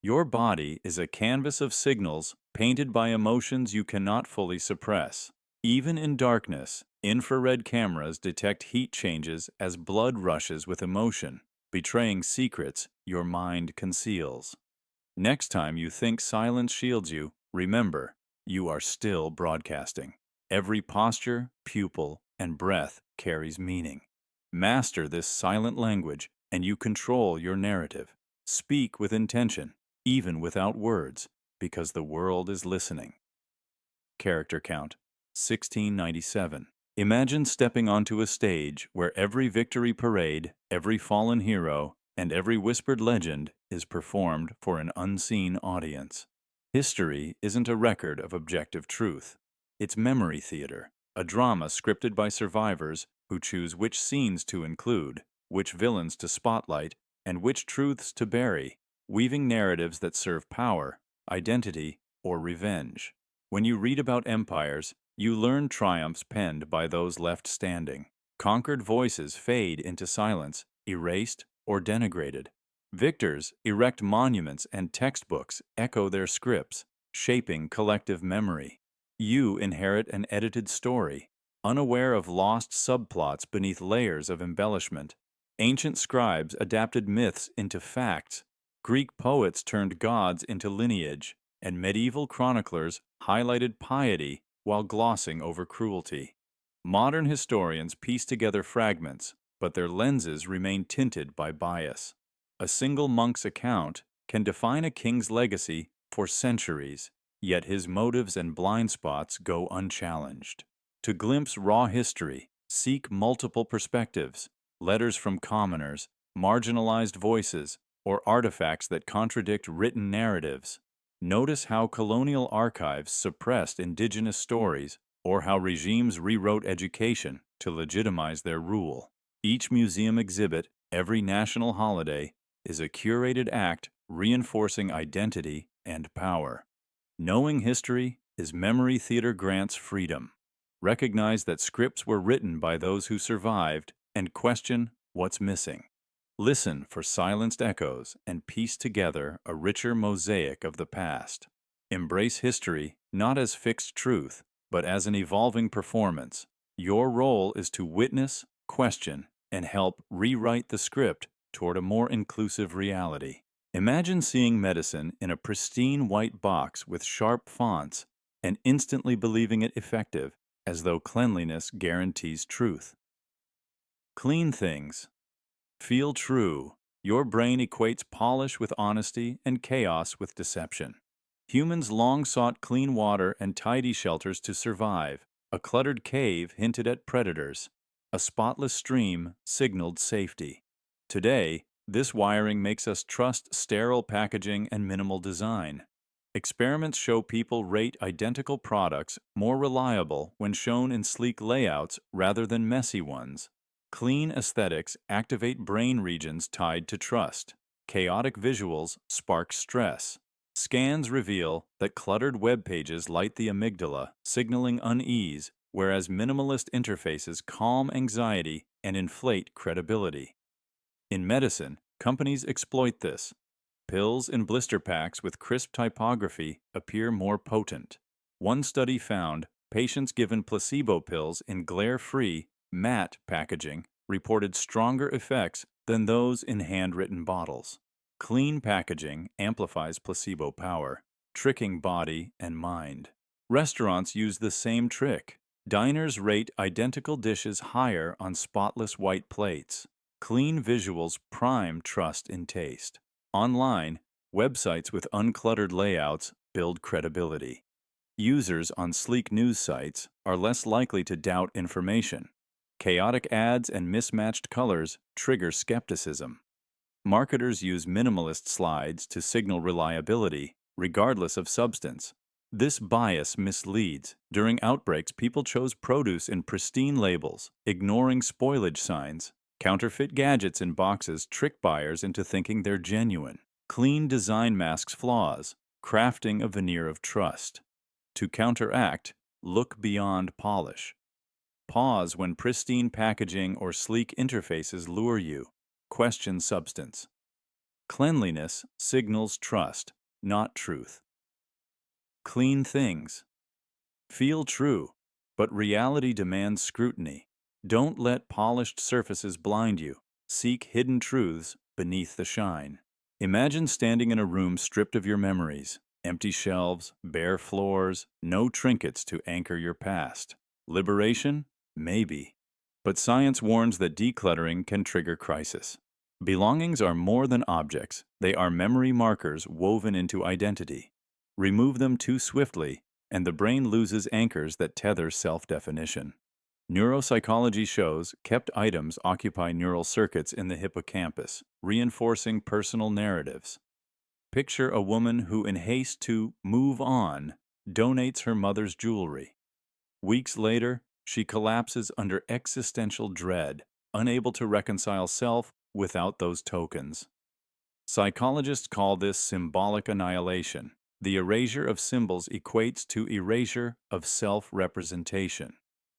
Your body is a canvas of signals painted by emotions you cannot fully suppress. Even in darkness, infrared cameras detect heat changes as blood rushes with emotion, betraying secrets your mind conceals. Next time you think silence shields you, remember, you are still broadcasting. Every posture, pupil, and breath carries meaning. Master this silent language, and you control your narrative. Speak with intention, even without words, because the world is listening. Character count, 1697. Imagine stepping onto a stage where every victory parade, every fallen hero, and every whispered legend is performed for an unseen audience. History isn't a record of objective truth. It's memory theater, a drama scripted by survivors who choose which scenes to include, which villains to spotlight, and which truths to bury, weaving narratives that serve power, identity, or revenge. When you read about empires, you learn triumphs penned by those left standing. Conquered voices fade into silence, erased or denigrated. Victors erect monuments and textbooks echo their scripts, shaping collective memory. You inherit an edited story, unaware of lost subplots beneath layers of embellishment. Ancient scribes adapted myths into facts. Greek poets turned gods into lineage, and medieval chroniclers highlighted piety while glossing over cruelty. Modern historians piece together fragments, but their lenses remain tinted by bias. A single monk's account can define a king's legacy for centuries, yet his motives and blind spots go unchallenged. To glimpse raw history, seek multiple perspectives, letters from commoners, marginalized voices, or artifacts that contradict written narratives. Notice how colonial archives suppressed indigenous stories or how regimes rewrote education to legitimize their rule. Each museum exhibit, every national holiday, is a curated act reinforcing identity and power. Knowing history is memory theater grants freedom. Recognize that scripts were written by those who survived and question what's missing. Listen for silenced echoes and piece together a richer mosaic of the past. Embrace history not as fixed truth, but as an evolving performance. Your role is to witness, question, and help rewrite the script toward a more inclusive reality. Imagine seeing medicine in a pristine white box with sharp fonts and instantly believing it effective, as though cleanliness guarantees truth. Clean things. Feel true. Your brain equates polish with honesty and chaos with deception. Humans long sought clean water and tidy shelters to survive. A cluttered cave hinted at predators. A spotless stream signaled safety. Today, this wiring makes us trust sterile packaging and minimal design. Experiments show people rate identical products more reliable when shown in sleek layouts rather than messy ones. Clean aesthetics activate brain regions tied to trust. Chaotic visuals spark stress. Scans reveal that cluttered web pages light the amygdala, signaling unease, whereas minimalist interfaces calm anxiety and inflate credibility. In medicine, companies exploit this. Pills in blister packs with crisp typography appear more potent. One study found patients given placebo pills in glare-free, matte packaging reported stronger effects than those in handwritten bottles. Clean packaging amplifies placebo power, tricking body and mind. Restaurants use the same trick. Diners rate identical dishes higher on spotless white plates. Clean visuals prime trust in taste. Online, websites with uncluttered layouts build credibility. Users on sleek news sites are less likely to doubt information. Chaotic ads and mismatched colors trigger skepticism. Marketers use minimalist slides to signal reliability, regardless of substance. This bias misleads. During outbreaks, people chose produce in pristine labels, ignoring spoilage signs. Counterfeit gadgets in boxes trick buyers into thinking they're genuine. Clean design masks flaws, crafting a veneer of trust. To counteract, look beyond polish. Pause when pristine packaging or sleek interfaces lure you. Question substance. Cleanliness signals trust, not truth. Clean things. Feel true, but reality demands scrutiny. Don't let polished surfaces blind you. Seek hidden truths beneath the shine. Imagine standing in a room stripped of your memories. Empty shelves, bare floors, no trinkets to anchor your past. Liberation? Maybe. But science warns that decluttering can trigger crisis. Belongings are more than objects. They are memory markers woven into identity. Remove them too swiftly, and the brain loses anchors that tether self-definition. Neuropsychology shows kept items occupy neural circuits in the hippocampus, reinforcing personal narratives. Picture a woman who, in haste to move on, donates her mother's jewelry. Weeks later, she collapses under existential dread, unable to reconcile self without those tokens. Psychologists call this symbolic annihilation. The erasure of symbols equates to erasure of self-representation.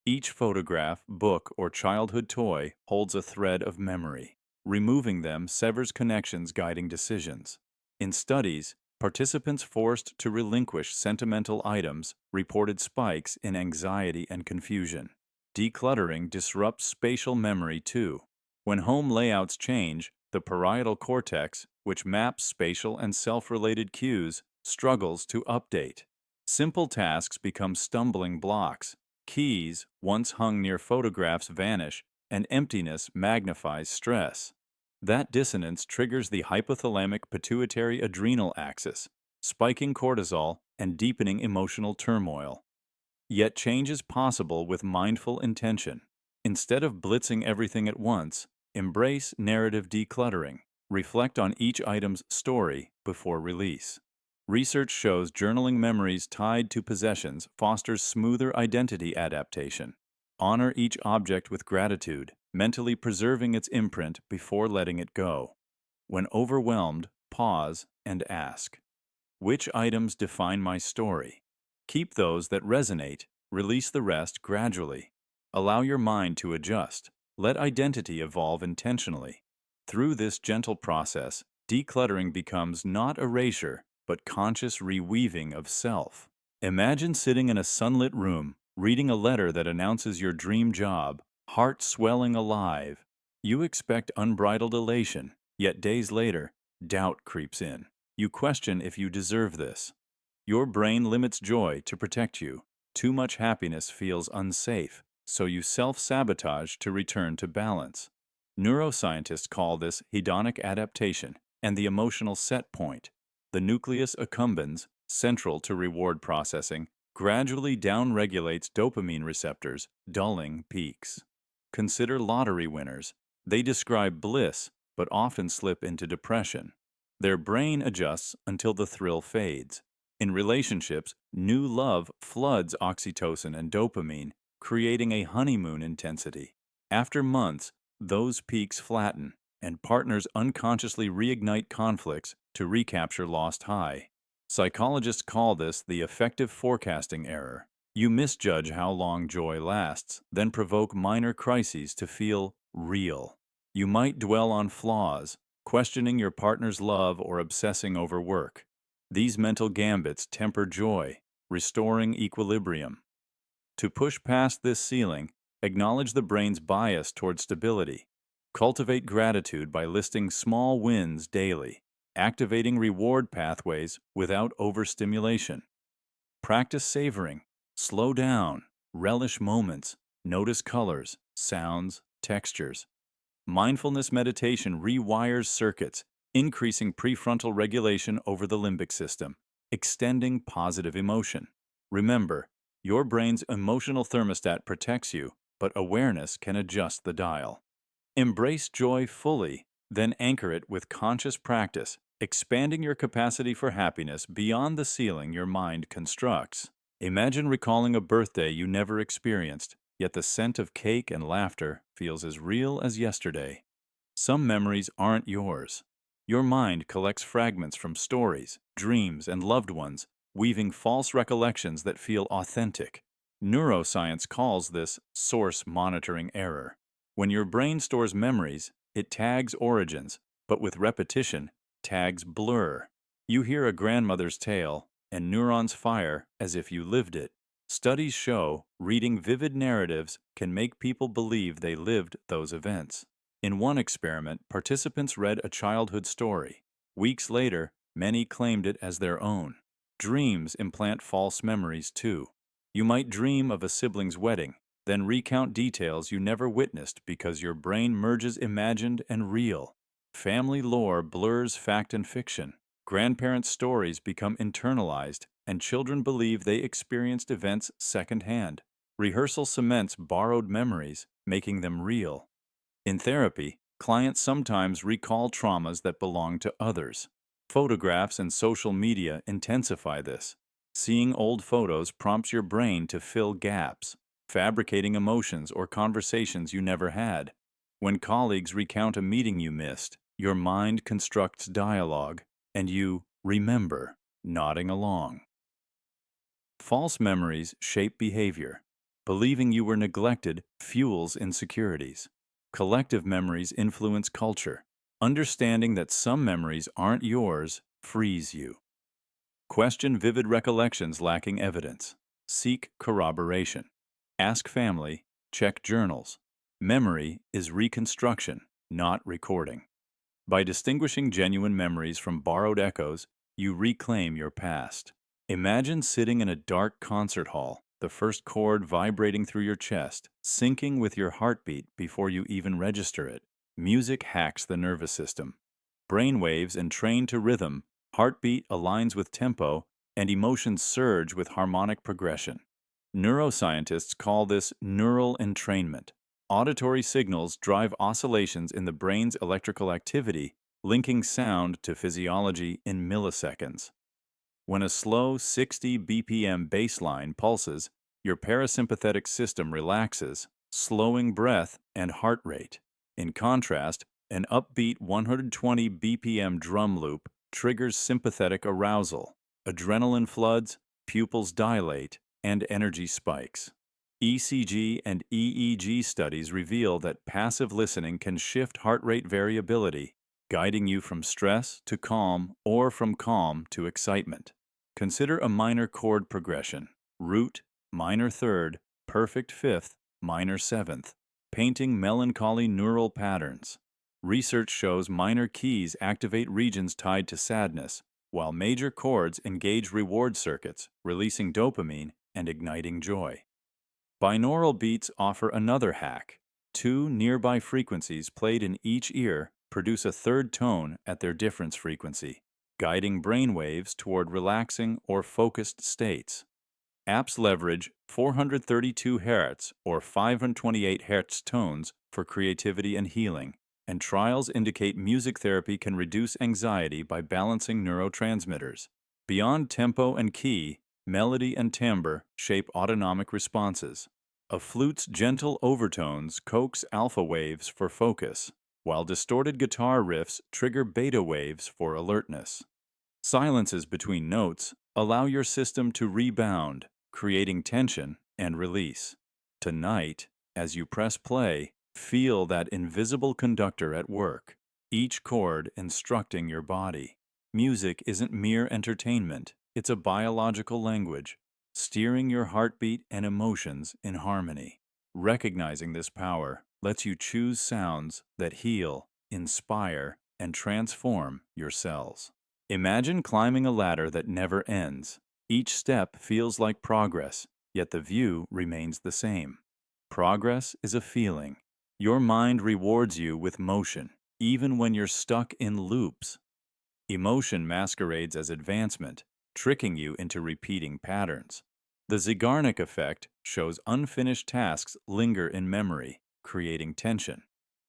Each photograph, book, or childhood toy holds a thread of memory. Removing them severs connections guiding decisions. In studies, participants forced to relinquish sentimental items reported spikes in anxiety and confusion. Decluttering disrupts spatial memory too. When home layouts change, the parietal cortex, which maps spatial and self-related cues, struggles to update. Simple tasks become stumbling blocks. Keys, once hung near photographs, vanish, and emptiness magnifies stress. That dissonance triggers the hypothalamic pituitary adrenal axis, spiking cortisol and deepening emotional turmoil. Yet change is possible with mindful intention. Instead of blitzing everything at once, embrace narrative decluttering. Reflect on each item's story before release. Research shows journaling memories tied to possessions fosters smoother identity adaptation. Honor each object with gratitude, mentally preserving its imprint before letting it go. When overwhelmed, pause and ask, which items define my story? Keep those that resonate, release the rest gradually. Allow your mind to adjust. Let identity evolve intentionally. Through this gentle process, decluttering becomes not erasure, but conscious reweaving of self. Imagine sitting in a sunlit room, reading a letter that announces your dream job, heart swelling alive. You expect unbridled elation, yet days later, doubt creeps in. You question if you deserve this. Your brain limits joy to protect you. Too much happiness feels unsafe, so you self-sabotage to return to balance. Neuroscientists call this hedonic adaptation and the emotional set point. The nucleus accumbens, central to reward processing, gradually downregulates dopamine receptors, dulling peaks. Consider lottery winners. They describe bliss, but often slip into depression. Their brain adjusts until the thrill fades. In relationships, new love floods oxytocin and dopamine, creating a honeymoon intensity. After months, those peaks flatten. and partners unconsciously reignite conflicts to recapture lost high. Psychologists call this the effective forecasting error. You misjudge how long joy lasts, then provoke minor crises to feel real. You might dwell on flaws, questioning your partner's love or obsessing over work. These mental gambits temper joy, restoring equilibrium. To push past this ceiling, acknowledge the brain's bias toward stability. Cultivate gratitude by listing small wins daily, activating reward pathways without overstimulation. Practice savoring. Slow down. Relish moments. Notice colors, sounds, textures. Mindfulness meditation rewires circuits, increasing prefrontal regulation over the limbic system, extending positive emotion. Remember, your brain's emotional thermostat protects you, but awareness can adjust the dial. Embrace joy fully, then anchor it with conscious practice, expanding your capacity for happiness beyond the ceiling your mind constructs. Imagine recalling a birthday you never experienced, yet the scent of cake and laughter feels as real as yesterday. Some memories aren't yours. Your mind collects fragments from stories, dreams, and loved ones, weaving false recollections that feel authentic. Neuroscience calls this source monitoring error. When your brain stores memories, it tags origins, but with repetition, tags blur. You hear a grandmother's tale, and neurons fire as if you lived it. Studies show reading vivid narratives can make people believe they lived those events. In one experiment, participants read a childhood story. Weeks later, many claimed it as their own. Dreams implant false memories too. You might dream of a sibling's wedding, then recount details you never witnessed because your brain merges imagined and real. Family lore blurs fact and fiction. Grandparents' stories become internalized, and children believe they experienced events secondhand. Rehearsal cements borrowed memories, making them real. In therapy, clients sometimes recall traumas that belong to others. Photographs and social media intensify this. Seeing old photos prompts your brain to fill gaps, fabricating emotions or conversations you never had. When colleagues recount a meeting you missed, your mind constructs dialogue, and you remember, nodding along. False memories shape behavior. Believing you were neglected fuels insecurities. Collective memories influence culture. Understanding that some memories aren't yours frees you. Question vivid recollections lacking evidence. Seek corroboration. Ask family. Check journals. Memory is reconstruction, not recording. By distinguishing genuine memories from borrowed echoes, you reclaim your past. Imagine sitting in a dark concert hall, the first chord vibrating through your chest, syncing with your heartbeat before you even register it. Music hacks the nervous system. Brainwaves entrain to rhythm, heartbeat aligns with tempo, and emotions surge with harmonic progression. Neuroscientists call this neural entrainment. Auditory signals drive oscillations in the brain's electrical activity, linking sound to physiology in milliseconds. When a slow 60 BPM baseline pulses, your parasympathetic system relaxes, slowing breath and heart rate. In contrast, an upbeat 120 BPM drum loop triggers sympathetic arousal. Adrenaline floods, pupils dilate, and energy spikes. ECG and EEG studies reveal that passive listening can shift heart rate variability, guiding you from stress to calm or from calm to excitement. Consider a minor chord progression: root, minor third, perfect fifth, minor seventh, painting melancholy neural patterns. Research shows minor keys activate regions tied to sadness, while major chords engage reward circuits, releasing dopamine and igniting joy. Binaural beats offer another hack. Two nearby frequencies played in each ear produce a third tone at their difference frequency, guiding brainwaves toward relaxing or focused states. Apps leverage 432 Hz or 528 Hz tones for creativity and healing, and trials indicate music therapy can reduce anxiety by balancing neurotransmitters. Beyond tempo and key, melody and timbre shape autonomic responses. A flute's gentle overtones coax alpha waves for focus, while distorted guitar riffs trigger beta waves for alertness. Silences between notes allow your system to rebound, creating tension and release. Tonight, as you press play, feel that invisible conductor at work, each chord instructing your body. Music isn't mere entertainment, it's a biological language, steering your heartbeat and emotions in harmony. Recognizing this power lets you choose sounds that heal, inspire, and transform your cells. Imagine climbing a ladder that never ends. Each step feels like progress, yet the view remains the same. Progress is a feeling. Your mind rewards you with motion, even when you're stuck in loops. Emotion masquerades as advancement, tricking you into repeating patterns. The Zeigarnik effect shows unfinished tasks linger in memory, creating tension.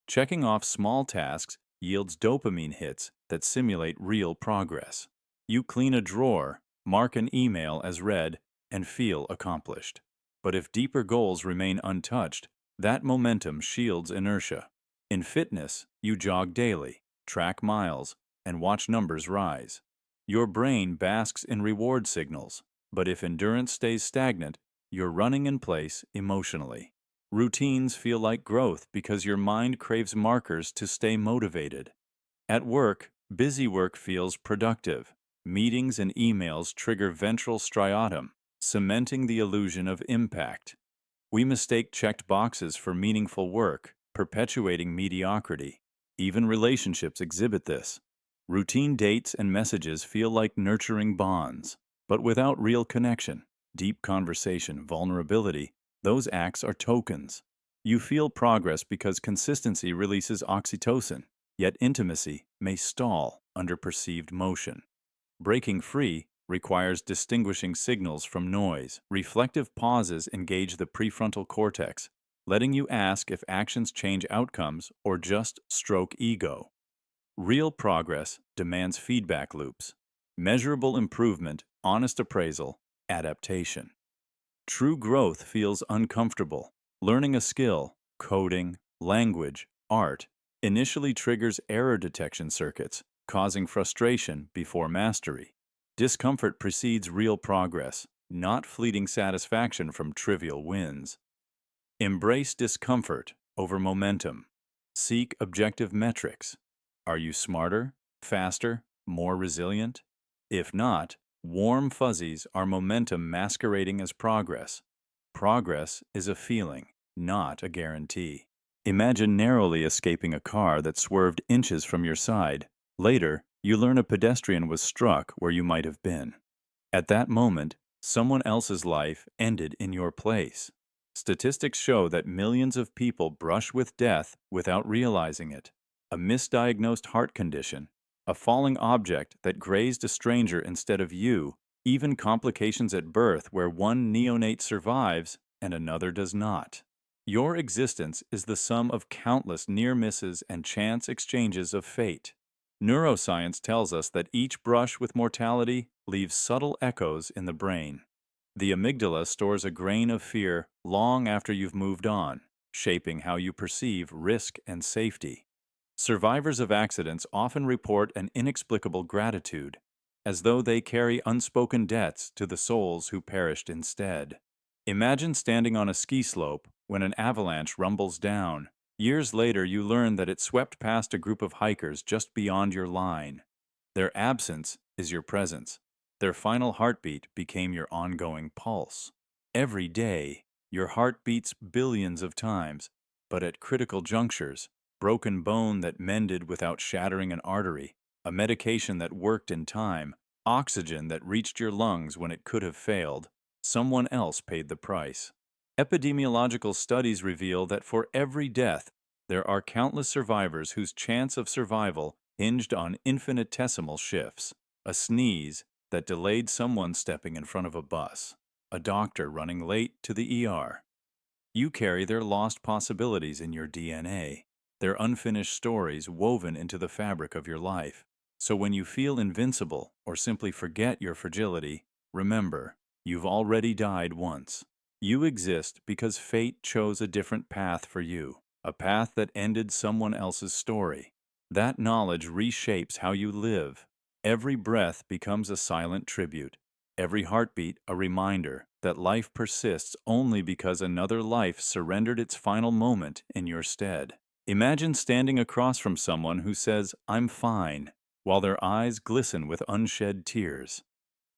Checking off small tasks yields dopamine hits that simulate real progress. You clean a drawer, mark an email as read, and feel accomplished. But if deeper goals remain untouched, that momentum shields inertia. In fitness, you jog daily, track miles, and watch numbers rise. Your brain basks in reward signals, but if endurance stays stagnant, you're running in place emotionally. Routines feel like growth because your mind craves markers to stay motivated. At work, busy work feels productive. Meetings and emails trigger ventral striatum, cementing the illusion of impact. We mistake checked boxes for meaningful work, perpetuating mediocrity. Even relationships exhibit this. Routine dates and messages feel like nurturing bonds, but without real connection, deep conversation, vulnerability, those acts are tokens. You feel progress because consistency releases oxytocin, yet intimacy may stall under perceived motion. Breaking free requires distinguishing signals from noise. Reflective pauses engage the prefrontal cortex, letting you ask if actions change outcomes or just stroke ego. Real progress demands feedback loops, measurable improvement, honest appraisal, adaptation. True growth feels uncomfortable. Learning a skill, coding, language, art, initially triggers error detection circuits, causing frustration before mastery. Discomfort precedes real progress, not fleeting satisfaction from trivial wins. Embrace discomfort over momentum. Seek objective metrics. Are you smarter, faster, more resilient? If not, warm fuzzies are momentum masquerading as progress. Progress is a feeling, not a guarantee. Imagine narrowly escaping a car that swerved inches from your side. Later, you learn a pedestrian was struck where you might have been. At that moment, someone else's life ended in your place. Statistics show that millions of people brush with death without realizing it. A misdiagnosed heart condition, a falling object that grazed a stranger instead of you, even complications at birth where one neonate survives and another does not. Your existence is the sum of countless near misses and chance exchanges of fate. Neuroscience tells us that each brush with mortality leaves subtle echoes in the brain. The amygdala stores a grain of fear long after you've moved on, shaping how you perceive risk and safety. Survivors of accidents often report an inexplicable gratitude, as though they carry unspoken debts to the souls who perished instead. Imagine standing on a ski slope when an avalanche rumbles down. Years later, you learn that it swept past a group of hikers just beyond your line. Their absence is your presence. Their final heartbeat became your ongoing pulse. Every day, your heart beats billions of times, but at critical junctures, broken bone that mended without shattering an artery, a medication that worked in time, oxygen that reached your lungs when it could have failed, someone else paid the price. Epidemiological studies reveal that for every death, there are countless survivors whose chance of survival hinged on infinitesimal shifts. A sneeze that delayed someone stepping in front of a bus, a doctor running late to the ER. You carry their lost possibilities in your DNA, their unfinished stories woven into the fabric of your life. So when you feel invincible or simply forget your fragility, remember, you've already died once. You exist because fate chose a different path for you, a path that ended someone else's story. That knowledge reshapes how you live. Every breath becomes a silent tribute. Every heartbeat a reminder that life persists only because another life surrendered its final moment in your stead. Imagine standing across from someone who says, "I'm fine," while their eyes glisten with unshed tears.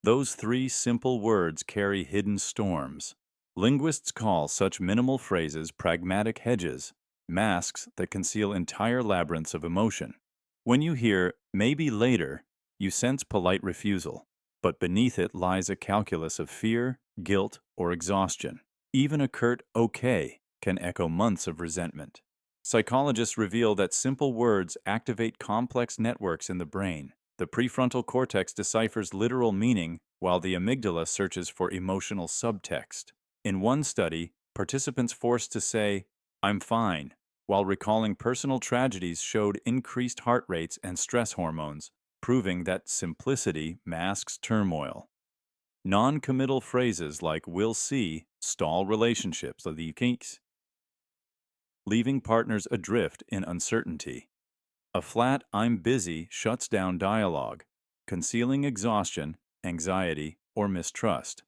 Those three simple words carry hidden storms. Linguists call such minimal phrases pragmatic hedges, masks that conceal entire labyrinths of emotion. When you hear, "maybe later," you sense polite refusal, but beneath it lies a calculus of fear, guilt, or exhaustion. Even a curt "okay" can echo months of resentment. Psychologists reveal that simple words activate complex networks in the brain. The prefrontal cortex deciphers literal meaning, while the amygdala searches for emotional subtext. In one study, participants forced to say, "I'm fine," while recalling personal tragedies showed increased heart rates and stress hormones, proving that simplicity masks turmoil. Non-committal phrases like "we'll see" stall relationships, leaving partners adrift in uncertainty. A flat "I'm busy" shuts down dialogue, concealing exhaustion, anxiety, or mistrust.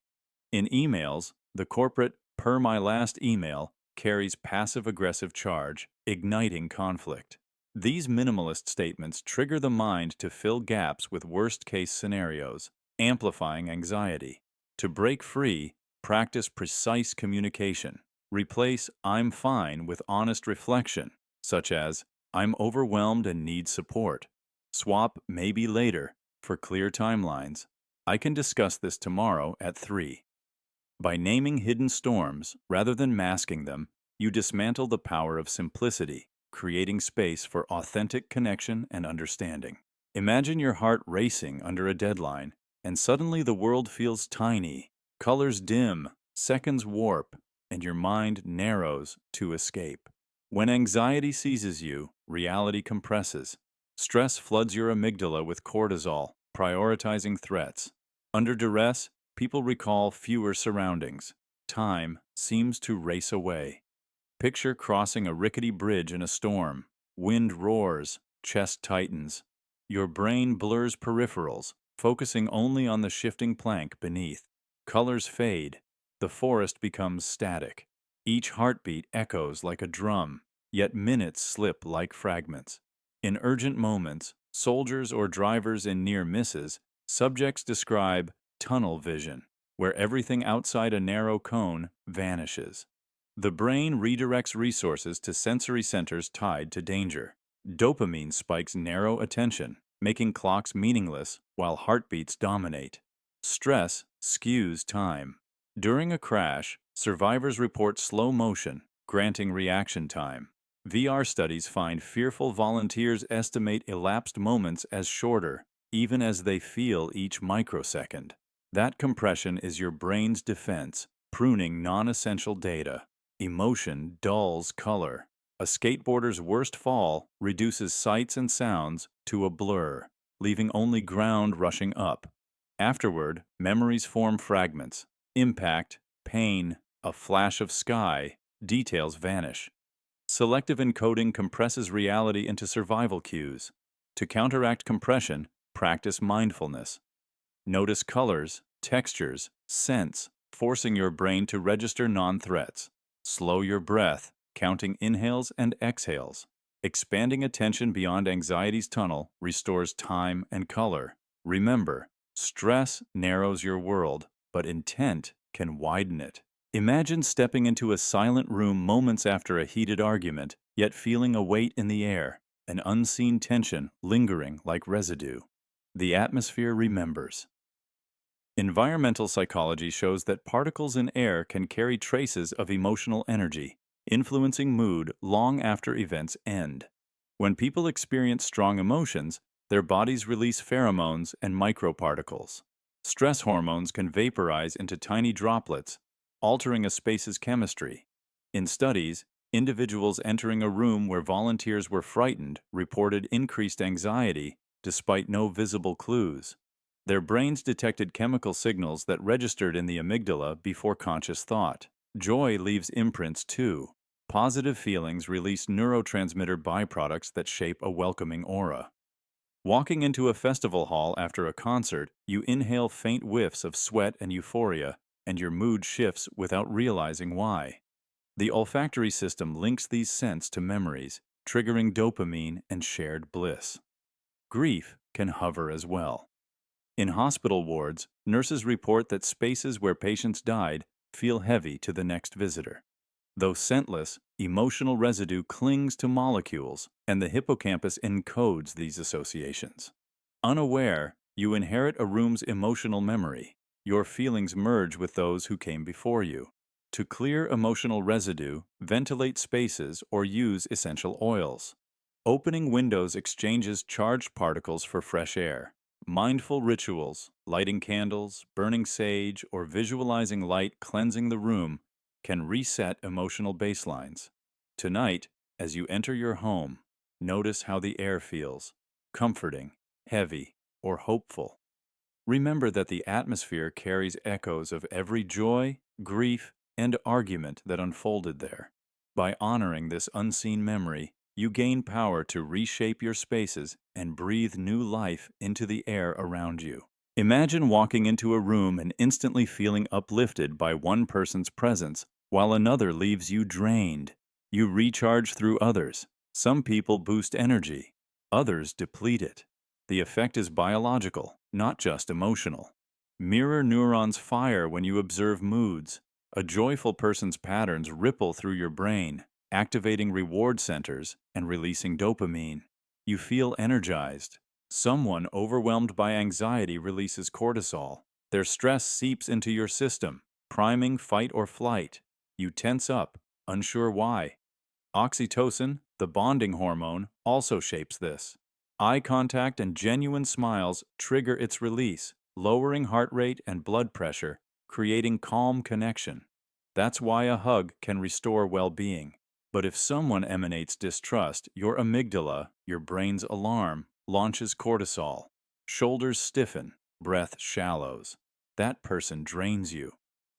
In emails, the corporate "per my last email" carries passive-aggressive charge, igniting conflict. These minimalist statements trigger the mind to fill gaps with worst-case scenarios, amplifying anxiety. To break free, practice precise communication. Replace "I'm fine" with honest reflection, such as, "I'm overwhelmed and need support." Swap "maybe later" for clear timelines. "I can discuss this tomorrow at 3. By naming hidden storms rather than masking them, you dismantle the power of simplicity, creating space for authentic connection and understanding. Imagine your heart racing under a deadline, and suddenly the world feels tiny, colors dim, seconds warp, and your mind narrows to escape. When anxiety seizes you, reality compresses. Stress floods your amygdala with cortisol, prioritizing threats. Under duress, people recall fewer surroundings. Time seems to race away. Picture crossing a rickety bridge in a storm. Wind roars, chest tightens. Your brain blurs peripherals, focusing only on the shifting plank beneath. Colors fade. The forest becomes static. Each heartbeat echoes like a drum, yet minutes slip like fragments. In urgent moments, soldiers or drivers in near misses, subjects describe tunnel vision, where everything outside a narrow cone vanishes. The brain redirects resources to sensory centers tied to danger. Dopamine spikes narrow attention, making clocks meaningless while heartbeats dominate. Stress skews time. During a crash, survivors report slow motion, granting reaction time. VR studies find fearful volunteers estimate elapsed moments as shorter, even as they feel each microsecond. That compression is your brain's defense, pruning non-essential data. Emotion dulls color. A skateboarder's worst fall reduces sights and sounds to a blur, leaving only ground rushing up. Afterward, memories form fragments. Impact, pain, a flash of sky, details vanish. Selective encoding compresses reality into survival cues. To counteract compression, practice mindfulness. Notice colors, textures, scents, forcing your brain to register non-threats. Slow your breath, counting inhales and exhales. Expanding attention beyond anxiety's tunnel restores time and color. Remember, stress narrows your world, but intent can widen it. Imagine stepping into a silent room moments after a heated argument, yet feeling a weight in the air, an unseen tension lingering like residue. The atmosphere remembers. Environmental psychology shows that particles in air can carry traces of emotional energy, influencing mood long after events end. When people experience strong emotions, their bodies release pheromones and microparticles. Stress hormones can vaporize into tiny droplets, altering a space's chemistry. In studies, individuals entering a room where volunteers were frightened reported increased anxiety despite no visible clues. Their brains detected chemical signals that registered in the amygdala before conscious thought. Joy leaves imprints too. Positive feelings release neurotransmitter byproducts that shape a welcoming aura. Walking into a festival hall after a concert, you inhale faint whiffs of sweat and euphoria, and your mood shifts without realizing why. The olfactory system links these scents to memories, triggering dopamine and shared bliss. Grief can hover as well. In hospital wards, nurses report that spaces where patients died feel heavy to the next visitor. Though scentless, emotional residue clings to molecules, and the hippocampus encodes these associations. Unaware, you inherit a room's emotional memory. Your feelings merge with those who came before you. To clear emotional residue, ventilate spaces or use essential oils. Opening windows exchanges charged particles for fresh air. Mindful rituals, lighting candles, burning sage, or visualizing light cleansing the room can reset emotional baselines. Tonight, as you enter your home, notice how the air feels, comforting, heavy, or hopeful. Remember that the atmosphere carries echoes of every joy, grief, and argument that unfolded there. By honoring this unseen memory, you gain power to reshape your spaces and breathe new life into the air around you. Imagine walking into a room and instantly feeling uplifted by one person's presence, while another leaves you drained. You recharge through others. Some people boost energy, others deplete it. The effect is biological, not just emotional. Mirror neurons fire when you observe moods. A joyful person's patterns ripple through your brain, activating reward centers and releasing dopamine. You feel energized. Someone overwhelmed by anxiety releases cortisol. Their stress seeps into your system, priming fight or flight. You tense up, unsure why. Oxytocin, the bonding hormone, also shapes this. Eye contact and genuine smiles trigger its release, lowering heart rate and blood pressure, creating calm connection. That's why a hug can restore well-being. But if someone emanates distrust, your amygdala, your brain's alarm, launches cortisol. Shoulders stiffen, breath shallows. That person drains you.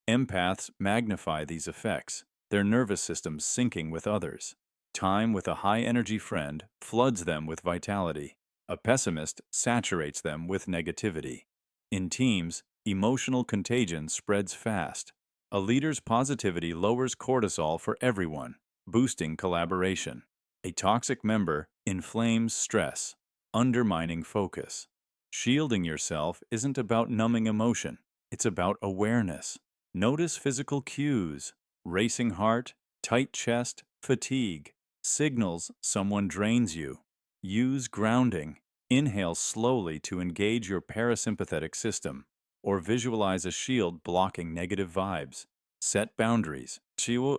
Empaths magnify these effects, their nervous systems syncing with others. Time with a high-energy friend floods them with vitality. A pessimist saturates them with negativity. In teams, emotional contagion spreads fast. A leader's positivity lowers cortisol for everyone, boosting collaboration. A toxic member inflames stress, undermining focus. Shielding yourself isn't about numbing emotion, it's about awareness. Notice physical cues: racing heart, tight chest, fatigue. Signals someone drains you. Use grounding. Inhale slowly to engage your parasympathetic system, or visualize a shield blocking negative vibes. Set boundaries.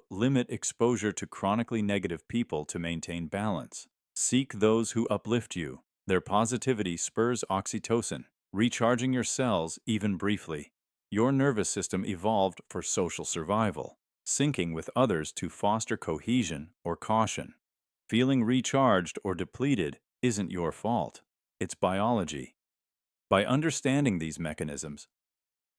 Limit exposure to chronically negative people to maintain balance. Seek those who uplift you. Their positivity spurs oxytocin, recharging your cells even briefly. Your nervous system evolved for social survival, syncing with others to foster cohesion or caution. Feeling recharged or depleted isn't your fault. It's biology. By understanding these mechanisms,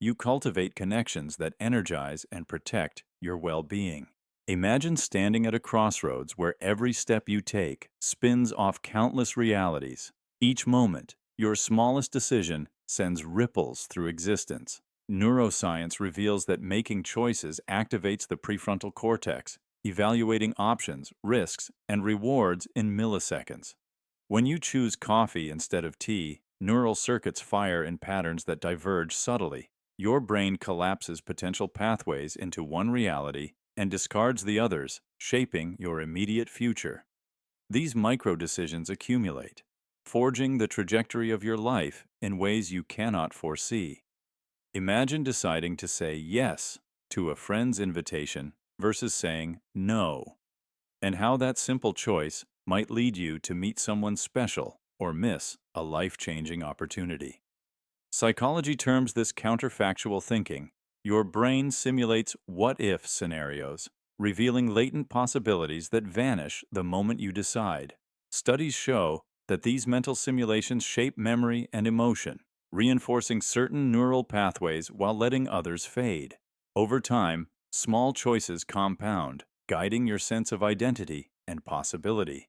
you cultivate connections that energize and protect your well-being. Imagine standing at a crossroads where every step you take spins off countless realities. Each moment, your smallest decision sends ripples through existence. Neuroscience reveals that making choices activates the prefrontal cortex, evaluating options, risks, and rewards in milliseconds. When you choose coffee instead of tea, neural circuits fire in patterns that diverge subtly. Your brain collapses potential pathways into one reality and discards the others, shaping your immediate future. These micro-decisions accumulate, forging the trajectory of your life in ways you cannot foresee. Imagine deciding to say yes to a friend's invitation versus saying no, and how that simple choice might lead you to meet someone special or miss a life-changing opportunity. Psychology terms this counterfactual thinking. Your brain simulates what-if scenarios, revealing latent possibilities that vanish the moment you decide. Studies show that these mental simulations shape memory and emotion, reinforcing certain neural pathways while letting others fade. Over time, small choices compound, guiding your sense of identity and possibility.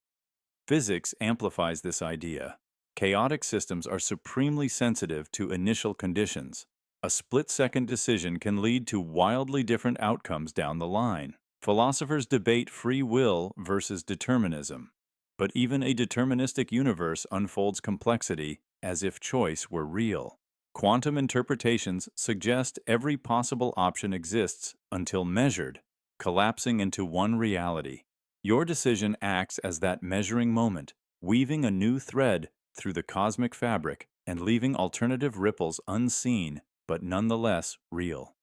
Physics amplifies this idea. Chaotic systems are supremely sensitive to initial conditions. A split-second decision can lead to wildly different outcomes down the line. Philosophers debate free will versus determinism. But even a deterministic universe unfolds complexity as if choice were real. Quantum interpretations suggest every possible option exists until measured, collapsing into one reality. Your decision acts as that measuring moment, weaving a new thread through the cosmic fabric and leaving alternative ripples unseen but nonetheless real.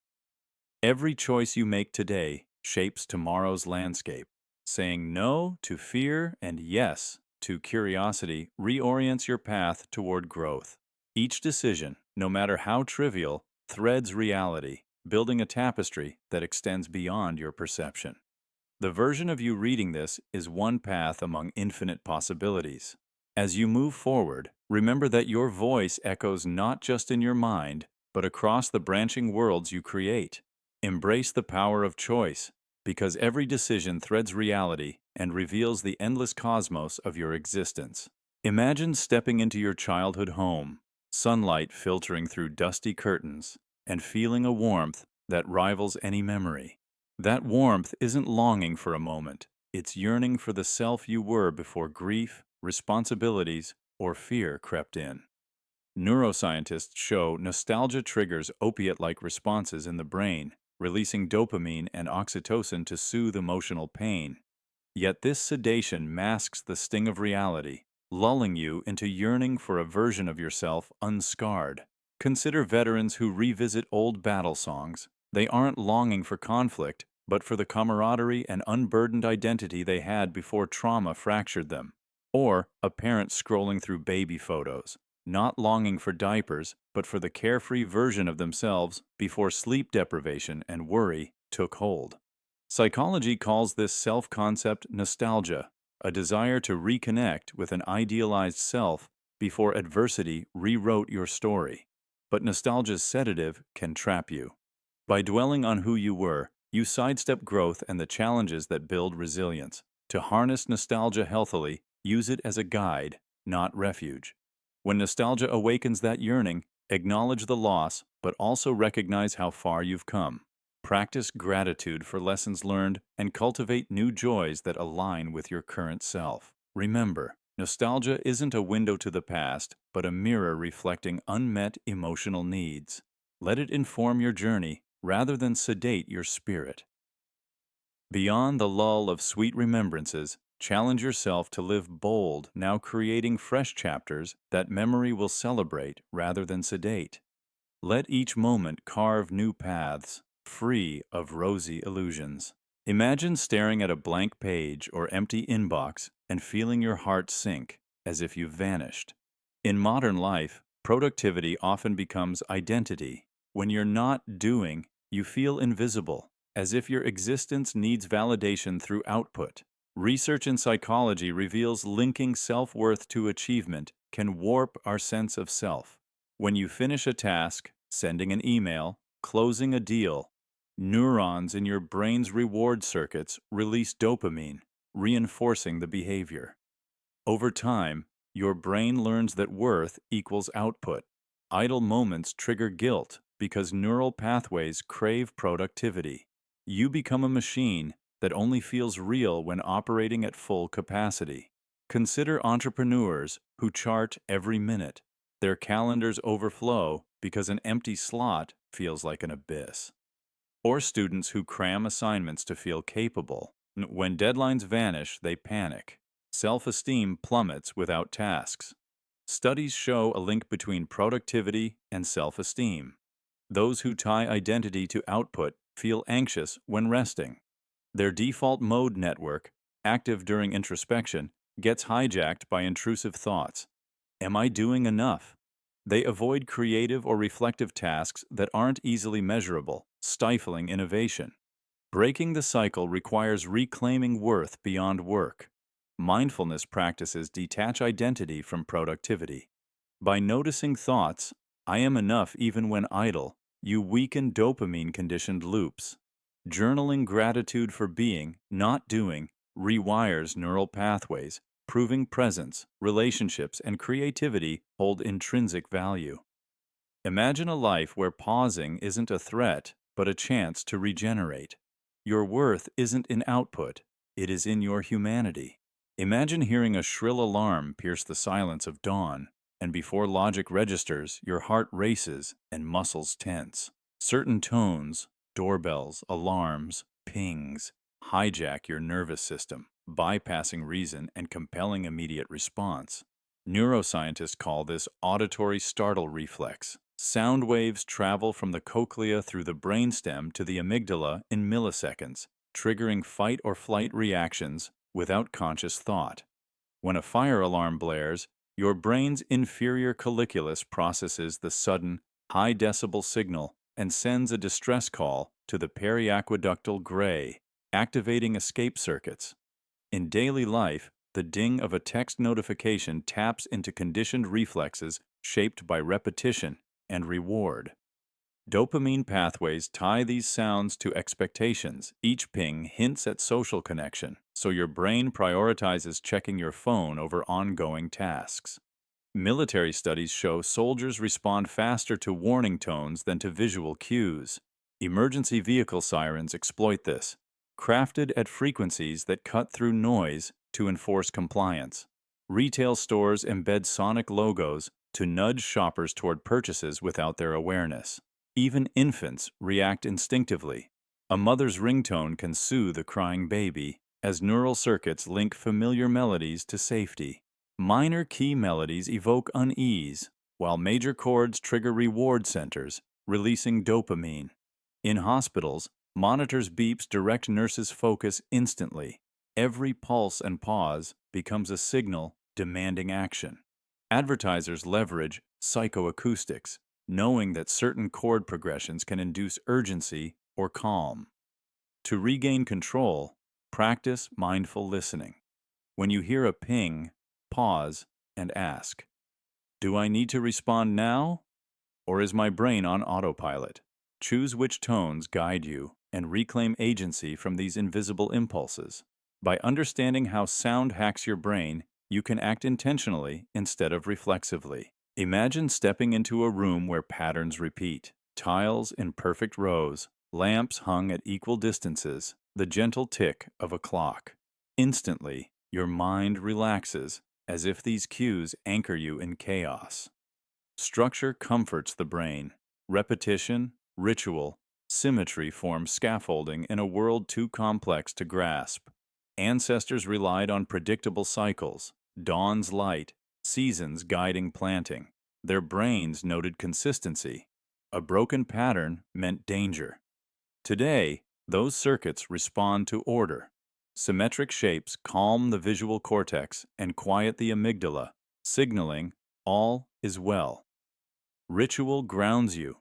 Every choice you make today shapes tomorrow's landscape. Saying no to fear and yes to curiosity reorients your path toward growth. Each decision, no matter how trivial, threads reality, building a tapestry that extends beyond your perception. The version of you reading this is one path among infinite possibilities. As you move forward, remember that your voice echoes not just in your mind, but across the branching worlds you create. Embrace the power of choice, because every decision threads reality and reveals the endless cosmos of your existence. Imagine stepping into your childhood home, sunlight filtering through dusty curtains, and feeling a warmth that rivals any memory. That warmth isn't longing for a moment, it's yearning for the self you were before grief, responsibilities, or fear crept in. Neuroscientists show nostalgia triggers opiate-like responses in the brain, releasing dopamine and oxytocin to soothe emotional pain. Yet this sedation masks the sting of reality, lulling you into yearning for a version of yourself unscarred. Consider veterans who revisit old battle songs. They aren't longing for conflict, but for the camaraderie and unburdened identity they had before trauma fractured them. Or a parent scrolling through baby photos, not longing for diapers, but for the carefree version of themselves before sleep deprivation and worry took hold. Psychology calls this self-concept nostalgia, a desire to reconnect with an idealized self before adversity rewrote your story. But nostalgia's sedative can trap you. By dwelling on who you were, you sidestep growth and the challenges that build resilience. To harness nostalgia healthily, use it as a guide, not refuge. When nostalgia awakens that yearning, acknowledge the loss, but also recognize how far you've come. Practice gratitude for lessons learned and cultivate new joys that align with your current self. Remember, nostalgia isn't a window to the past, but a mirror reflecting unmet emotional needs. Let it inform your journey rather than sedate your spirit. Beyond the lull of sweet remembrances, challenge yourself to live bold, now creating fresh chapters that memory will celebrate rather than sedate. Let each moment carve new paths, free of rosy illusions. Imagine staring at a blank page or empty inbox and feeling your heart sink, as if you've vanished. In modern life, productivity often becomes identity. When you're not doing, you feel invisible, as if your existence needs validation through output. Research in psychology reveals linking self-worth to achievement can warp our sense of self. When you finish a task, sending an email, closing a deal, neurons in your brain's reward circuits release dopamine, reinforcing the behavior. Over time, your brain learns that worth equals output. Idle moments trigger guilt because neural pathways crave productivity. You become a machine that only feels real when operating at full capacity. Consider entrepreneurs who chart every minute. Their calendars overflow because an empty slot feels like an abyss. Or students who cram assignments to feel capable. When deadlines vanish, they panic. Self-esteem plummets without tasks. Studies show a link between productivity and self-esteem. Those who tie identity to output feel anxious when resting. Their default mode network, active during introspection, gets hijacked by intrusive thoughts. Am I doing enough? They avoid creative or reflective tasks that aren't easily measurable, stifling innovation. Breaking the cycle requires reclaiming worth beyond work. Mindfulness practices detach identity from productivity. By noticing thoughts, I am enough even when idle, you weaken dopamine-conditioned loops. Journaling gratitude for being, not doing, rewires neural pathways, proving presence, relationships, and creativity hold intrinsic value. Imagine a life where pausing isn't a threat, but a chance to regenerate. Your worth isn't in output, it is in your humanity. Imagine hearing a shrill alarm pierce the silence of dawn, and before logic registers, your heart races and muscles tense. Certain tones, doorbells, alarms, pings, hijack your nervous system, bypassing reason and compelling immediate response. Neuroscientists call this auditory startle reflex. Sound waves travel from the cochlea through the brainstem to the amygdala in milliseconds, triggering fight or flight reactions without conscious thought. When a fire alarm blares, your brain's inferior colliculus processes the sudden, high decibel signal and sends a distress call to the periaqueductal gray, activating escape circuits. In daily life, the ding of a text notification taps into conditioned reflexes shaped by repetition and reward. Dopamine pathways tie these sounds to expectations. Each ping hints at social connection, so your brain prioritizes checking your phone over ongoing tasks. Military studies show soldiers respond faster to warning tones than to visual cues. Emergency vehicle sirens exploit this, crafted at frequencies that cut through noise to enforce compliance. Retail stores embed sonic logos to nudge shoppers toward purchases without their awareness. Even infants react instinctively. A mother's ringtone can soothe a crying baby, as neural circuits link familiar melodies to safety. Minor key melodies evoke unease, while major chords trigger reward centers, releasing dopamine. In hospitals, monitors' beeps direct nurses' focus instantly. Every pulse and pause becomes a signal demanding action. Advertisers leverage psychoacoustics, knowing that certain chord progressions can induce urgency or calm. To regain control, practice mindful listening. When you hear a ping, pause and ask, "Do I need to respond now? Or is my brain on autopilot?" Choose which tones guide you and reclaim agency from these invisible impulses. By understanding how sound hacks your brain, you can act intentionally instead of reflexively. Imagine stepping into a room where patterns repeat, tiles in perfect rows, lamps hung at equal distances, the gentle tick of a clock. Instantly, your mind relaxes, as if these cues anchor you in chaos. Structure comforts the brain. Repetition, ritual, symmetry form scaffolding in a world too complex to grasp. Ancestors relied on predictable cycles, dawn's light, seasons guiding planting. Their brains noted consistency. A broken pattern meant danger. Today, those circuits respond to order. Symmetric shapes calm the visual cortex and quiet the amygdala, signaling all is well. Ritual grounds you.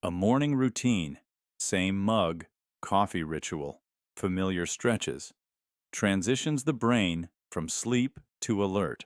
A morning routine, same mug, coffee ritual, familiar stretches, transitions the brain from sleep to alert.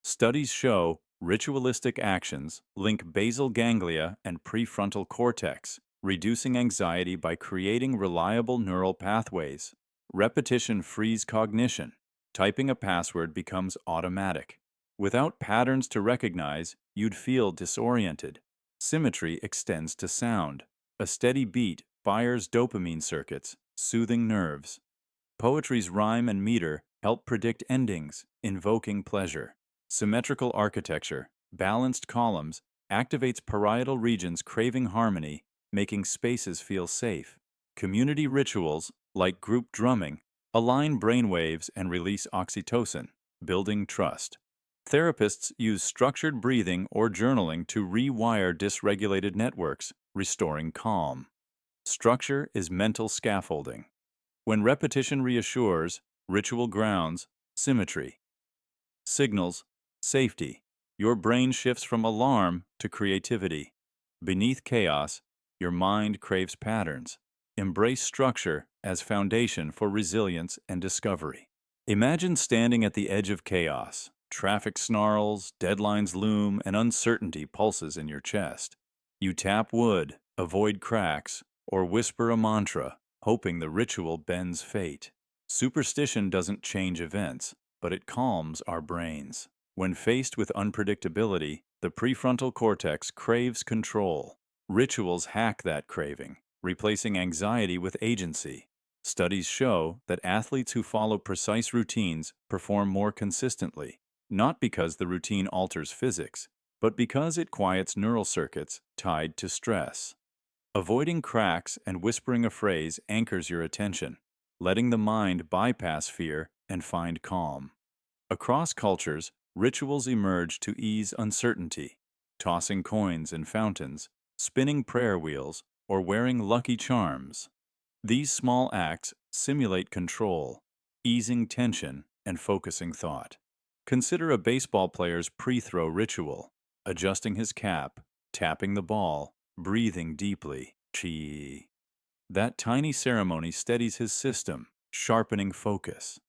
Studies show ritualistic actions link basal ganglia and prefrontal cortex, reducing anxiety by creating reliable neural pathways. Repetition frees cognition. Typing a password becomes automatic. Without patterns to recognize, you'd feel disoriented. Symmetry extends to sound. A steady beat fires dopamine circuits, soothing nerves. Poetry's rhyme and meter help predict endings, invoking pleasure. Symmetrical architecture, balanced columns, activates parietal regions craving harmony, making spaces feel safe. Community rituals, like group drumming, align brainwaves and release oxytocin, building trust. Therapists use structured breathing or journaling to rewire dysregulated networks, restoring calm. Structure is mental scaffolding. When repetition reassures, ritual grounds, symmetry. Signals, safety. Your brain shifts from alarm to creativity. Beneath chaos, your mind craves patterns. Embrace structure as foundation for resilience and discovery. Imagine standing at the edge of chaos. Traffic snarls, deadlines loom, and uncertainty pulses in your chest. You tap wood, avoid cracks, or whisper a mantra, hoping the ritual bends fate. Superstition doesn't change events, but it calms our brains. When faced with unpredictability, the prefrontal cortex craves control. Rituals hack that craving, replacing anxiety with agency. Studies show that athletes who follow precise routines perform more consistently, not because the routine alters physics, but because it quiets neural circuits tied to stress. Avoiding cracks and whispering a phrase anchors your attention, letting the mind bypass fear and find calm. Across cultures, rituals emerge to ease uncertainty. Tossing coins in fountains, spinning prayer wheels, or wearing lucky charms. These small acts simulate control, easing tension and focusing thought. Consider a baseball player's pre-throw ritual, adjusting his cap, tapping the ball, breathing deeply. Chi. That tiny ceremony steadies his system, sharpening focus.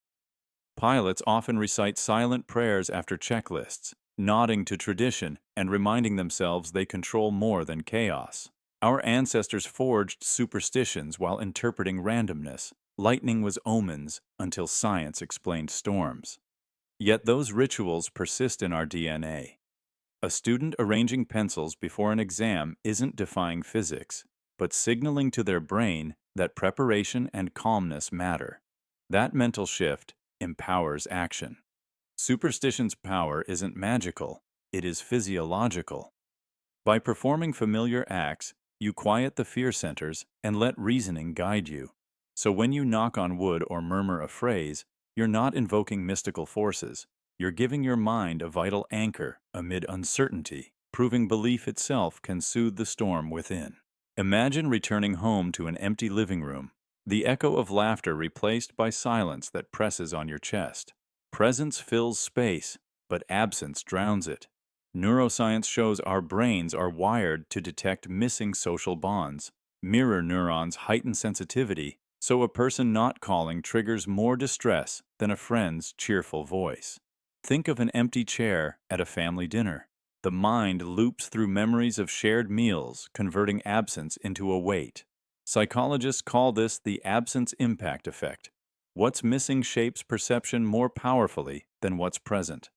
Pilots often recite silent prayers after checklists, nodding to tradition and reminding themselves they control more than chaos. Our ancestors forged superstitions while interpreting randomness. Lightning was omens until science explained storms. Yet those rituals persist in our DNA. A student arranging pencils before an exam isn't defying physics, but signaling to their brain that preparation and calmness matter. That mental shift empowers action. Superstition's power isn't magical, it is physiological. By performing familiar acts, you quiet the fear centers and let reasoning guide you. So when you knock on wood or murmur a phrase, you're not invoking mystical forces. You're giving your mind a vital anchor amid uncertainty, proving belief itself can soothe the storm within. Imagine returning home to an empty living room, the echo of laughter replaced by silence that presses on your chest. Presence fills space, but absence drowns it. Neuroscience shows our brains are wired to detect missing social bonds. Mirror neurons heighten sensitivity, so a person not calling triggers more distress than a friend's cheerful voice. Think of an empty chair at a family dinner. The mind loops through memories of shared meals, converting absence into a weight. Psychologists call this the absence impact effect. What's missing shapes perception more powerfully than what's present.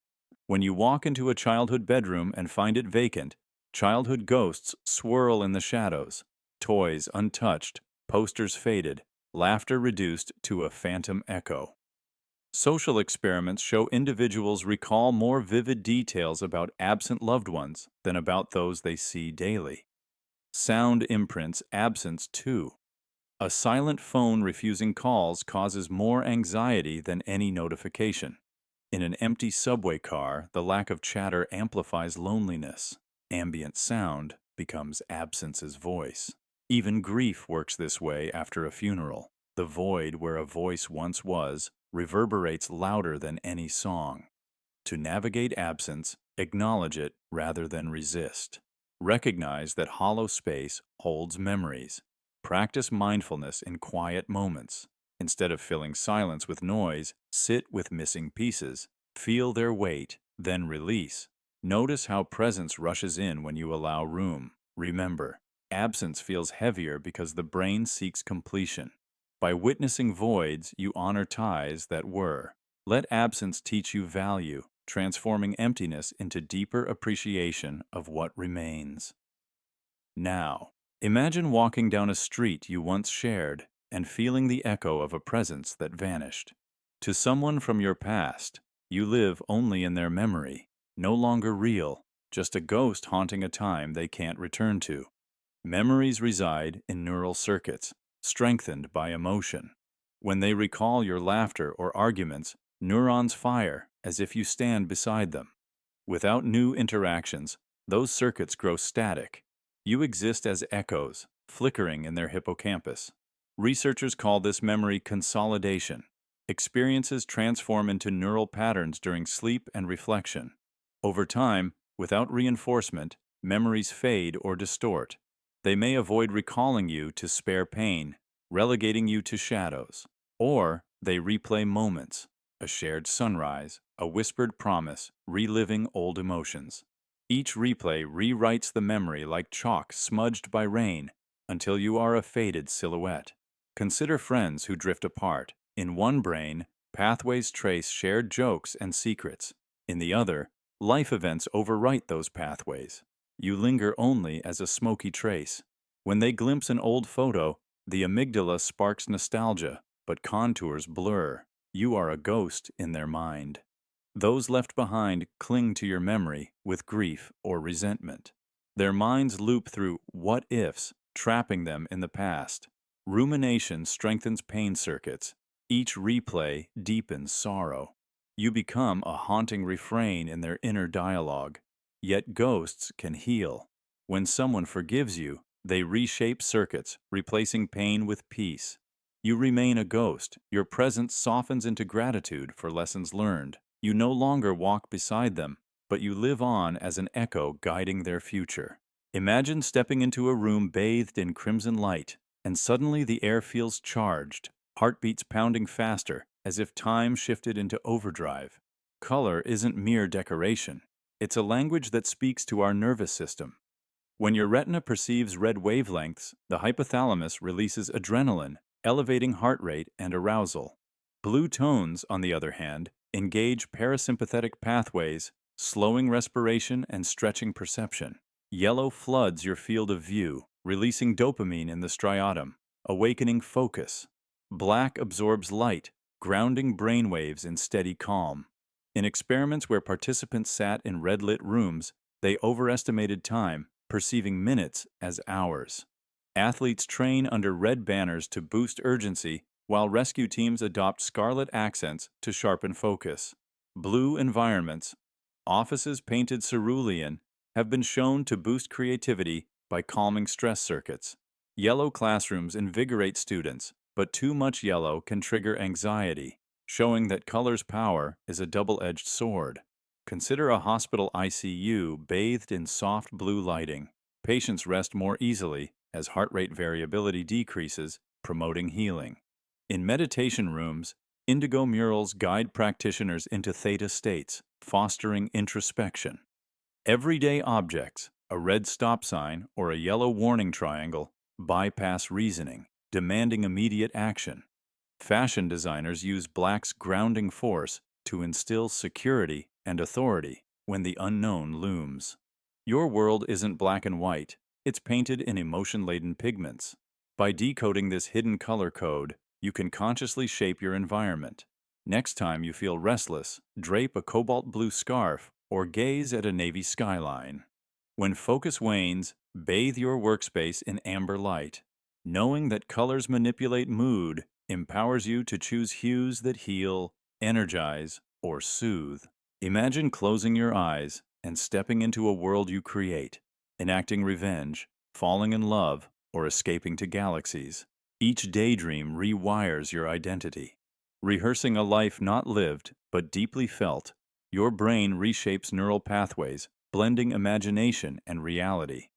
When you walk into a childhood bedroom and find it vacant, childhood ghosts swirl in the shadows. Toys untouched, posters faded, laughter reduced to a phantom echo. Social experiments show individuals recall more vivid details about absent loved ones than about those they see daily. Sound imprints absence too. A silent phone refusing calls causes more anxiety than any notification. In an empty subway car, the lack of chatter amplifies loneliness. Ambient sound becomes absence's voice. Even grief works this way after a funeral. The void where a voice once was reverberates louder than any song. To navigate absence, acknowledge it rather than resist. Recognize that hollow space holds memories. Practice mindfulness in quiet moments. Instead of filling silence with noise, sit with missing pieces. Feel their weight, then release. Notice how presence rushes in when you allow room. Remember, absence feels heavier because the brain seeks completion. By witnessing voids, you honor ties that were. Let absence teach you value, transforming emptiness into deeper appreciation of what remains. Now, imagine walking down a street you once shared and feeling the echo of a presence that vanished. To someone from your past, you live only in their memory, no longer real, just a ghost haunting a time they can't return to. Memories reside in neural circuits, strengthened by emotion. When they recall your laughter or arguments, neurons fire as if you stand beside them. Without new interactions, those circuits grow static. You exist as echoes, flickering in their hippocampus. Researchers call this memory consolidation. Experiences transform into neural patterns during sleep and reflection. Over time, without reinforcement, memories fade or distort. They may avoid recalling you to spare pain, relegating you to shadows. Or they replay moments, a shared sunrise, a whispered promise, reliving old emotions. Each replay rewrites the memory like chalk smudged by rain until you are a faded silhouette. Consider friends who drift apart. In one brain, pathways trace shared jokes and secrets. In the other, life events overwrite those pathways. You linger only as a smoky trace. When they glimpse an old photo, the amygdala sparks nostalgia, but contours blur. You are a ghost in their mind. Those left behind cling to your memory with grief or resentment. Their minds loop through what ifs, trapping them in the past. Rumination strengthens pain circuits. Each replay deepens sorrow. You become a haunting refrain in their inner dialogue. Yet ghosts can heal. When someone forgives you, they reshape circuits, replacing pain with peace. You remain a ghost. Your presence softens into gratitude for lessons learned. You no longer walk beside them, but you live on as an echo guiding their future. Imagine stepping into a room bathed in crimson light, and suddenly the air feels charged, heartbeats pounding faster, as if time shifted into overdrive. Color isn't mere decoration. It's a language that speaks to our nervous system. When your retina perceives red wavelengths, the hypothalamus releases adrenaline, elevating heart rate and arousal. Blue tones, on the other hand, engage parasympathetic pathways, slowing respiration and stretching perception. Yellow floods your field of view, releasing dopamine in the striatum, awakening focus. Black absorbs light, grounding brainwaves in steady calm. In experiments where participants sat in red-lit rooms, they overestimated time, perceiving minutes as hours. Athletes train under red banners to boost urgency, while rescue teams adopt scarlet accents to sharpen focus. Blue environments, offices painted cerulean, have been shown to boost creativity by calming stress circuits. Yellow classrooms invigorate students, but too much yellow can trigger anxiety, showing that color's power is a double-edged sword. Consider a hospital ICU bathed in soft blue lighting. Patients rest more easily as heart rate variability decreases, promoting healing. In meditation rooms, indigo murals guide practitioners into theta states, fostering introspection. Everyday objects, a red stop sign or a yellow warning triangle, bypass reasoning, demanding immediate action. Fashion designers use black's grounding force to instill security and authority when the unknown looms. Your world isn't black and white, it's painted in emotion-laden pigments. By decoding this hidden color code, you can consciously shape your environment. Next time you feel restless, drape a cobalt blue scarf or gaze at a navy skyline. When focus wanes, bathe your workspace in amber light. Knowing that colors manipulate mood empowers you to choose hues that heal, energize, or soothe. Imagine closing your eyes and stepping into a world you create, enacting revenge, falling in love, or escaping to galaxies. Each daydream rewires your identity. Rehearsing a life not lived, but deeply felt, your brain reshapes neural pathways, blending imagination and reality.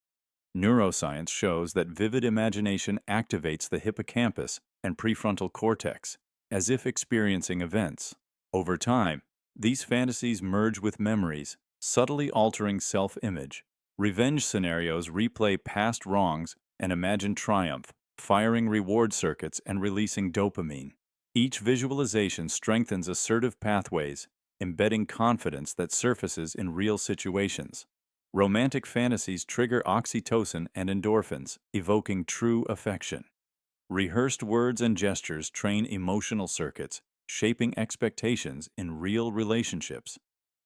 Neuroscience shows that vivid imagination activates the hippocampus and prefrontal cortex, as if experiencing events. Over time, these fantasies merge with memories, subtly altering self-image. Revenge scenarios replay past wrongs and imagine triumph, firing reward circuits and releasing dopamine. Each visualization strengthens assertive pathways, embedding confidence that surfaces in real situations. Romantic fantasies trigger oxytocin and endorphins, evoking true affection. Rehearsed words and gestures train emotional circuits, shaping expectations in real relationships.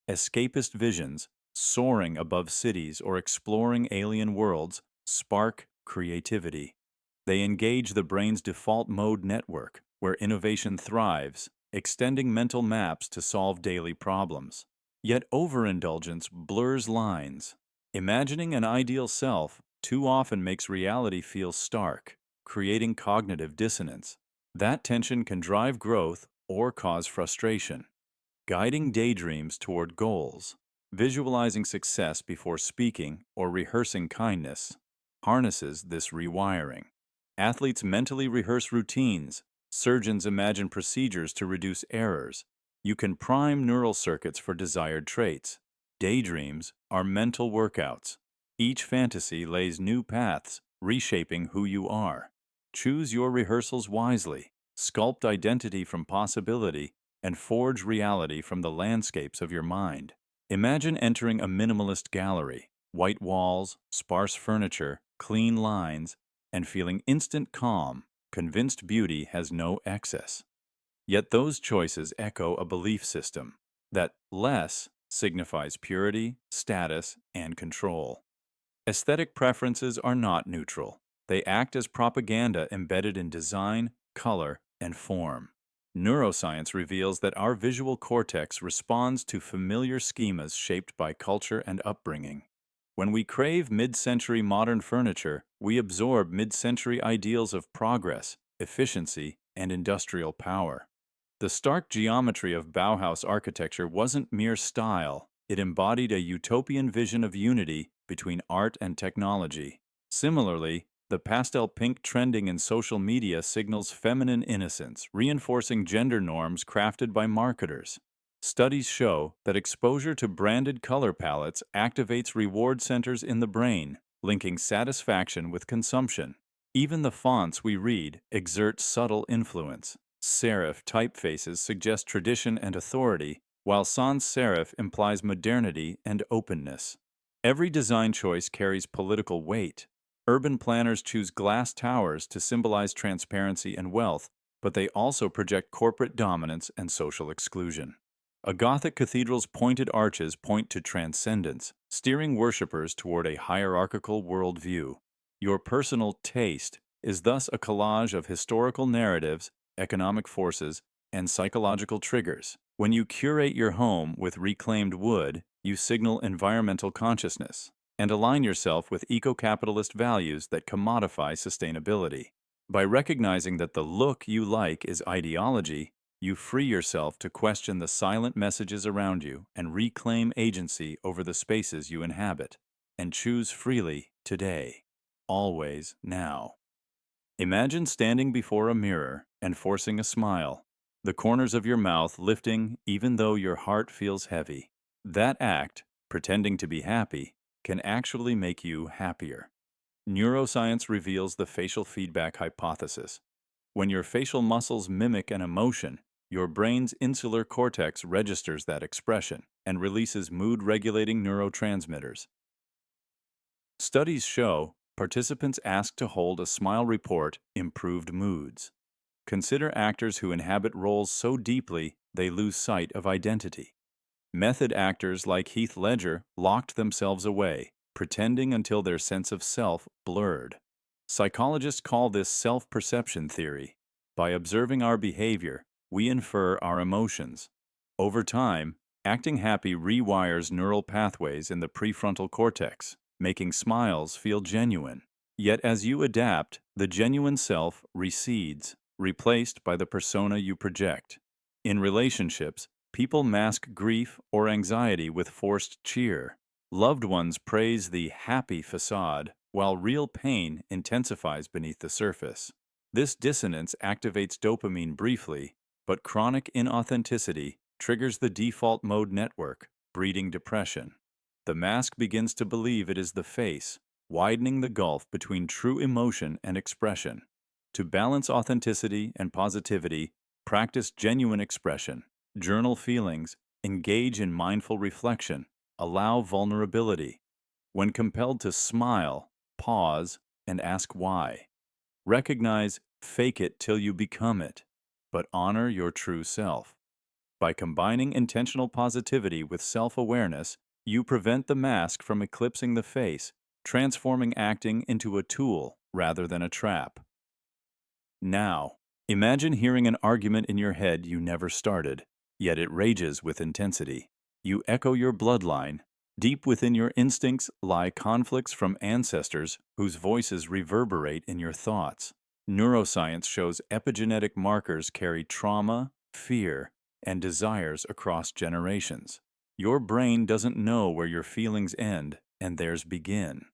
Escapist visions, soaring above cities or exploring alien worlds, spark creativity. They engage the brain's default mode network, where innovation thrives, extending mental maps to solve daily problems. Yet overindulgence blurs lines. Imagining an ideal self too often makes reality feel stark, creating cognitive dissonance. That tension can drive growth or cause frustration. Guiding daydreams toward goals, visualizing success before speaking or rehearsing kindness, harnesses this rewiring. Athletes mentally rehearse routines. Surgeons imagine procedures to reduce errors. You can prime neural circuits for desired traits. Daydreams are mental workouts. Each fantasy lays new paths, reshaping who you are. Choose your rehearsals wisely, sculpt identity from possibility, and forge reality from the landscapes of your mind. Imagine entering a minimalist gallery, white walls, sparse furniture, clean lines, and feeling instant calm, convinced beauty has no excess. Yet those choices echo a belief system that less signifies purity, status, and control. Aesthetic preferences are not neutral. They act as propaganda embedded in design, color, and form. Neuroscience reveals that our visual cortex responds to familiar schemas shaped by culture and upbringing. When we crave mid-century modern furniture, we absorb mid-century ideals of progress, efficiency, and industrial power. The stark geometry of Bauhaus architecture wasn't mere style, it embodied a utopian vision of unity between art and technology. Similarly, the pastel pink trending in social media signals feminine innocence, reinforcing gender norms crafted by marketers. Studies show that exposure to branded color palettes activates reward centers in the brain, linking satisfaction with consumption. Even the fonts we read exert subtle influence. Serif typefaces suggest tradition and authority, while sans serif implies modernity and openness. Every design choice carries political weight. Urban planners choose glass towers to symbolize transparency and wealth, but they also project corporate dominance and social exclusion. A Gothic cathedral's pointed arches point to transcendence, steering worshippers toward a hierarchical worldview. Your personal taste is thus a collage of historical narratives, economic forces, and psychological triggers. When you curate your home with reclaimed wood, you signal environmental consciousness and align yourself with eco-capitalist values that commodify sustainability. By recognizing that the look you like is ideology, you free yourself to question the silent messages around you and reclaim agency over the spaces you inhabit. And choose freely today, always now. Imagine standing before a mirror and forcing a smile, the corners of your mouth lifting even though your heart feels heavy. That act, pretending to be happy, can actually make you happier. Neuroscience reveals the facial feedback hypothesis. When your facial muscles mimic an emotion, your brain's insular cortex registers that expression and releases mood-regulating neurotransmitters. Studies show participants asked to hold a smile report improved moods. Consider actors who inhabit roles so deeply they lose sight of identity. Method actors like Heath Ledger locked themselves away, pretending until their sense of self blurred. Psychologists call this self-perception theory. By observing our behavior, we infer our emotions. Over time, acting happy rewires neural pathways in the prefrontal cortex, making smiles feel genuine. Yet as you adapt, the genuine self recedes, replaced by the persona you project. In relationships, people mask grief or anxiety with forced cheer. Loved ones praise the happy facade, while real pain intensifies beneath the surface. This dissonance activates dopamine briefly, but chronic inauthenticity triggers the default mode network, breeding depression. The mask begins to believe it is the face, widening the gulf between true emotion and expression. To balance authenticity and positivity, practice genuine expression, journal feelings, engage in mindful reflection, allow vulnerability. When compelled to smile, pause, and ask why. Recognize, fake it till you become it, but honor your true self. By combining intentional positivity with self-awareness, you prevent the mask from eclipsing the face, transforming acting into a tool rather than a trap. Now, imagine hearing an argument in your head you never started, yet it rages with intensity. You echo your bloodline. Deep within your instincts lie conflicts from ancestors whose voices reverberate in your thoughts. Neuroscience shows epigenetic markers carry trauma, fear, and desires across generations. Your brain doesn't know where your feelings end and theirs begin.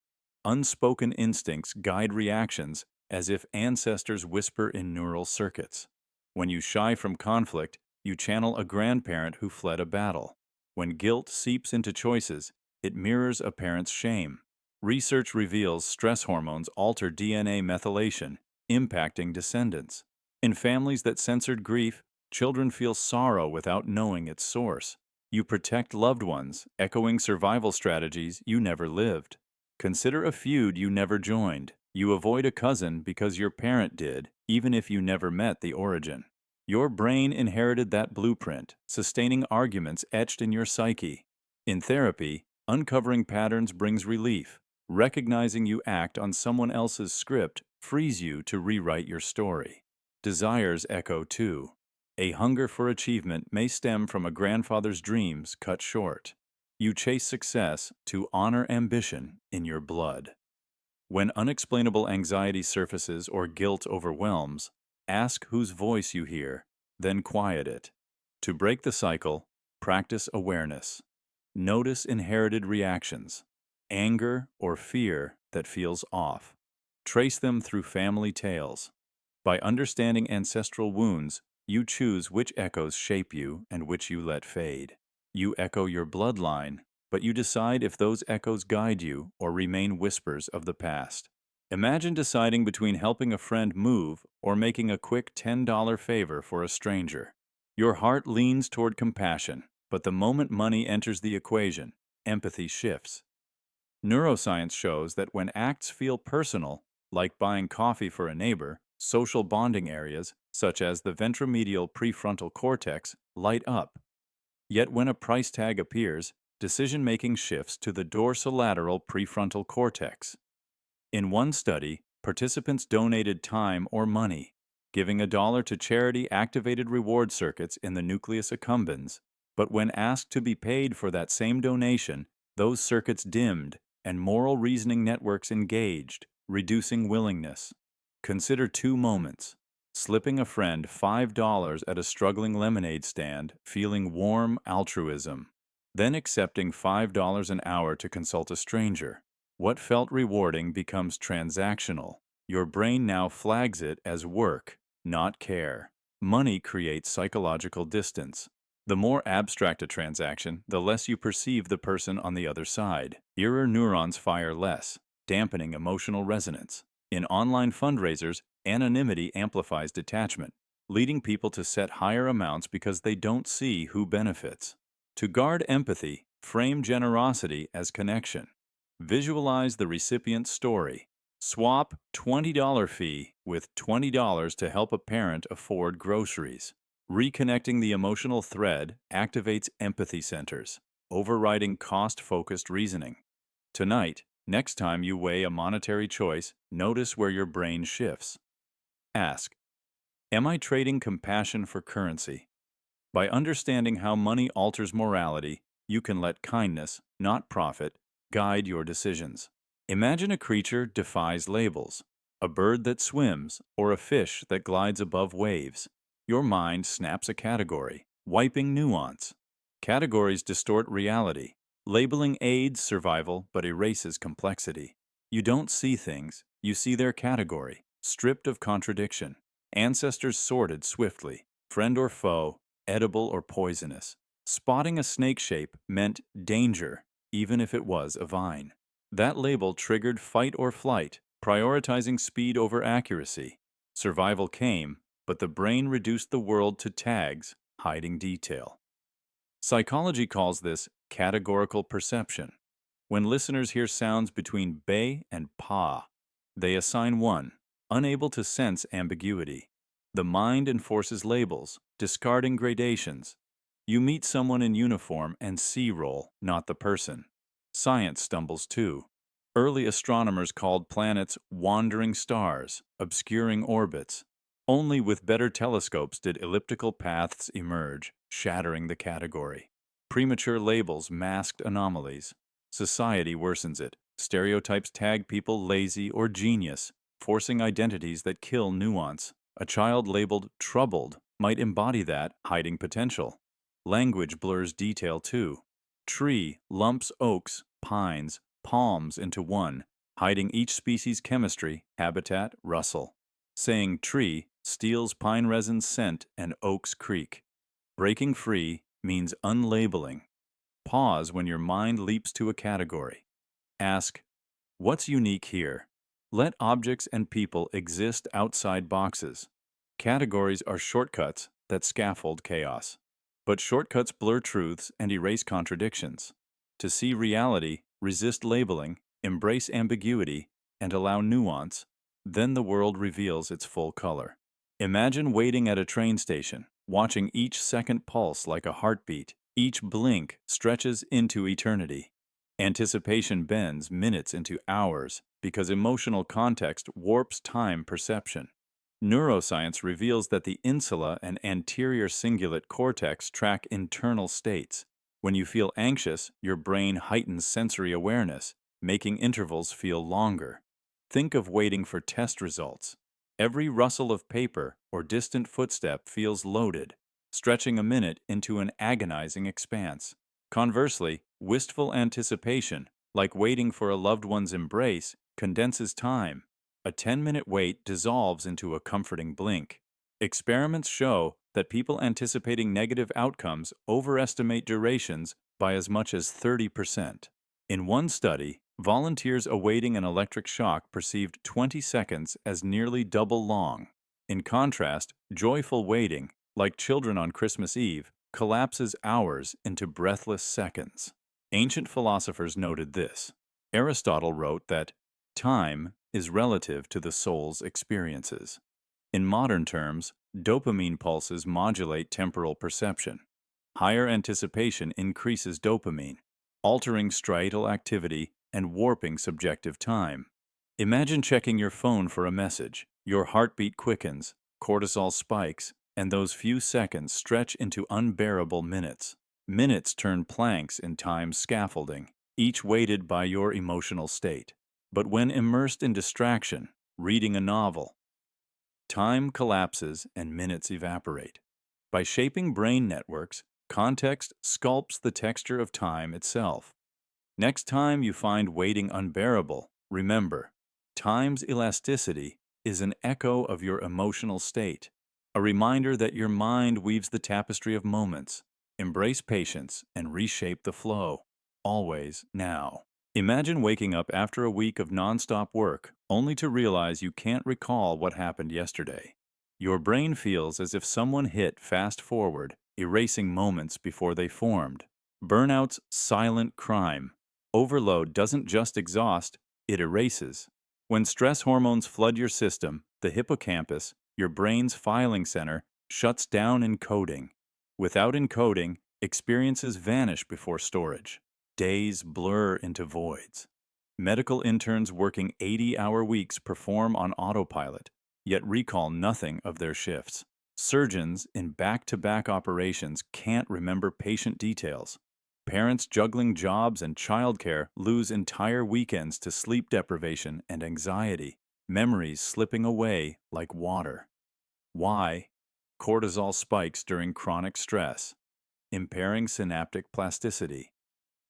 Unspoken instincts guide reactions as if ancestors whisper in neural circuits. When you shy from conflict, you channel a grandparent who fled a battle. When guilt seeps into choices, it mirrors a parent's shame. Research reveals stress hormones alter DNA methylation, impacting descendants. In families that censored grief, children feel sorrow without knowing its source. You protect loved ones, echoing survival strategies you never lived. Consider a feud you never joined. You avoid a cousin because your parent did, even if you never met the origin. Your brain inherited that blueprint, sustaining arguments etched in your psyche. In therapy, uncovering patterns brings relief. Recognizing you act on someone else's script frees you to rewrite your story. Desires echo too. A hunger for achievement may stem from a grandfather's dreams cut short. You chase success to honor ambition in your blood. When unexplainable anxiety surfaces or guilt overwhelms, ask whose voice you hear, then quiet it. To break the cycle, practice awareness. Notice inherited reactions, anger or fear that feels off. Trace them through family tales. By understanding ancestral wounds, you choose which echoes shape you and which you let fade. You echo your bloodline, but you decide if those echoes guide you or remain whispers of the past. Imagine deciding between helping a friend move or making a quick $10 favor for a stranger. Your heart leans toward compassion, but the moment money enters the equation, empathy shifts. Neuroscience shows that when acts feel personal, like buying coffee for a neighbor, social bonding areas, such as the ventromedial prefrontal cortex, light up. Yet when a price tag appears, decision-making shifts to the dorsolateral prefrontal cortex. In one study, participants donated time or money. Giving $1 to charity activated reward circuits in the nucleus accumbens, but when asked to be paid for that same donation, those circuits dimmed and moral reasoning networks engaged, reducing willingness. Consider two moments. Slipping a friend $5 at a struggling lemonade stand, feeling warm altruism. Then accepting $5 an hour to consult a stranger. What felt rewarding becomes transactional. Your brain now flags it as work, not care. Money creates psychological distance. The more abstract a transaction, the less you perceive the person on the other side. Mirror neurons fire less, dampening emotional resonance. In online fundraisers, anonymity amplifies detachment, leading people to set higher amounts because they don't see who benefits. To guard empathy, frame generosity as connection. Visualize the recipient's story. Swap $20 fee with $20 to help a parent afford groceries. Reconnecting the emotional thread activates empathy centers, overriding cost-focused reasoning. Tonight, next time you weigh a monetary choice, notice where your brain shifts. Ask, am I trading compassion for currency? By understanding how money alters morality, you can let kindness, not profit, guide your decisions. Imagine a creature defies labels, a bird that swims or a fish that glides above waves. Your mind snaps a category, wiping nuance. Categories distort reality. Labeling aids survival but erases complexity. You don't see things, you see their category, stripped of contradiction. Ancestors sorted swiftly, friend or foe, edible or poisonous. Spotting a snake shape meant danger, even if it was a vine. That label triggered fight or flight, prioritizing speed over accuracy. Survival came, but the brain reduced the world to tags, hiding detail. Psychology calls this categorical perception. When listeners hear sounds between bay and pa, they assign one, unable to sense ambiguity. The mind enforces labels, discarding gradations. You meet someone in uniform and C-roll, not the person. Science stumbles too. Early astronomers called planets wandering stars, obscuring orbits. Only with better telescopes did elliptical paths emerge, shattering the category. Premature labels masked anomalies. Society worsens it. Stereotypes tag people lazy or genius, forcing identities that kill nuance. A child labeled troubled might embody that, hiding potential. Language blurs detail too. Tree lumps oaks, pines, palms into one, hiding each species' chemistry, habitat, rustle. Saying tree steals pine resin's scent and oak's creak. Breaking free means unlabeling. Pause when your mind leaps to a category. Ask, what's unique here? Let objects and people exist outside boxes. Categories are shortcuts that scaffold chaos. But shortcuts blur truths and erase contradictions. To see reality, resist labeling, embrace ambiguity, and allow nuance, then the world reveals its full color. Imagine waiting at a train station, watching each second pulse like a heartbeat. Each blink stretches into eternity. Anticipation bends minutes into hours because emotional context warps time perception. Neuroscience reveals that the insula and anterior cingulate cortex track internal states. When you feel anxious, your brain heightens sensory awareness, making intervals feel longer. Think of waiting for test results. Every rustle of paper or distant footstep feels loaded, stretching a minute into an agonizing expanse. Conversely, wistful anticipation, like waiting for a loved one's embrace, condenses time. A 10-minute wait dissolves into a comforting blink. Experiments show that people anticipating negative outcomes overestimate durations by as much as 30%. In one study, volunteers awaiting an electric shock perceived 20 seconds as nearly double long. In contrast, joyful waiting, like children on Christmas Eve, collapses hours into breathless seconds. Ancient philosophers noted this. Aristotle wrote that time is relative to the soul's experiences. In modern terms, dopamine pulses modulate temporal perception. Higher anticipation increases dopamine, altering striatal activity and warping subjective time. Imagine checking your phone for a message. Your heartbeat quickens, cortisol spikes, and those few seconds stretch into unbearable minutes. Minutes turn planks in time's scaffolding, each weighted by your emotional state. But when immersed in distraction, reading a novel, time collapses and minutes evaporate. By shaping brain networks, context sculpts the texture of time itself. Next time you find waiting unbearable, remember, time's elasticity is an echo of your emotional state, a reminder that your mind weaves the tapestry of moments. Embrace patience and reshape the flow. Always now. Imagine waking up after a week of nonstop work, only to realize you can't recall what happened yesterday. Your brain feels as if someone hit fast forward, erasing moments before they formed. Burnout's silent crime. Overload doesn't just exhaust, it erases. When stress hormones flood your system, the hippocampus, your brain's filing center, shuts down encoding. Without encoding, experiences vanish before storage. Days blur into voids. Medical interns working 80-hour weeks perform on autopilot, yet recall nothing of their shifts. Surgeons in back-to-back operations can't remember patient details. Parents juggling jobs and childcare lose entire weekends to sleep deprivation and anxiety, memories slipping away like water. Why? Cortisol spikes during chronic stress, impairing synaptic plasticity.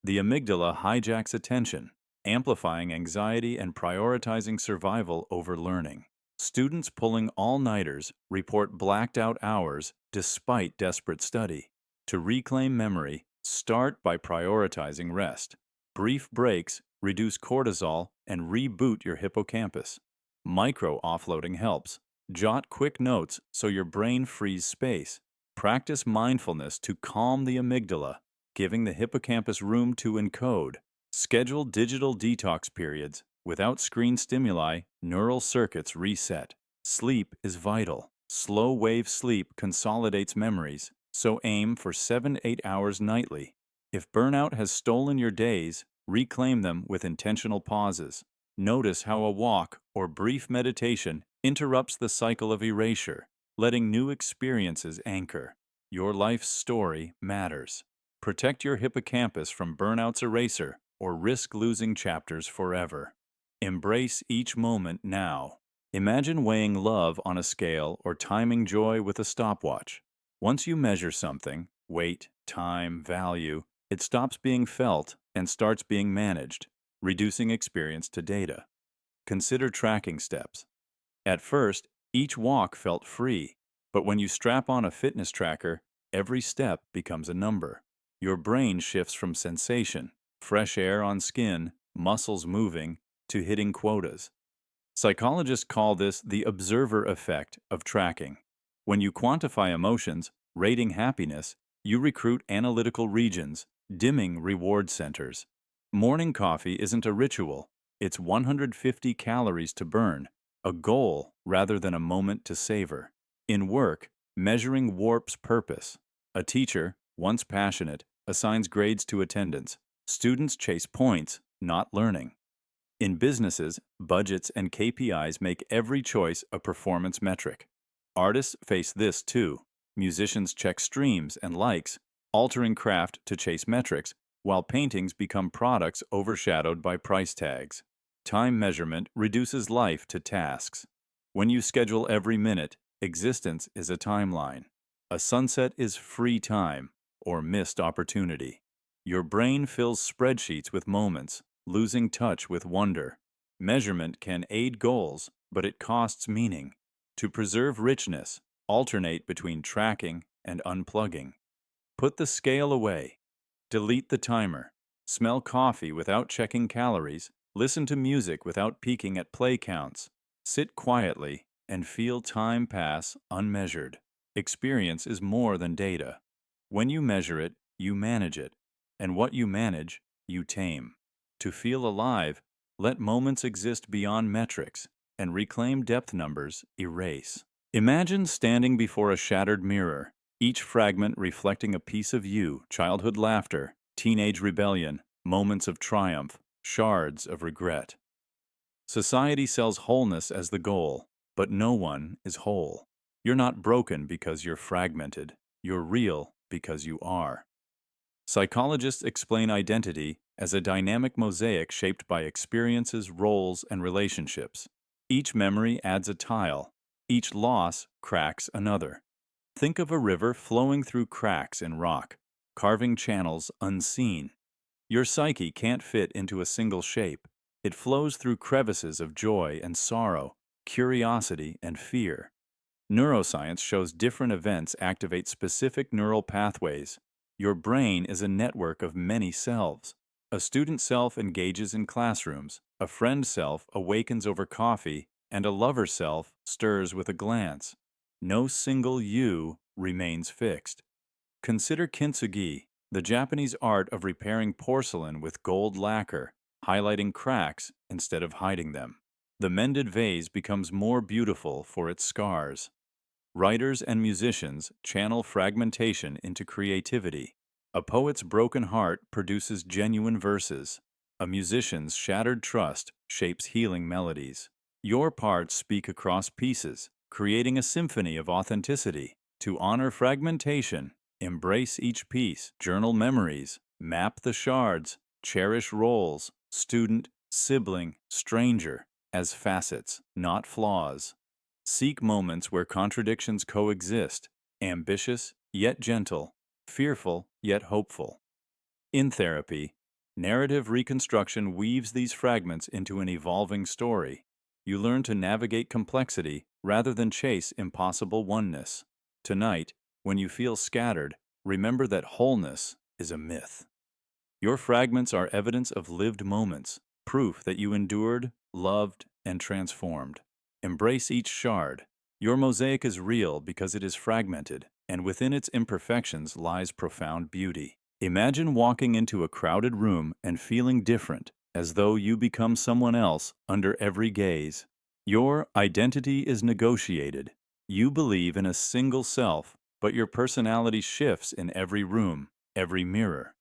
The amygdala hijacks attention, amplifying anxiety and prioritizing survival over learning. Students pulling all-nighters report blacked-out hours despite desperate study. To reclaim memory, start by prioritizing rest. Brief breaks reduce cortisol and reboot your hippocampus. Micro-offloading helps. Jot quick notes so your brain frees space. Practice mindfulness to calm the amygdala, giving the hippocampus room to encode. Schedule digital detox periods. Without screen stimuli, neural circuits reset. Sleep is vital. Slow-wave sleep consolidates memories, so aim for 7-8 hours nightly. If burnout has stolen your days, reclaim them with intentional pauses. Notice how a walk or brief meditation interrupts the cycle of erasure, letting new experiences anchor. Your life's story matters. Protect your hippocampus from burnout's eraser or risk losing chapters forever. Embrace each moment now. Imagine weighing love on a scale or timing joy with a stopwatch. Once you measure something, weight, time, value, it stops being felt and starts being managed, reducing experience to data. Consider tracking steps. At first, each walk felt free, but when you strap on a fitness tracker, every step becomes a number. Your brain shifts from sensation, fresh air on skin, muscles moving, to hitting quotas. Psychologists call this the observer effect of tracking. When you quantify emotions, rating happiness, you recruit analytical regions, dimming reward centers. Morning coffee isn't a ritual, it's 150 calories to burn, a goal rather than a moment to savor. In work, measuring warps purpose. A teacher, once passionate, assigns grades to attendance. Students chase points, not learning. In businesses, budgets and KPIs make every choice a performance metric. Artists face this too. Musicians check streams and likes, altering craft to chase metrics, while paintings become products overshadowed by price tags. Time measurement reduces life to tasks. When you schedule every minute, existence is a timeline. A sunset is free time or missed opportunity. Your brain fills spreadsheets with moments, losing touch with wonder. Measurement can aid goals, but it costs meaning. To preserve richness, alternate between tracking and unplugging. Put the scale away. Delete the timer. Smell coffee without checking calories. Listen to music without peeking at play counts. Sit quietly and feel time pass unmeasured. Experience is more than data. When you measure it, you manage it. And what you manage, you tame. To feel alive, let moments exist beyond metrics, and reclaim depth numbers erase. Imagine standing before a shattered mirror, each fragment reflecting a piece of you, childhood laughter, teenage rebellion, moments of triumph, shards of regret. Society sells wholeness as the goal, but no one is whole. You're not broken because you're fragmented. You're real because you are. Psychologists explain identity as a dynamic mosaic shaped by experiences, roles, and relationships. Each memory adds a tile. Each loss cracks another. Think of a river flowing through cracks in rock, carving channels unseen. Your psyche can't fit into a single shape. It flows through crevices of joy and sorrow, curiosity and fear. Neuroscience shows different events activate specific neural pathways. Your brain is a network of many selves. A student self engages in classrooms, a friend self awakens over coffee, and a lover self stirs with a glance. No single you remains fixed. Consider kintsugi, the Japanese art of repairing porcelain with gold lacquer, highlighting cracks instead of hiding them. The mended vase becomes more beautiful for its scars. Writers and musicians channel fragmentation into creativity. A poet's broken heart produces genuine verses. A musician's shattered trust shapes healing melodies. Your parts speak across pieces, creating a symphony of authenticity. To honor fragmentation, embrace each piece, journal memories, map the shards, cherish roles, student, sibling, stranger, as facets, not flaws. Seek moments where contradictions coexist, ambitious yet gentle, fearful yet hopeful. In therapy, narrative reconstruction weaves these fragments into an evolving story. You learn to navigate complexity rather than chase impossible oneness. Tonight, when you feel scattered, remember that wholeness is a myth. Your fragments are evidence of lived moments, proof that you endured, loved, and transformed. Embrace each shard. Your mosaic is real because it is fragmented, and within its imperfections lies profound beauty. Imagine walking into a crowded room and feeling different, as though you become someone else under every gaze. Your identity is negotiated. You believe in a single self, but your personality shifts in every room, every mirror.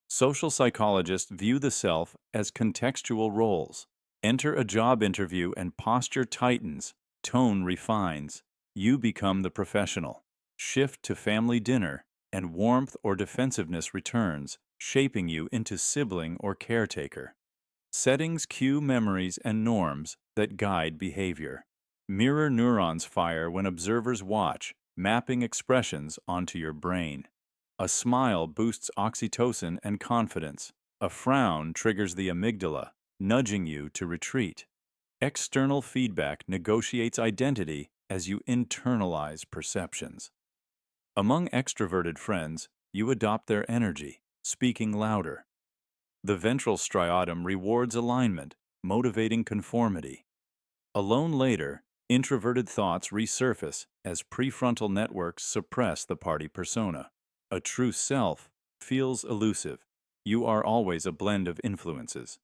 Social psychologists view the self as contextual roles. Enter a job interview and posture tightens, tone refines. You become the professional. Shift to family dinner, and warmth or defensiveness returns, shaping you into sibling or caretaker. Settings cue memories and norms that guide behavior. Mirror neurons fire when observers watch, mapping expressions onto your brain. A smile boosts oxytocin and confidence. A frown triggers the amygdala, nudging you to retreat. External feedback negotiates identity as you internalize perceptions. Among extroverted friends, you adopt their energy, speaking louder. The ventral striatum rewards alignment, motivating conformity. Alone later, introverted thoughts resurface as prefrontal networks suppress the party persona. A true self feels elusive. You are always a blend of influences.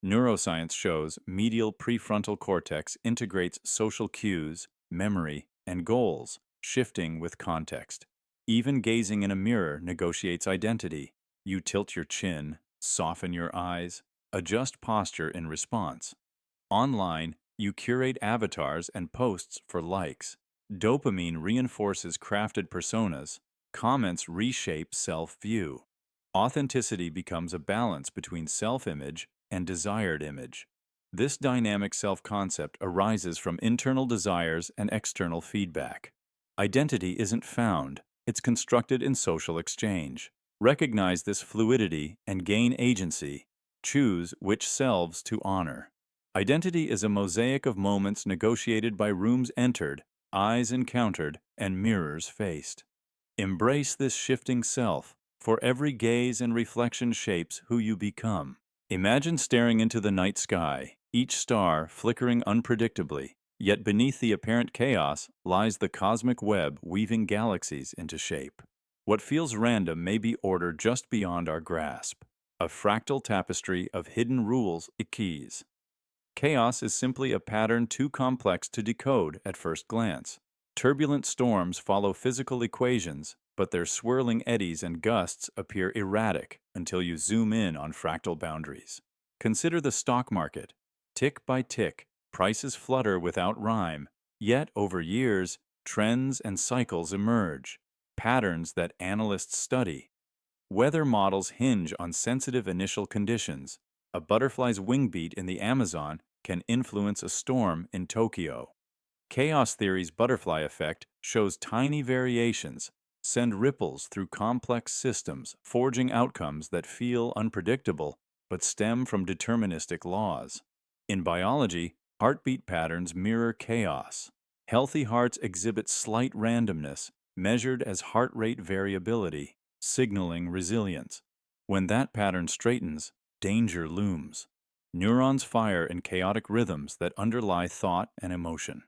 Neuroscience shows medial prefrontal cortex integrates social cues, memory, and goals, shifting with context. Even gazing in a mirror negotiates identity. You tilt your chin, soften your eyes, adjust posture in response. Online, you curate avatars and posts for likes. Dopamine reinforces crafted personas. Comments reshape self-view. Authenticity becomes a balance between self-image and desired image. This dynamic self-concept arises from internal desires and external feedback. Identity isn't found, it's constructed in social exchange. Recognize this fluidity and gain agency. Choose which selves to honor. Identity is a mosaic of moments negotiated by rooms entered, eyes encountered, and mirrors faced. Embrace this shifting self, for every gaze and reflection shapes who you become. Imagine staring into the night sky, each star flickering unpredictably, yet beneath the apparent chaos lies the cosmic web weaving galaxies into shape. What feels random may be order just beyond our grasp, a fractal tapestry of hidden rules and keys. Chaos is simply a pattern too complex to decode at first glance. Turbulent storms follow physical equations, but their swirling eddies and gusts appear erratic until you zoom in on fractal boundaries. Consider the stock market. Tick by tick, prices flutter without rhyme, yet over years, trends and cycles emerge, patterns that analysts study. Weather models hinge on sensitive initial conditions. A butterfly's wing beat in the Amazon can influence a storm in Tokyo. Chaos theory's butterfly effect shows tiny variations send ripples through complex systems, forging outcomes that feel unpredictable but stem from deterministic laws. In biology, heartbeat patterns mirror chaos. Healthy hearts exhibit slight randomness, measured as heart rate variability, signaling resilience. When that pattern straightens, danger looms. Neurons fire in chaotic rhythms that underlie thought and emotion.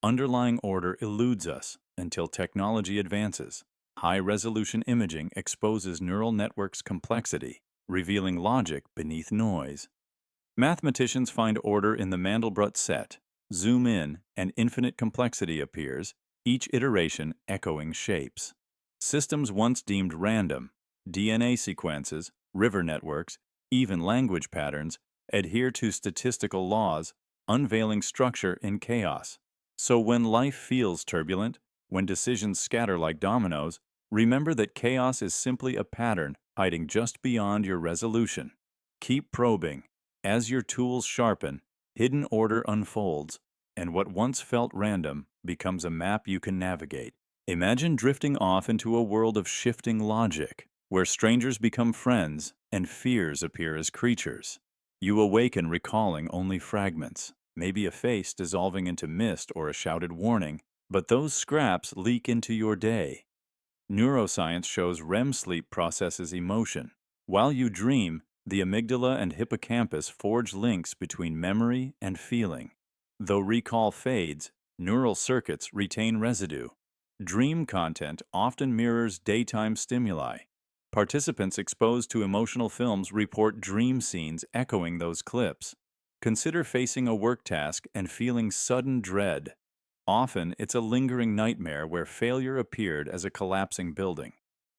Underlying order eludes us until technology advances. High-resolution imaging exposes neural networks' complexity, revealing logic beneath noise. Mathematicians find order in the Mandelbrot set. Zoom in, and infinite complexity appears, each iteration echoing shapes. Systems once deemed random, DNA sequences, river networks, even language patterns, adhere to statistical laws, unveiling structure in chaos. So when life feels turbulent, when decisions scatter like dominoes, remember that chaos is simply a pattern hiding just beyond your resolution. Keep probing. As your tools sharpen, hidden order unfolds, and what once felt random becomes a map you can navigate. Imagine drifting off into a world of shifting logic, where strangers become friends and fears appear as creatures. You awaken recalling only fragments, maybe a face dissolving into mist or a shouted warning, but those scraps leak into your day. Neuroscience shows REM sleep processes emotion. While you dream, the amygdala and hippocampus forge links between memory and feeling. Though recall fades, neural circuits retain residue. Dream content often mirrors daytime stimuli. Participants exposed to emotional films report dream scenes echoing those clips. Consider facing a work task and feeling sudden dread. Often, it's a lingering nightmare where failure appeared as a collapsing building.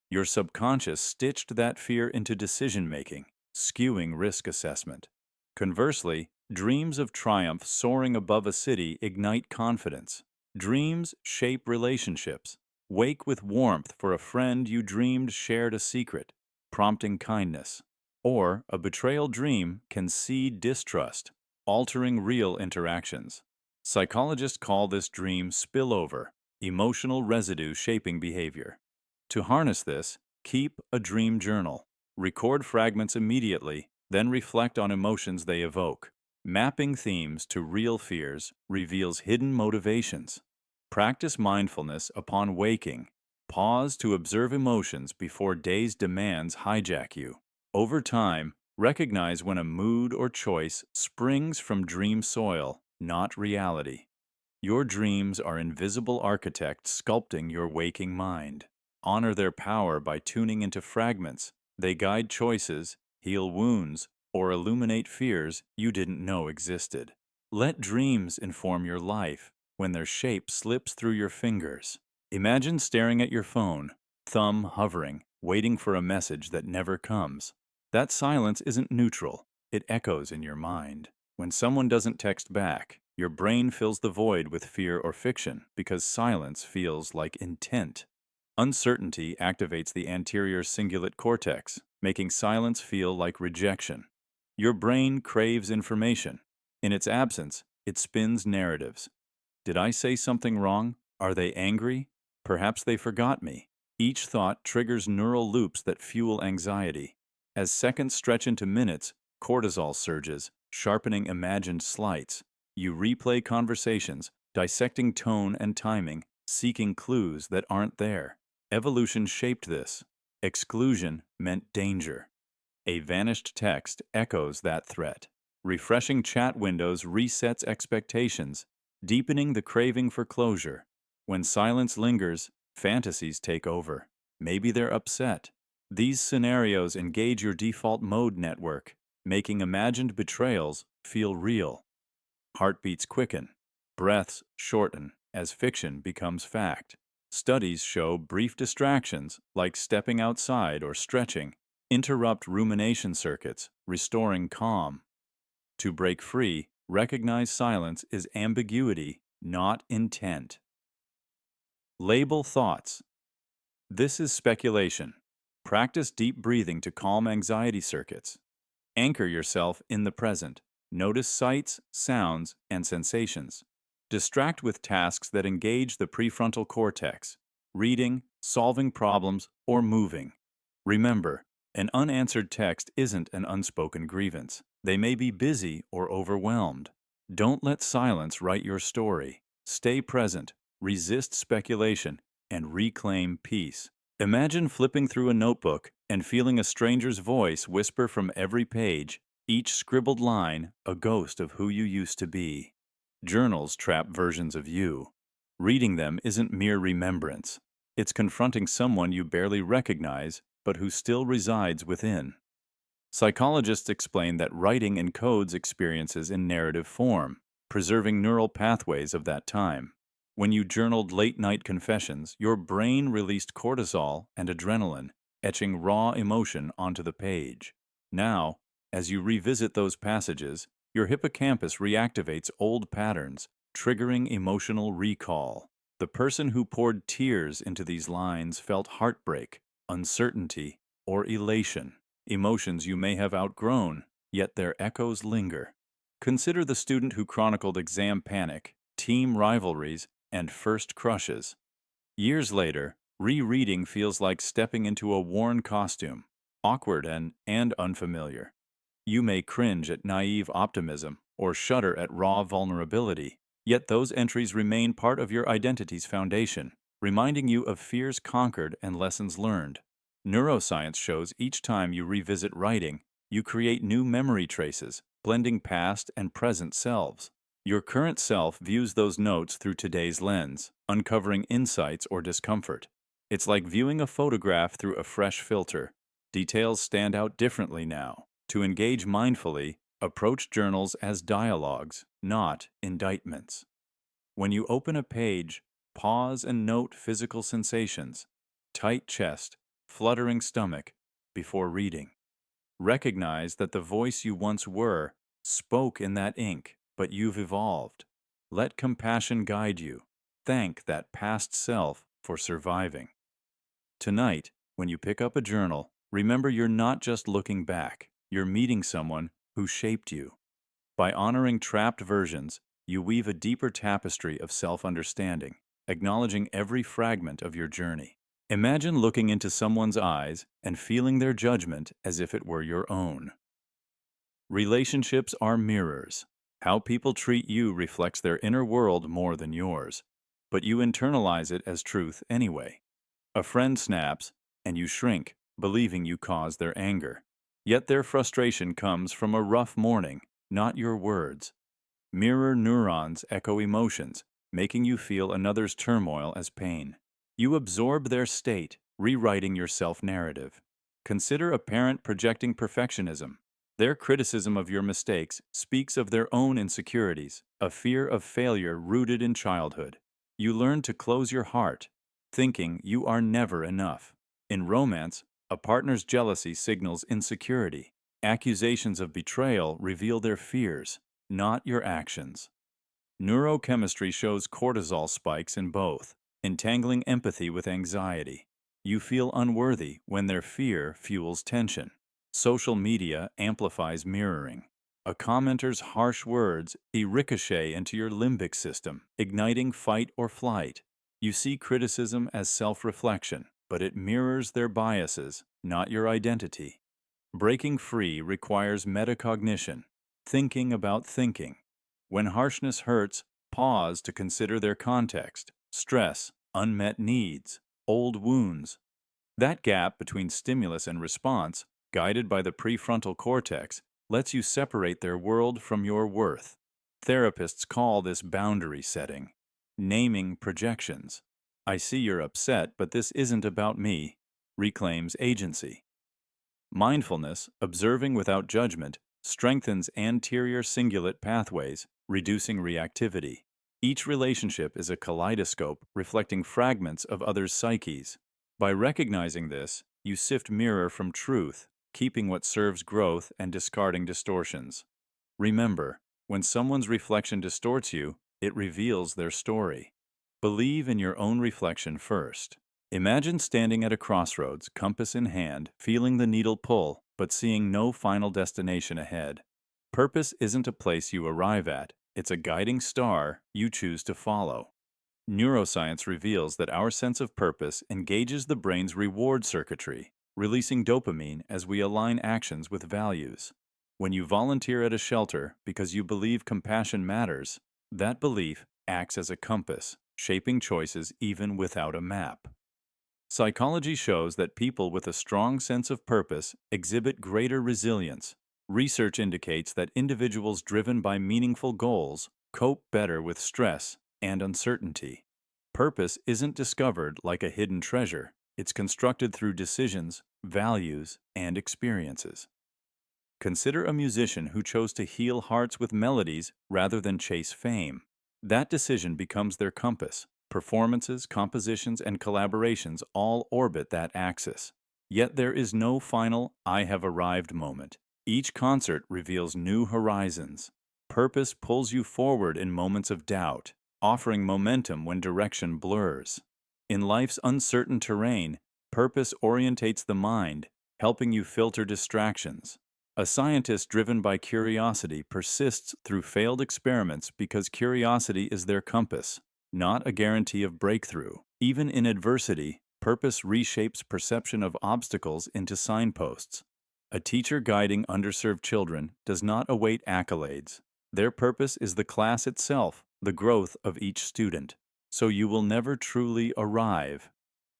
Your subconscious stitched that fear into decision-making, skewing risk assessment. Conversely, dreams of triumph soaring above a city ignite confidence. Dreams shape relationships. Wake with warmth for a friend you dreamed shared a secret, prompting kindness. Or a betrayal dream can seed distrust, altering real interactions. Psychologists call this dream spillover, emotional residue shaping behavior. To harness this, keep a dream journal. Record fragments immediately, then reflect on emotions they evoke. Mapping themes to real fears reveals hidden motivations. Practice mindfulness upon waking. Pause to observe emotions before day's demands hijack you. Over time, recognize when a mood or choice springs from dream soil not reality. Your dreams are invisible architects sculpting your waking mind. Honor their power by tuning into fragments. They guide choices, heal wounds, or illuminate fears you didn't know existed. Let dreams inform your life when their shape slips through your fingers. Imagine staring at your phone, thumb hovering, waiting for a message that never comes. That silence isn't neutral, it echoes in your mind. When someone doesn't text back, your brain fills the void with fear or fiction because silence feels like intent. Uncertainty activates the anterior cingulate cortex, making silence feel like rejection. Your brain craves information. In its absence, it spins narratives. Did I say something wrong? Are they angry? Perhaps they forgot me. Each thought triggers neural loops that fuel anxiety. As seconds stretch into minutes, cortisol surges, sharpening imagined slights. You replay conversations, dissecting tone and timing, seeking clues that aren't there. Evolution shaped this. Exclusion meant danger. A vanished text echoes that threat. Refreshing chat windows resets expectations, deepening the craving for closure. When silence lingers, fantasies take over. Maybe they're upset. These scenarios engage your default mode network, making imagined betrayals feel real. Heartbeats quicken. Breaths shorten as fiction becomes fact. Studies show brief distractions, like stepping outside or stretching, interrupt rumination circuits, restoring calm. To break free, recognize silence is ambiguity, not intent. Label thoughts. This is speculation. Practice deep breathing to calm anxiety circuits. Anchor yourself in the present. Notice sights, sounds, and sensations. Distract with tasks that engage the prefrontal cortex, reading, solving problems, or moving. Remember, an unanswered text isn't an unspoken grievance. They may be busy or overwhelmed. Don't let silence write your story. Stay present, resist speculation, and reclaim peace. Imagine flipping through a notebook and feeling a stranger's voice whisper from every page, each scribbled line a ghost of who you used to be. Journals trap versions of you. Reading them isn't mere remembrance. It's confronting someone you barely recognize, but who still resides within. Psychologists explain that writing encodes experiences in narrative form, preserving neural pathways of that time. When you journaled late-night confessions, your brain released cortisol and adrenaline, etching raw emotion onto the page. Now, as you revisit those passages, your hippocampus reactivates old patterns, triggering emotional recall. The person who poured tears into these lines felt heartbreak, uncertainty, or elation. Emotions you may have outgrown, yet their echoes linger. Consider the student who chronicled exam panic, team rivalries, and first crushes. Years later, rereading feels like stepping into a worn costume, awkward and unfamiliar. You may cringe at naive optimism or shudder at raw vulnerability, yet those entries remain part of your identity's foundation, reminding you of fears conquered and lessons learned. Neuroscience shows each time you revisit writing, you create new memory traces, blending past and present selves. Your current self views those notes through today's lens, uncovering insights or discomfort. It's like viewing a photograph through a fresh filter. Details stand out differently now. To engage mindfully, approach journals as dialogues, not indictments. When you open a page, pause and note physical sensations, tight chest, fluttering stomach, before reading. Recognize that the voice you once were spoke in that ink, but you've evolved. Let compassion guide you. Thank that past self for surviving. Tonight, when you pick up a journal, remember you're not just looking back, you're meeting someone who shaped you. By honoring trapped versions, you weave a deeper tapestry of self-understanding, acknowledging every fragment of your journey. Imagine looking into someone's eyes and feeling their judgment as if it were your own. Relationships are mirrors. How people treat you reflects their inner world more than yours, but you internalize it as truth anyway. A friend snaps, and you shrink, believing you caused their anger. Yet their frustration comes from a rough morning, not your words. Mirror neurons echo emotions, making you feel another's turmoil as pain. You absorb their state, rewriting your self-narrative. Consider a parent projecting perfectionism. Their criticism of your mistakes speaks of their own insecurities, a fear of failure rooted in childhood. You learn to close your heart, thinking you are never enough. In romance, a partner's jealousy signals insecurity. Accusations of betrayal reveal their fears, not your actions. Neurochemistry shows cortisol spikes in both, entangling empathy with anxiety. You feel unworthy when their fear fuels tension. Social media amplifies mirroring. A commenter's harsh words ricochet into your limbic system, igniting fight or flight. You see criticism as self-reflection, but it mirrors their biases, not your identity. Breaking free requires metacognition, thinking about thinking. When harshness hurts, pause to consider their context, stress, unmet needs, old wounds. That gap between stimulus and response, guided by the prefrontal cortex, lets you separate their world from your worth. Therapists call this boundary setting, naming projections. I see you're upset, but this isn't about me, reclaims agency. Mindfulness, observing without judgment, strengthens anterior cingulate pathways, reducing reactivity. Each relationship is a kaleidoscope reflecting fragments of others' psyches. By recognizing this, you sift mirror from truth, keeping what serves growth and discarding distortions. Remember, when someone's reflection distorts you, it reveals their story. Believe in your own reflection first. Imagine standing at a crossroads, compass in hand, feeling the needle pull, but seeing no final destination ahead. Purpose isn't a place you arrive at, it's a guiding star you choose to follow. Neuroscience reveals that our sense of purpose engages the brain's reward circuitry, releasing dopamine as we align actions with values. When you volunteer at a shelter because you believe compassion matters, that belief acts as a compass, shaping choices even without a map. Psychology shows that people with a strong sense of purpose exhibit greater resilience. Research indicates that individuals driven by meaningful goals cope better with stress and uncertainty. Purpose isn't discovered like a hidden treasure. It's constructed through decisions, values, and experiences. Consider a musician who chose to heal hearts with melodies rather than chase fame. That decision becomes their compass. Performances, compositions, and collaborations all orbit that axis. Yet there is no final "I have arrived" moment. Each concert reveals new horizons. Purpose pulls you forward in moments of doubt, offering momentum when direction blurs. In life's uncertain terrain, purpose orientates the mind, helping you filter distractions. A scientist driven by curiosity persists through failed experiments because curiosity is their compass, not a guarantee of breakthrough. Even in adversity, purpose reshapes perception of obstacles into signposts. A teacher guiding underserved children does not await accolades. Their purpose is the class itself, the growth of each student. So you will never truly arrive.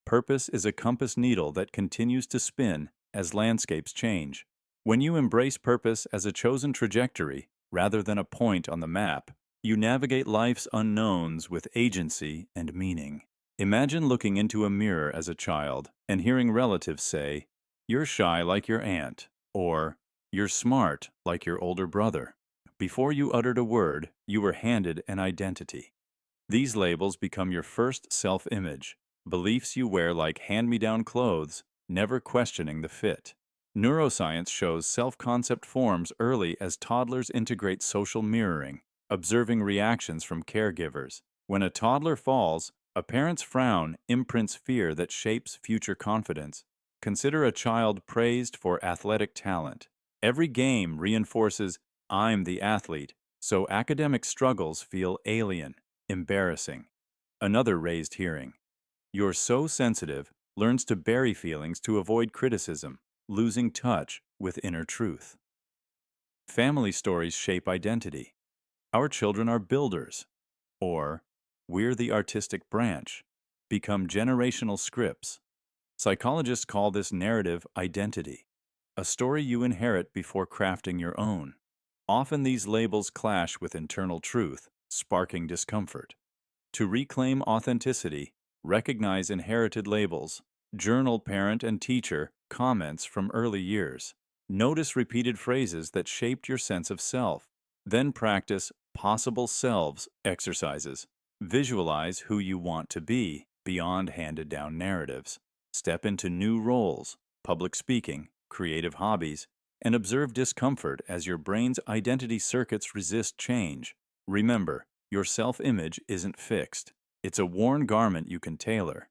Purpose is a compass needle that continues to spin as landscapes change. When you embrace purpose as a chosen trajectory, rather than a point on the map, you navigate life's unknowns with agency and meaning. Imagine looking into a mirror as a child and hearing relatives say, "You're shy like your aunt," or "You're smart like your older brother." Before you uttered a word, you were handed an identity. These labels become your first self-image, beliefs you wear like hand-me-down clothes, never questioning the fit. Neuroscience shows self-concept forms early as toddlers integrate social mirroring, observing reactions from caregivers. When a toddler falls, a parent's frown imprints fear that shapes future confidence. Consider a child praised for athletic talent. Every game reinforces, "I'm the athlete," so academic struggles feel alien, embarrassing. Another raised hearing. "You're so sensitive," learns to bury feelings to avoid criticism, losing touch with inner truth. Family stories shape identity. "Our children are builders," or "We're the artistic branch," become generational scripts. Psychologists call this narrative identity, a story you inherit before crafting your own. Often these labels clash with internal truth, sparking discomfort. To reclaim authenticity, recognize inherited labels, journal parent and teacher comments from early years. Notice repeated phrases that shaped your sense of self. Then practice possible selves exercises. Visualize who you want to be beyond handed down narratives. Step into new roles, public speaking, creative hobbies, and observe discomfort as your brain's identity circuits resist change. Remember, your self-image isn't fixed. It's a worn garment you can tailor.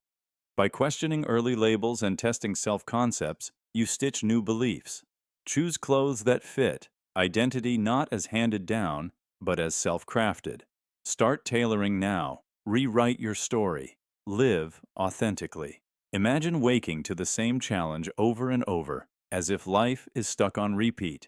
By questioning early labels and testing self-concepts, you stitch new beliefs. Choose clothes that fit, identity not as handed down, but as self-crafted. Start tailoring now. Rewrite your story. Live authentically. Imagine waking to the same challenge over and over, as if life is stuck on repeat.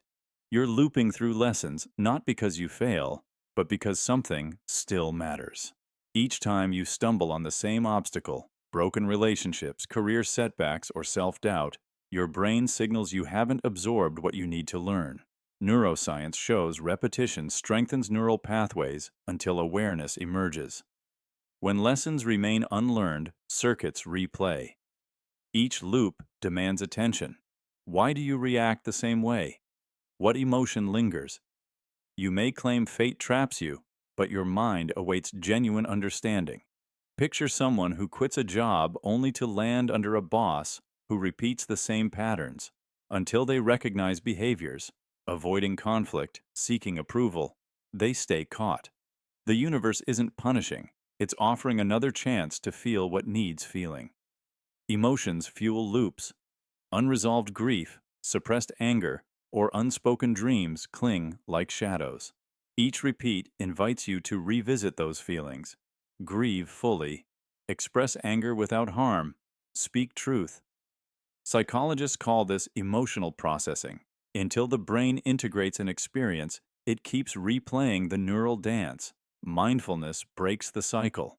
You're looping through lessons not because you fail, but because something still matters. Each time you stumble on the same obstacle, broken relationships, career setbacks, or self-doubt, your brain signals you haven't absorbed what you need to learn. Neuroscience shows repetition strengthens neural pathways until awareness emerges. When lessons remain unlearned, circuits replay. Each loop demands attention. Why do you react the same way? What emotion lingers? You may claim fate traps you, but your mind awaits genuine understanding. Picture someone who quits a job only to land under a boss who repeats the same patterns. Until they recognize behaviors, avoiding conflict, seeking approval, they stay caught. The universe isn't punishing, it's offering another chance to feel what needs feeling. Emotions fuel loops. Unresolved grief, suppressed anger, or unspoken dreams cling like shadows. Each repeat invites you to revisit those feelings. Grieve fully. Express anger without harm. Speak truth. Psychologists call this emotional processing. Until the brain integrates an experience, it keeps replaying the neural dance. Mindfulness breaks the cycle.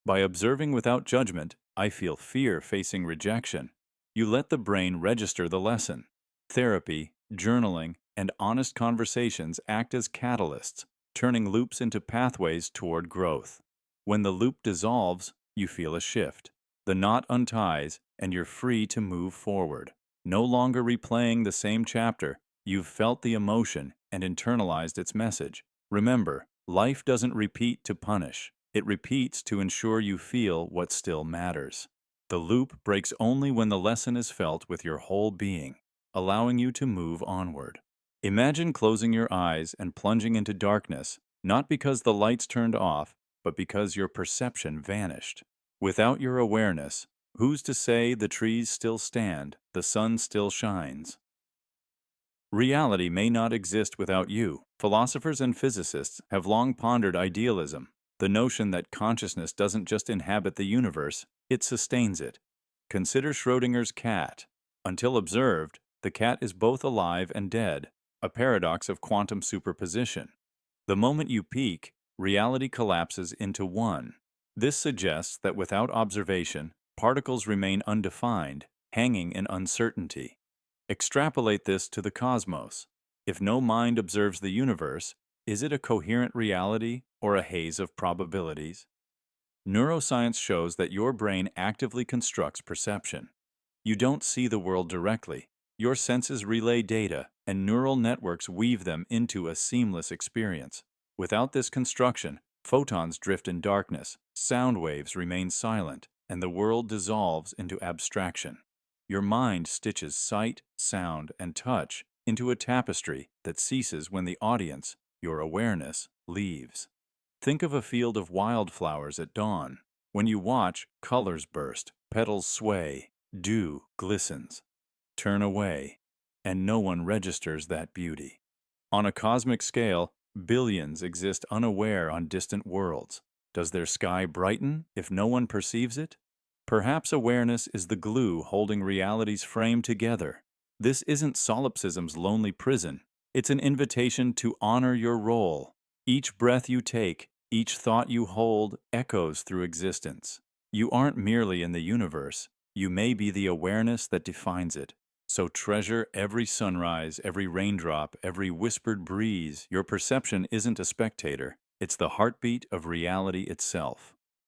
By observing without judgment, I feel fear facing rejection. You let the brain register the lesson. Therapy, journaling, and honest conversations act as catalysts, turning loops into pathways toward growth. When the loop dissolves, you feel a shift. The knot unties, and you're free to move forward. No longer replaying the same chapter, you've felt the emotion and internalized its message. Remember, life doesn't repeat to punish. It repeats to ensure you feel what still matters. The loop breaks only when the lesson is felt with your whole being, allowing you to move onward. Imagine closing your eyes and plunging into darkness, not because the lights turned off, but because your perception vanished. Without your awareness, who's to say the trees still stand, the sun still shines? Reality may not exist without you. Philosophers and physicists have long pondered idealism, the notion that consciousness doesn't just inhabit the universe, it sustains it. Consider Schrödinger's cat. Until observed, the cat is both alive and dead, a paradox of quantum superposition. The moment you peak, reality collapses into one. This suggests that without observation, particles remain undefined, hanging in uncertainty. Extrapolate this to the cosmos. If no mind observes the universe, is it a coherent reality or a haze of probabilities? Neuroscience shows that your brain actively constructs perception. You don't see the world directly. Your senses relay data, and neural networks weave them into a seamless experience. Without this construction, photons drift in darkness, sound waves remain silent, and the world dissolves into abstraction. Your mind stitches sight, sound, and touch into a tapestry that ceases when the audience, your awareness, leaves. Think of a field of wildflowers at dawn. When you watch, colors burst, petals sway, dew glistens. Turn away, and no one registers that beauty. On a cosmic scale, billions exist unaware on distant worlds. Does their sky brighten if no one perceives it? Perhaps awareness is the glue holding reality's frame together. This isn't solipsism's lonely prison. It's an invitation to honor your role. Each breath you take, each thought you hold, echoes through existence. You aren't merely in the universe. You may be the awareness that defines it. So treasure every sunrise, every raindrop, every whispered breeze. Your perception isn't a spectator, it's the heartbeat of reality itself.